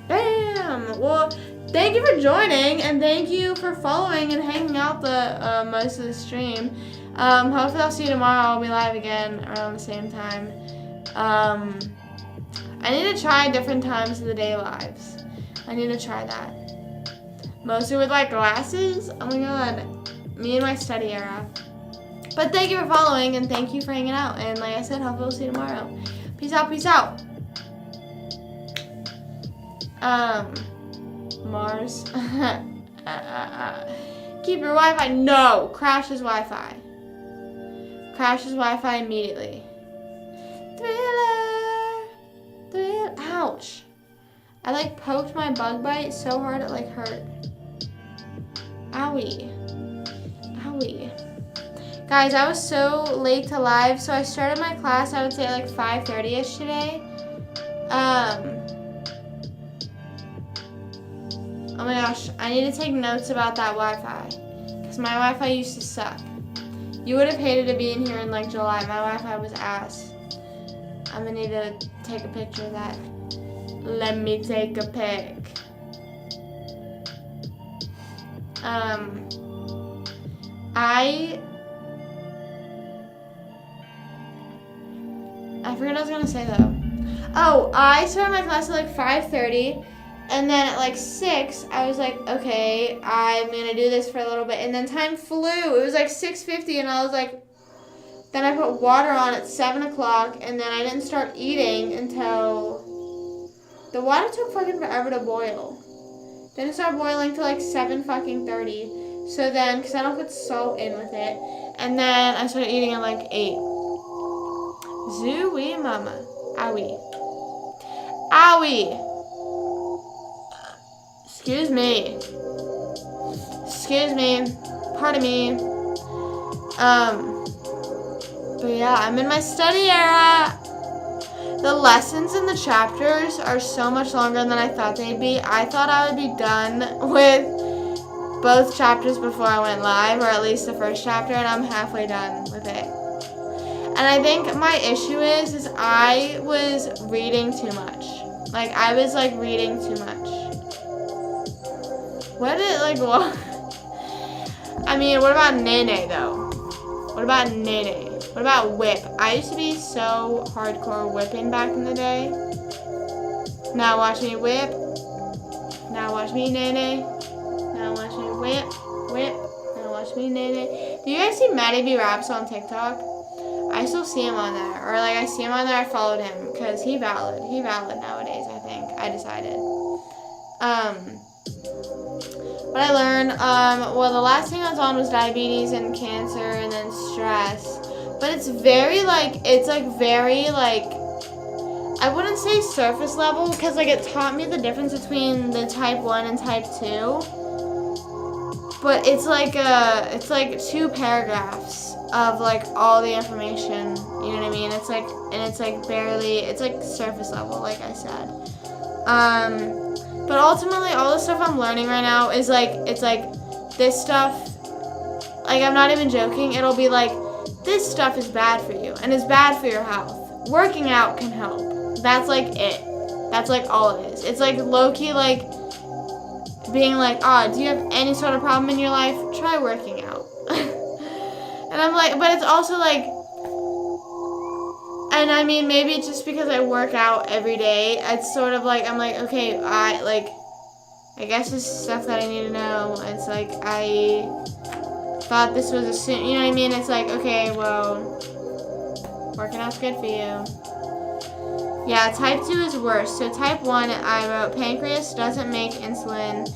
Speaker 1: Damn. Well, thank you for joining and thank you for following and hanging out the most of the stream. Hopefully I'll see you tomorrow. I'll be live again around the same time. I need to try different times of the day lives. I need to try that. Mostly with like glasses. Oh my god. Me and my study era. But thank you for following and thank you for hanging out. And like I said, hopefully we'll see you tomorrow. Peace out, peace out. Mars. Keep your Wi-Fi. No. Crashes Wi-Fi. Crashes Wi-Fi immediately. Thriller. Thriller. Ouch. I like poked my bug bite so hard it like hurt. Owie. Owie. Guys, I was so late to live, so I started my class, I would say like 5:30ish today. Oh my gosh, I need to take notes about that Wi-Fi. Because my Wi-Fi used to suck. You would have hated to be in here in like July. My Wi-Fi was ass. I'm gonna need to take a picture of that. Let me take a pic. I forgot what I was gonna say though. Oh, I started my class at like 5:30, and then at like 6, I was like, okay, I'm gonna do this for a little bit, and then time flew. It was like 6:50, and I was like, then I put water on at 7 o'clock, and then I didn't start eating until the water took fucking forever to boil. Then it started boiling till like 7:30. So then, because I don't put salt in with it, and then I started eating at like 8. Zooey mama. Owie. Owie. Excuse me. Excuse me. Pardon me. But yeah, I'm in my study era. The lessons in the chapters are so much longer than I thought they'd be. I thought I would be done with both chapters before I went live, or at least the first chapter, and I'm halfway done with it. And I think my issue is I was reading too much. Like, I was, like, reading too much. What I mean, what about Nene, though? What about Nene? What about whip? I used to be so hardcore whipping back in the day. Now watch me whip. Now watch me Nene. Now watch me whip. Whip. Now watch me Nene. Do you guys see Maddie B Raps on TikTok? I still see him on there. Or like I see him on there, I followed him. Because he valid. He valid nowadays, I think. I decided. What I learned, well, the last thing I was on was diabetes and cancer and then stress. But it's very, like, very, like, I wouldn't say surface level, because, like, it taught me the difference between the type 1 and type 2. but it's like 2 paragraphs of like all the information. You know what I mean? It's like, and it's like barely, it's like surface level, like I said. But ultimately, all the stuff I'm learning right now is like, it's like this stuff. Like, I'm not even joking. It'll be like, this stuff is bad for you and is bad for your health. Working out can help. That's like it. That's like all it is. It's like low-key like being like, do you have any sort of problem in your life? Try working out. And I'm like, but it's also like, and I mean, maybe it's just because I work out every day. It's sort of like, I'm like, okay, I guess this is stuff that I need to know. It's like, I thought this was a, you know what I mean? It's like, okay, well, working out's good for you. Yeah, type 2 is worse. So type 1, I wrote, pancreas doesn't make insulin,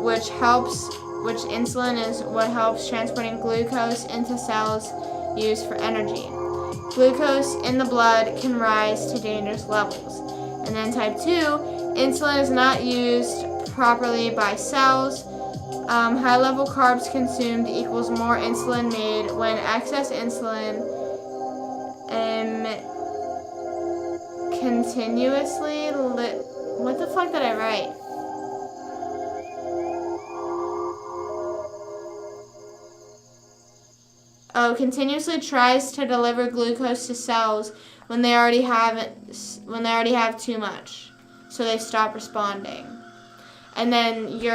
Speaker 1: which insulin is what helps transporting glucose into cells used for energy. Glucose in the blood can rise to dangerous levels. And then type 2, insulin is not used properly by cells. High-level carbs consumed equals more insulin made. When excess insulin continuously what the fuck did I write? Continuously tries to deliver glucose to cells when they already have too much, so they stop responding. And then you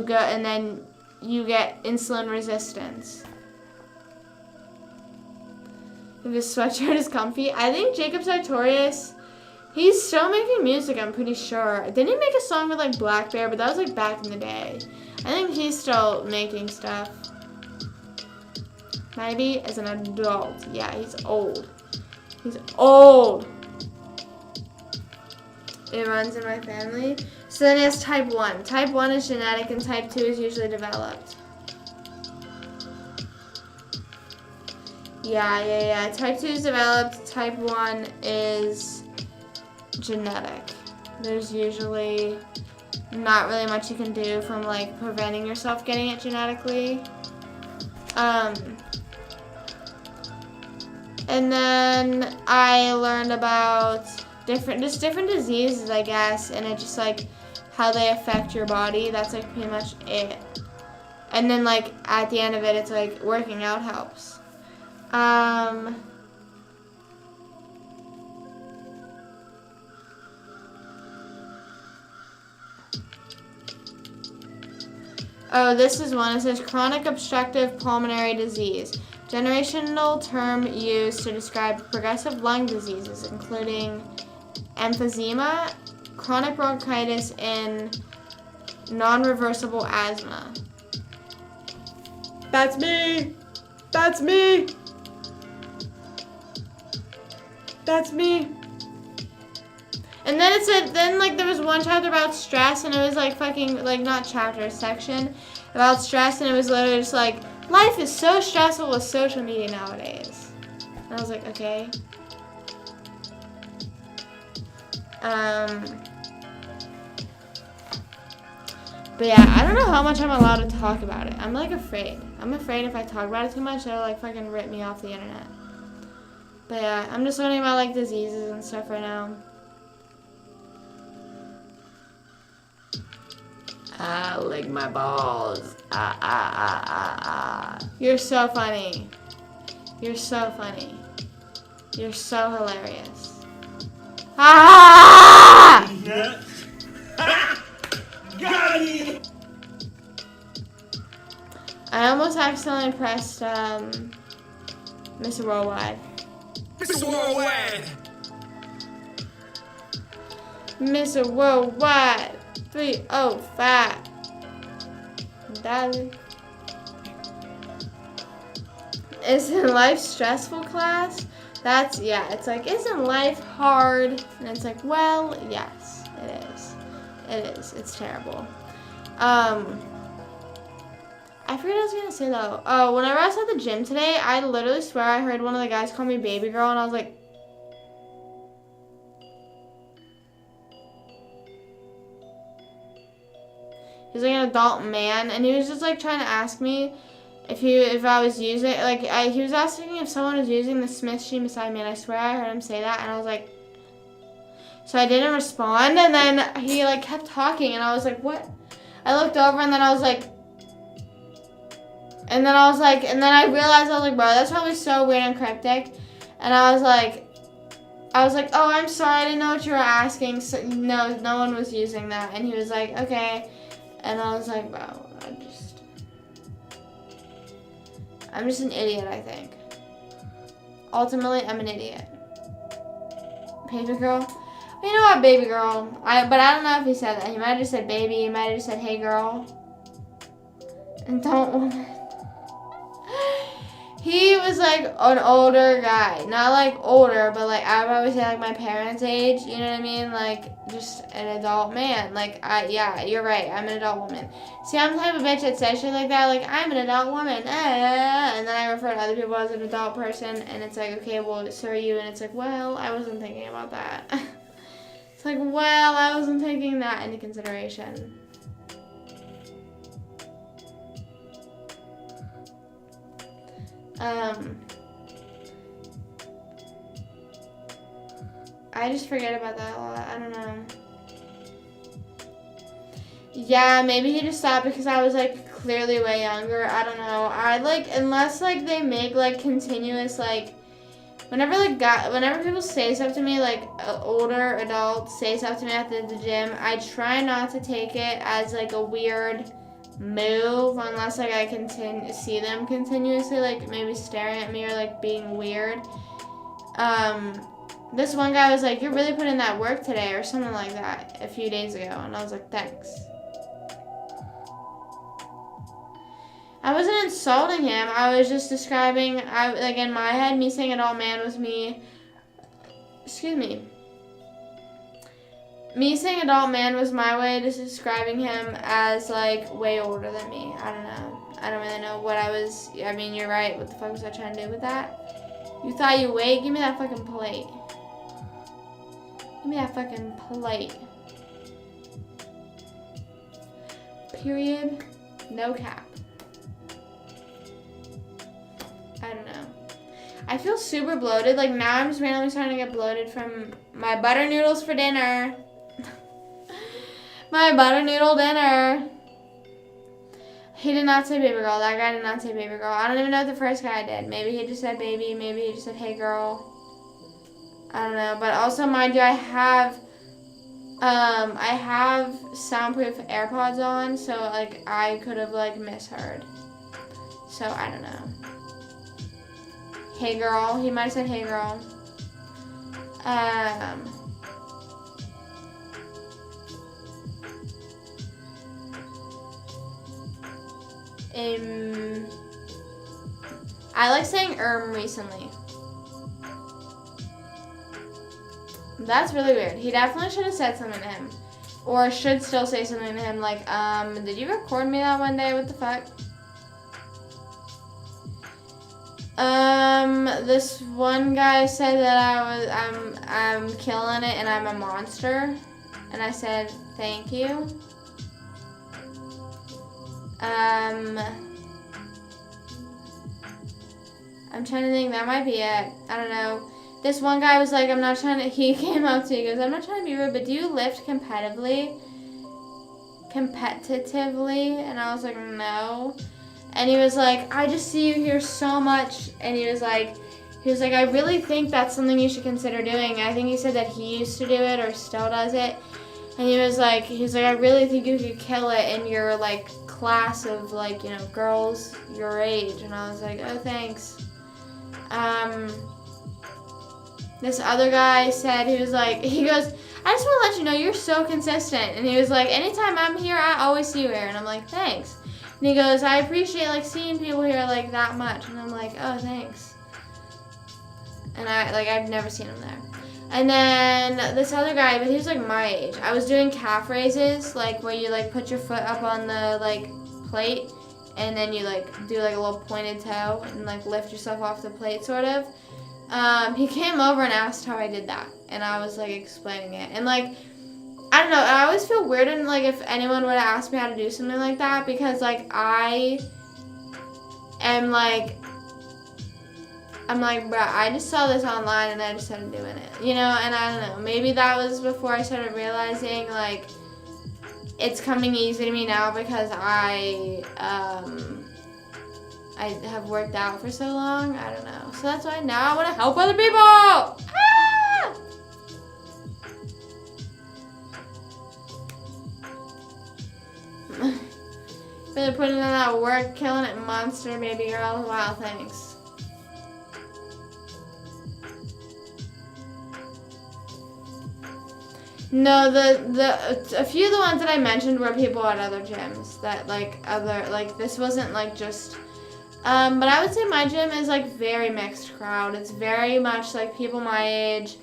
Speaker 1: get insulin resistance. If his sweatshirt is comfy, I think Jacob Sartorius, he's still making music, I'm pretty sure. Didn't he make a song with like Black Bear, but that was like back in the day. I think he's still making stuff. Maybe as an adult. Yeah, he's old. He's old. It runs in my family. So then he has type 1. Type 1 is genetic and type 2 is usually developed. Yeah. Type 2 is developed. Type 1 is genetic. There's usually not really much you can do from like preventing yourself getting it genetically. And then I learned about different diseases, I guess, and it's just like how they affect your body. That's like pretty much it. And then like at the end of it, it's like working out helps. This is one. It says chronic obstructive pulmonary disease. Generational term used to describe progressive lung diseases, including emphysema, chronic bronchitis, and non-reversible asthma. That's me! That's me! That's me! And then it said, there was one chapter about stress, and it was like fucking, like not chapter, section about stress, and it was literally just like, life is so stressful with social media nowadays. And I was like, okay. But yeah, I don't know how much I'm allowed to talk about it. I'm like afraid. I'm afraid if I talk about it too much, it'll like fucking rip me off the internet. But yeah, I'm just learning about like diseases and stuff right now. Lick my balls. You're so funny. You're so funny. You're so hilarious. Got him! I almost accidentally pressed Mr. Worldwide.
Speaker 2: Mr. Worldwide!
Speaker 1: Mr. Worldwide 305. Darling. Isn't life stressful, class? It's like, isn't life hard? And it's like, well, yes, it is. It is. It's terrible. I forget what I was going to say, though. Oh, whenever I was at the gym today, I literally swear I heard one of the guys call me baby girl, and I was like, he He's like an adult man, and he was just like trying to ask me if I was using, like, he was asking if someone was using the Smith machine beside me, and I swear I heard him say that, and I was like, so I didn't respond, and then he like kept talking, and I was like, what? I looked over, and then I was like, and then I realized, I was like, bro, that's probably so weird and cryptic, and I was like, oh, I'm sorry, I didn't know what you were asking. So, no one was using that. And he was like, okay. And I was like, bro, I'm just an idiot, I think. Ultimately, I'm an idiot. Baby girl? Well, you know what, baby girl? But I don't know if he said that. He might have just said baby. He might have just said, hey, girl. And don't woman. He was like an older guy, not like older, but like I would always say like my parents' age. You know what I mean? Like just an adult man. Like yeah, you're right. I'm an adult woman. See, I'm the type of bitch that says shit like that. Like I'm an adult woman, and then I refer to other people as an adult person, and it's like, okay, well, so are you? And it's like, well, I wasn't thinking about that. It's like, well, I wasn't taking that into consideration. I just forget about that a lot. I don't know. Yeah, maybe he just stopped because I was like clearly way younger. I don't know. I like, unless like they make like continuous like, whenever people say stuff to me, like older adults say stuff to me at the gym, I try not to take it as like a weird move unless like I see them continuously like maybe staring at me or like being weird. This one guy was like, you're really putting in that work today or something like that a few days ago, and I was like, thanks. I wasn't insulting him. I was just describing, like in my head, me saying adult man was me saying adult man was my way of just describing him as like way older than me. I don't know. I don't really know what I was. I mean, you're right. What the fuck was I trying to do with that? You thought you weighed? Give me that fucking plate. Give me that fucking plate. Period. No cap. I don't know. I feel super bloated. Like now I'm just randomly starting to get bloated from my butter noodles for dinner. My butter noodle dinner. He did not say baby girl. That guy did not say baby girl. I don't even know what the first guy did. Maybe he just said baby. Maybe he just said hey girl. I don't know. But also, mind you, I have soundproof AirPods on, so like I could have like misheard. So I don't know. Hey girl. He might have said hey girl. I like saying recently. That's really weird. He definitely should have said something to him. Or should still say something to him like, did you record me that one day? What the fuck? This one guy said that I'm killing it and I'm a monster. And I said, thank you. I'm trying to think, that might be it. I don't know. This one guy was like, he came up to me, he goes, I'm not trying to be rude, but do you lift competitively? And I was like, no. And he was like, I just see you here so much. And he was like, I really think that's something you should consider doing. I think he said that he used to do it or still does it. And he was like, I really think you could kill it in your like class of like, you know, girls your age. And I was like, oh, thanks. This other guy said, he goes, I just want to let you know you're so consistent. And he was like, anytime I'm here, I always see you here. And I'm like, thanks. And he goes, I appreciate like seeing people here like that much. And I'm like, oh, thanks. And I've never seen him there. And then this other guy, but he was like my age. I was doing calf raises, like where you like put your foot up on the like plate and then you like do like a little pointed toe and like lift yourself off the plate sort of. He came over and asked how I did that, and I was like explaining it, and like I don't know. I always feel weird and like if anyone were to ask me how to do something like that because like I am like I'm like, bruh, I just saw this online and I just started doing it, you know. And I don't know. Maybe that was before I started realizing like it's coming easy to me now because I have worked out for so long. I don't know. So that's why now I want to help other people. Ah! Really putting in that work, killing it, monster baby girl. Wow, thanks. No, a few of the ones that I mentioned were people at other gyms that this wasn't like just but I would say my gym is like very mixed crowd. It's very much like people my age,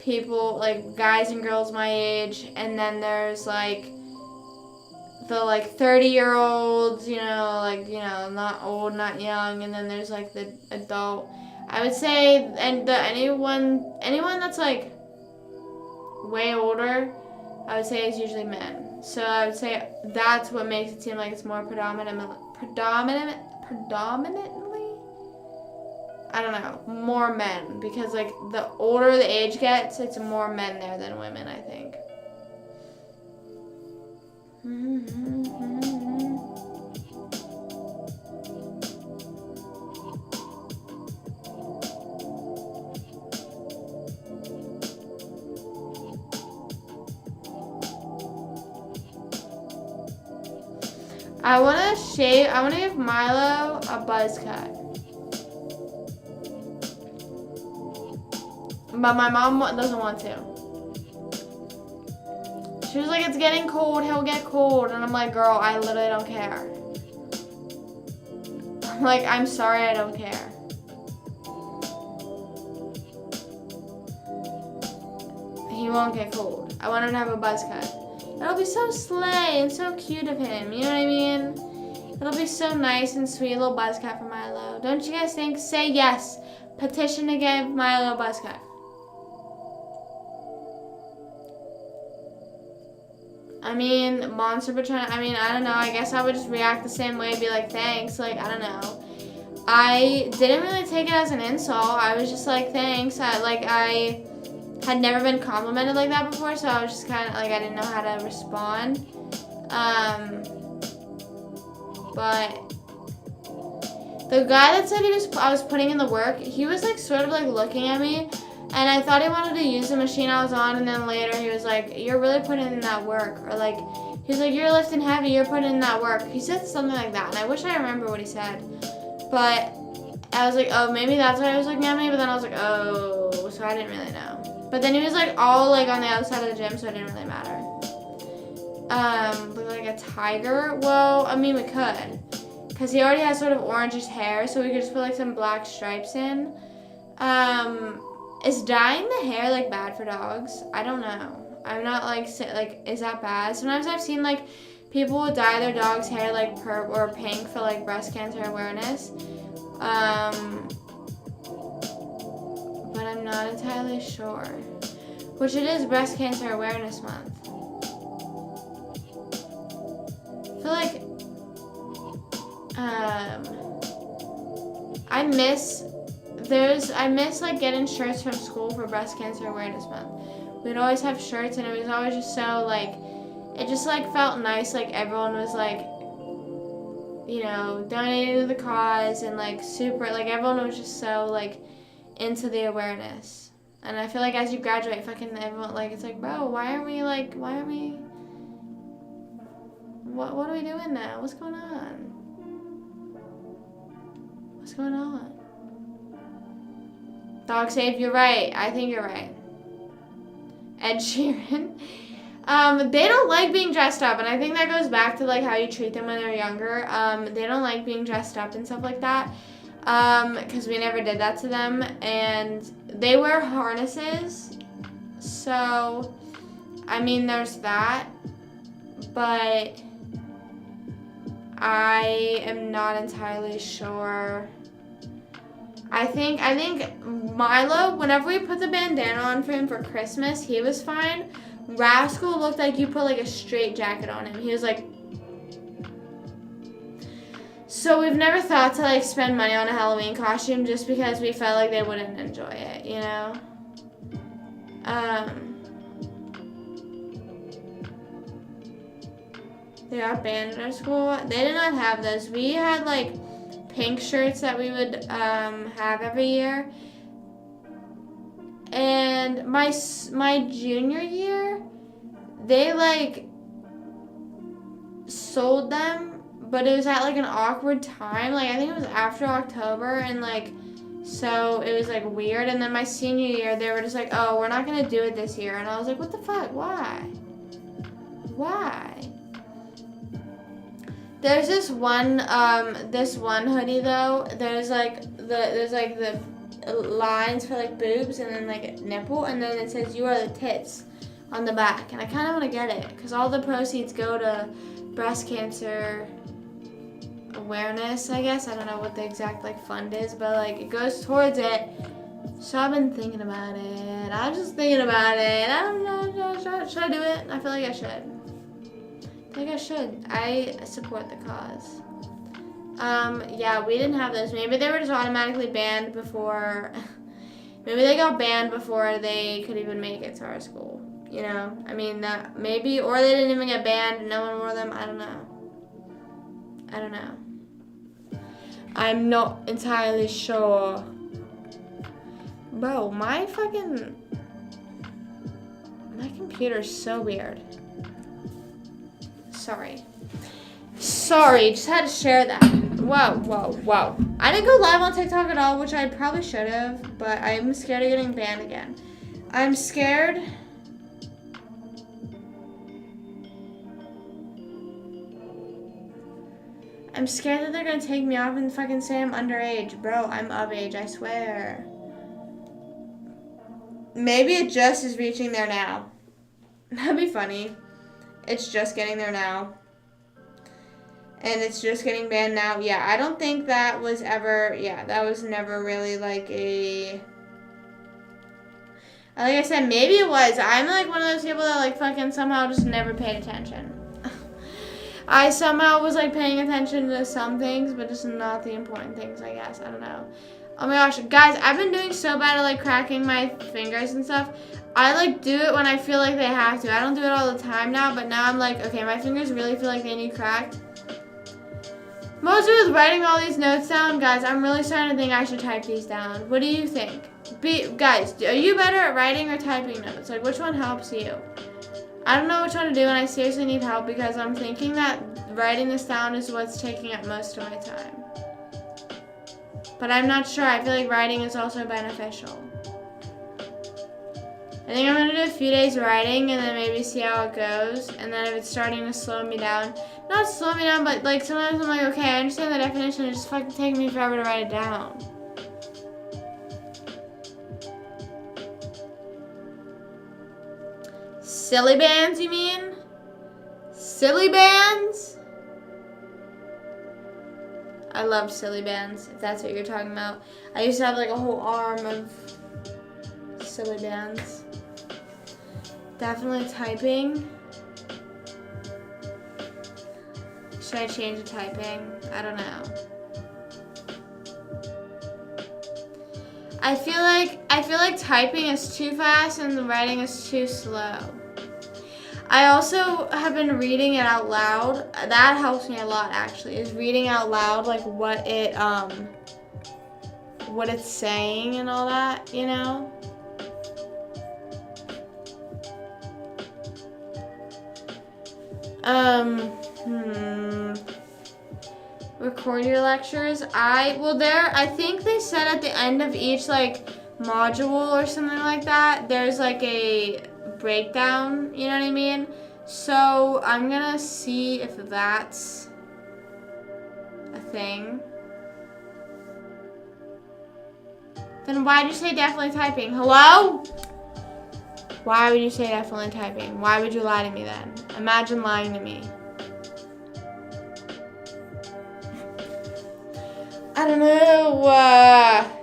Speaker 1: people like guys and girls my age, and then there's like the like 30-year-olds, not old, not young, and then there's like the adult. I would say and anyone that's like way older, I would say is usually men. So I would say that's what makes it seem like it's more predominantly, I don't know, more men. Because like the older the age gets, it's more men there than women, I think. I want to give Milo a buzz cut. But my mom doesn't want to. She was like, it's getting cold, he'll get cold. And I'm like, girl, I literally don't care. I'm like, I'm sorry, I don't care. He won't get cold. I want him to have a buzz cut. It'll be so slay and so cute of him, you know what I mean? It'll be so nice and sweet, little buzz cut for Milo. Don't you guys think? Say yes. Petition to give Milo a buzz cut. I mean, Monster Patron, I don't know. I guess I would just react the same way, be like, thanks. Like, I don't know. I didn't really take it as an insult. I was just like, thanks. I had never been complimented like that before, so I was just kind of like, I didn't know how to respond. But the guy that said I was putting in the work, he was like sort of like looking at me, and I thought he wanted to use the machine I was on, and then later he was like, you're really putting in that work, or like, he was like, you're lifting heavy, you're putting in that work. He said something like that, and I wish I remember what he said, but I was like, oh, maybe that's why he was looking at me, but then I was like, oh, so I didn't really know. But then he was like all like on the other side of the gym, so it didn't really matter. Look like a tiger? Well, I mean, we could. Because he already has sort of orangish hair, so we could just put like some black stripes in. Is dyeing the hair like bad for dogs? I don't know. I'm not like, is that bad? Sometimes I've seen like people will dye their dog's hair like purple or pink for like breast cancer awareness. But I'm not entirely sure. Which it is Breast Cancer Awareness Month. I feel like I miss like getting shirts from school for Breast Cancer Awareness Month. We'd always have shirts and it was always just so like, it just like felt nice, like everyone was like, you know, donating to the cause and like super, like everyone was just so like into the awareness. And I feel like as you graduate, fucking everyone, like, it's like, bro, what are we, what are we doing now? What's going on? What's going on? Dog safe, you're right. I think you're right. Ed Sheeran. They don't like being dressed up, and I think that goes back to, like, how you treat them when they're younger. They don't like being dressed up and stuff like that. Because we never did that to them, and they wear harnesses, so, I mean, there's that, but I am not entirely sure. I think Milo, whenever we put the bandana on for him for Christmas, he was fine, Rascal looked like you put like a straight jacket on him. He was like. So we've never thought to like spend money on a Halloween costume just because we felt like they wouldn't enjoy it, you know? They got banned at our school. They did not have those. We had like pink shirts that we would have every year. And my junior year, they like sold them, but it was at like an awkward time. Like I think it was after October, and like so it was like weird. And then my senior year, they were just like, "Oh, we're not gonna do it this year." And I was like, "What the fuck? Why? Why?" There's this one hoodie though. There's like the lines for like boobs and then like a nipple, and then it says "You are the tits" on the back, and I kind of want to get it because all the proceeds go to breast cancer awareness, I guess. I don't know what the exact like fund is, but like it goes towards it. So I've been thinking about it. I'm just thinking about it. I don't know. Should I do it? I feel like I should. I think I should. I support the cause. Yeah, we didn't have those. Maybe they were just automatically banned before. Maybe they got banned before they could even make it to our school. You know, I mean that maybe, or they didn't even get banned and no one wore them. I don't know. I'm not entirely sure. Bro, my computer's so weird. Sorry, just had to share that. Whoa. I didn't go live on TikTok at all, which I probably should have, but I'm scared of getting banned again. I'm scared. I'm scared that they're gonna take me off and fucking say I'm underage. Bro, I'm of age, I swear. Maybe it just is reaching there now. That'd be funny. It's just getting there now. And it's just getting banned now. Yeah, I don't think that was ever, that was never really like a... Like I said, maybe it was. I'm like one of those people that like fucking somehow just never paid attention. I somehow was like paying attention to some things, but just not the important things, I guess. I don't know. Oh my gosh, guys, I've been doing so bad at like cracking my fingers and stuff. I like do it when I feel like they have to. I don't do it all the time now, but now I'm like, okay, my fingers really feel like they need cracked. Mostly with writing all these notes down, guys, I'm really starting to think I should type these down. What do you think? Guys, are you better at writing or typing notes? Like, which one helps you? I don't know which one to do, and I seriously need help because I'm thinking that writing this down is what's taking up most of my time. But I'm not sure. I feel like writing is also beneficial. I think I'm going to do a few days writing and then maybe see how it goes. And then if it's starting to slow me down, not slow me down, but like sometimes I'm like, okay, I understand the definition. It's just fucking taking me forever to write it down. Silly bands, you mean? Silly bands? I love silly bands, if that's what you're talking about. I used to have like a whole arm of silly bands. Definitely typing. Should I change the typing? I don't know. I feel like typing is too fast and the writing is too slow. I also have been reading it out loud. That helps me a lot, actually, is reading out loud, like what it's saying and all that, you know? Record your lectures. I think they said at the end of each like module or something like that, there's like a breakdown, you know what I mean? So I'm gonna see if that's a thing. Then why'd you say definitely typing? Hello? Why would you say definitely typing? Why would you lie to me then? Imagine lying to me. I don't know.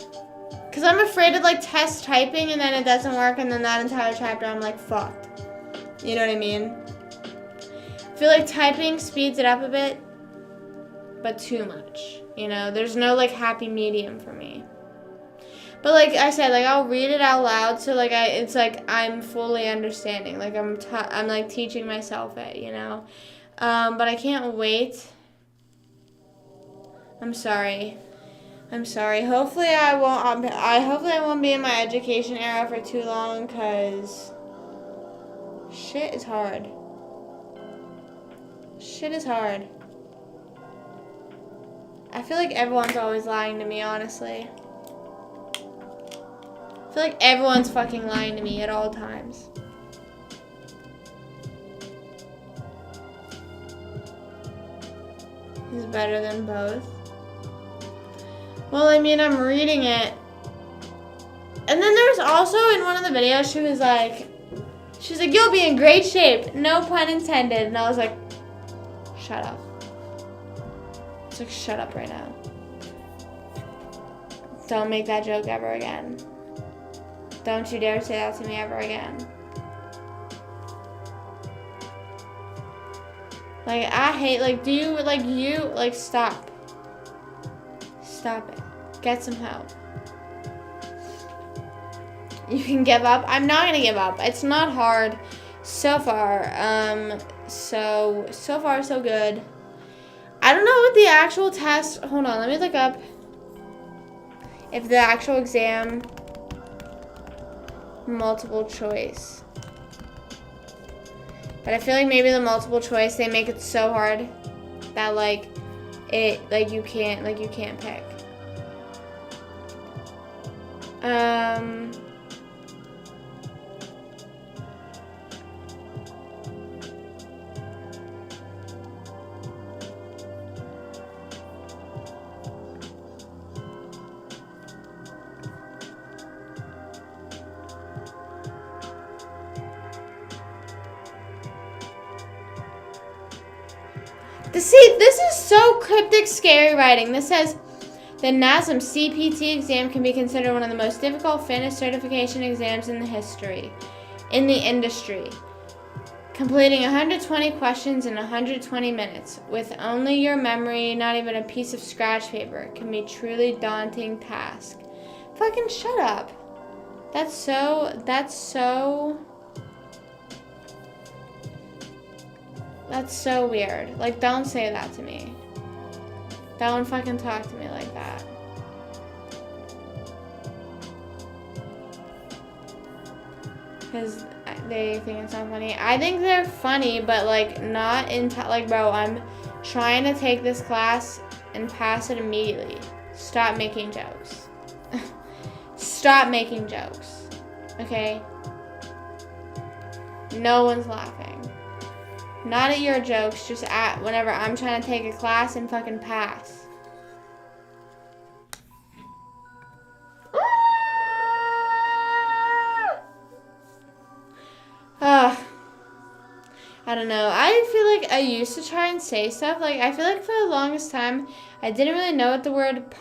Speaker 1: Cause I'm afraid to like test typing and then it doesn't work and then that entire chapter I'm like fucked. You know what I mean? I feel like typing speeds it up a bit, but too much. You know, there's no like happy medium for me. But like I said, like I'll read it out loud, so like it's like I'm fully understanding. Like I'm like teaching myself it, you know. But I can't wait. I'm sorry. Hopefully I won't be in my education era for too long, cause shit is hard. I feel like everyone's always lying to me, honestly. I feel like everyone's fucking lying to me at all times. Is better than both. Well, I mean, I'm reading it. And then there was also in one of the videos, she was like, you'll be in great shape. No pun intended. And I was like, shut up. It's like, shut up right now. Don't make that joke ever again. Don't you dare say that to me ever again. Like, I hate, like, stop. Stop it. Get some help. You can give up. I'm not gonna give up. It's not hard so far. So far, so good. I don't know what the actual test, hold on, let me look up if the actual exam multiple choice. But I feel like maybe the multiple choice, they make it so hard that you can't pick. See, this is so cryptic, scary writing. This says, the NASM CPT exam can be considered one of the most difficult fitness certification exams in the industry. Completing 120 questions in 120 minutes with only your memory, not even a piece of scratch paper, can be a truly daunting task. Fucking shut up. That's so weird. Like, don't say that to me. Don't fucking talk to me like that. Because they think it's not funny. I think they're funny, but like not like, bro, I'm trying to take this class and pass it immediately. Stop making jokes. Stop making jokes. Okay? No one's laughing. Not at your jokes, just at whenever I'm trying to take a class and fucking pass. I don't know. I feel like I used to try and say stuff. Like, I feel like for the longest time, I didn't really know what the word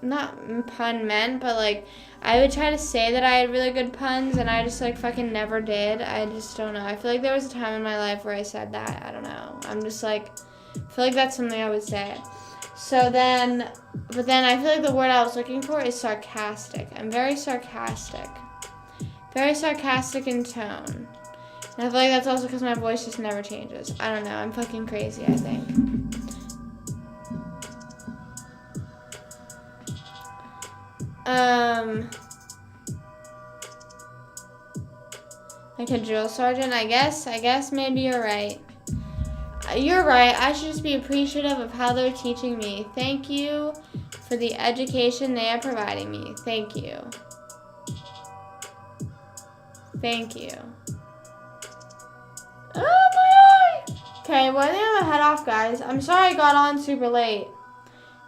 Speaker 1: not pun meant, but like, I would try to say that I had really good puns, and I just like fucking never did. I just don't know. I feel like there was a time in my life where I said that. I don't know. I'm just like, I feel like that's something I would say. But then I feel like the word I was looking for is sarcastic. I'm very sarcastic. Very sarcastic in tone. And I feel like that's also because my voice just never changes. I don't know. I'm fucking crazy, I think. Like a drill sergeant, I guess maybe you're right. You're right. I should just be appreciative of how they're teaching me. Thank you for the education they are providing me. Thank you. Thank you. Oh, my eye! Okay, well, I think I'm gonna head off, guys. I'm sorry I got on super late.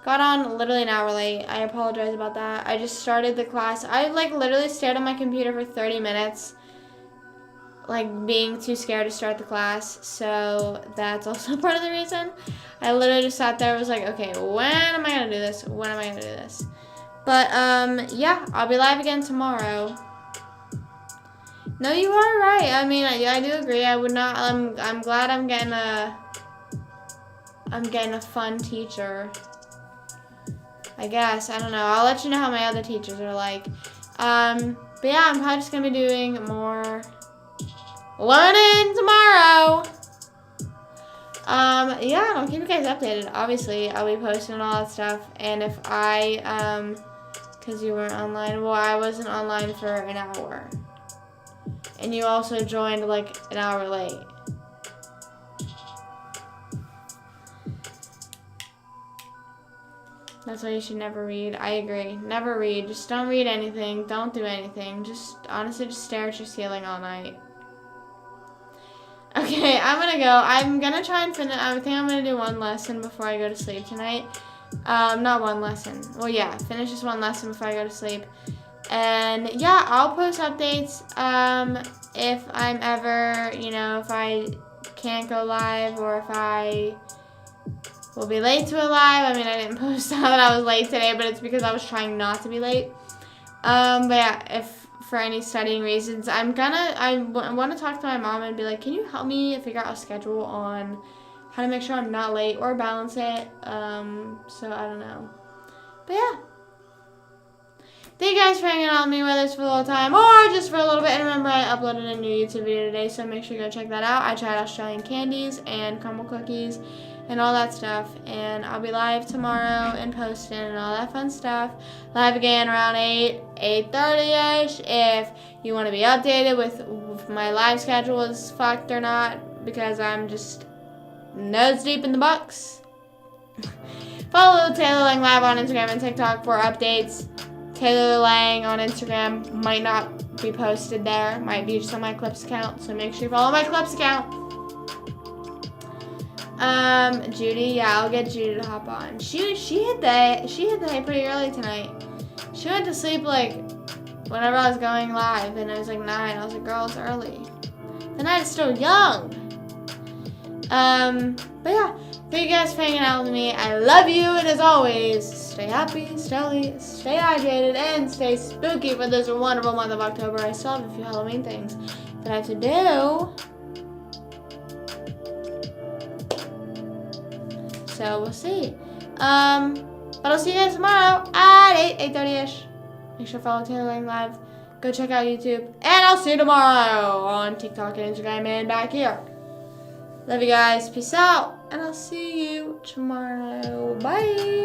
Speaker 1: Got on literally an hour late. I apologize about that. I just started the class. I, like, literally stared at my computer for 30 minutes, like, being too scared to start the class. So that's also part of the reason. I literally just sat there and was like, okay, when am I gonna do this? When am I gonna do this? But, yeah, I'll be live again tomorrow. No, you are right. I mean, I do agree. I would not. I'm glad I'm getting a fun teacher. I guess. I don't know. I'll let you know how my other teachers are like. But yeah, I'm probably just gonna be doing more learning tomorrow. Yeah, I'll keep you guys updated. Obviously, I'll be posting all that stuff. And if because you weren't online, well, I wasn't online for an hour. And you also joined like an hour late. That's why you should never read. I agree. Never read. Just don't read anything. Don't do anything. Just honestly just stare at your ceiling all night. Okay, I'm gonna go. I'm gonna try and finish. I think I'm gonna do one lesson before I go to sleep tonight. Not one lesson. Well, yeah, finish this one lesson before I go to sleep. And yeah, I'll post updates. If I'm ever, if I can't go live or if I will be late to a live. I mean, I didn't post out that I was late today, but it's because I was trying not to be late. But yeah, if for any studying reasons, I want to talk to my mom and be like, can you help me figure out a schedule on how to make sure I'm not late or balance it? So I don't know. But yeah. Thank you guys for hanging out with me, whether it's for a little time or just for a little bit. And remember, I uploaded a new YouTube video today, so make sure you go check that out. I tried Australian candies and caramel cookies and all that stuff. And I'll be live tomorrow and posting and all that fun stuff. Live again around 8:30ish. If you want to be updated with if my live schedule is fucked or not, because I'm just nose deep in the box. Follow Taylor Lang Live on Instagram and TikTok for updates. Taylor Lang on Instagram might not be posted there. Might be just on my Clips account. So make sure you follow my Clips account. Judy, yeah, I'll get Judy to hop on. She hit the hay pretty early tonight. She went to sleep like whenever I was going live, and it was like 9. I was like, girl, it's early. The night is still young. But yeah, thank you guys for hanging out with me. I love you, and as always, stay happy, stay healthy, stay hydrated, and stay spooky for this wonderful month of October. I still have a few Halloween things that I have to do. So we'll see. But I'll see you guys tomorrow at 8:30ish. Make sure to follow Taylor Lang Live. Go check out YouTube. And I'll see you tomorrow on TikTok and Instagram and back here. Love you guys. Peace out. And I'll see you tomorrow. Bye.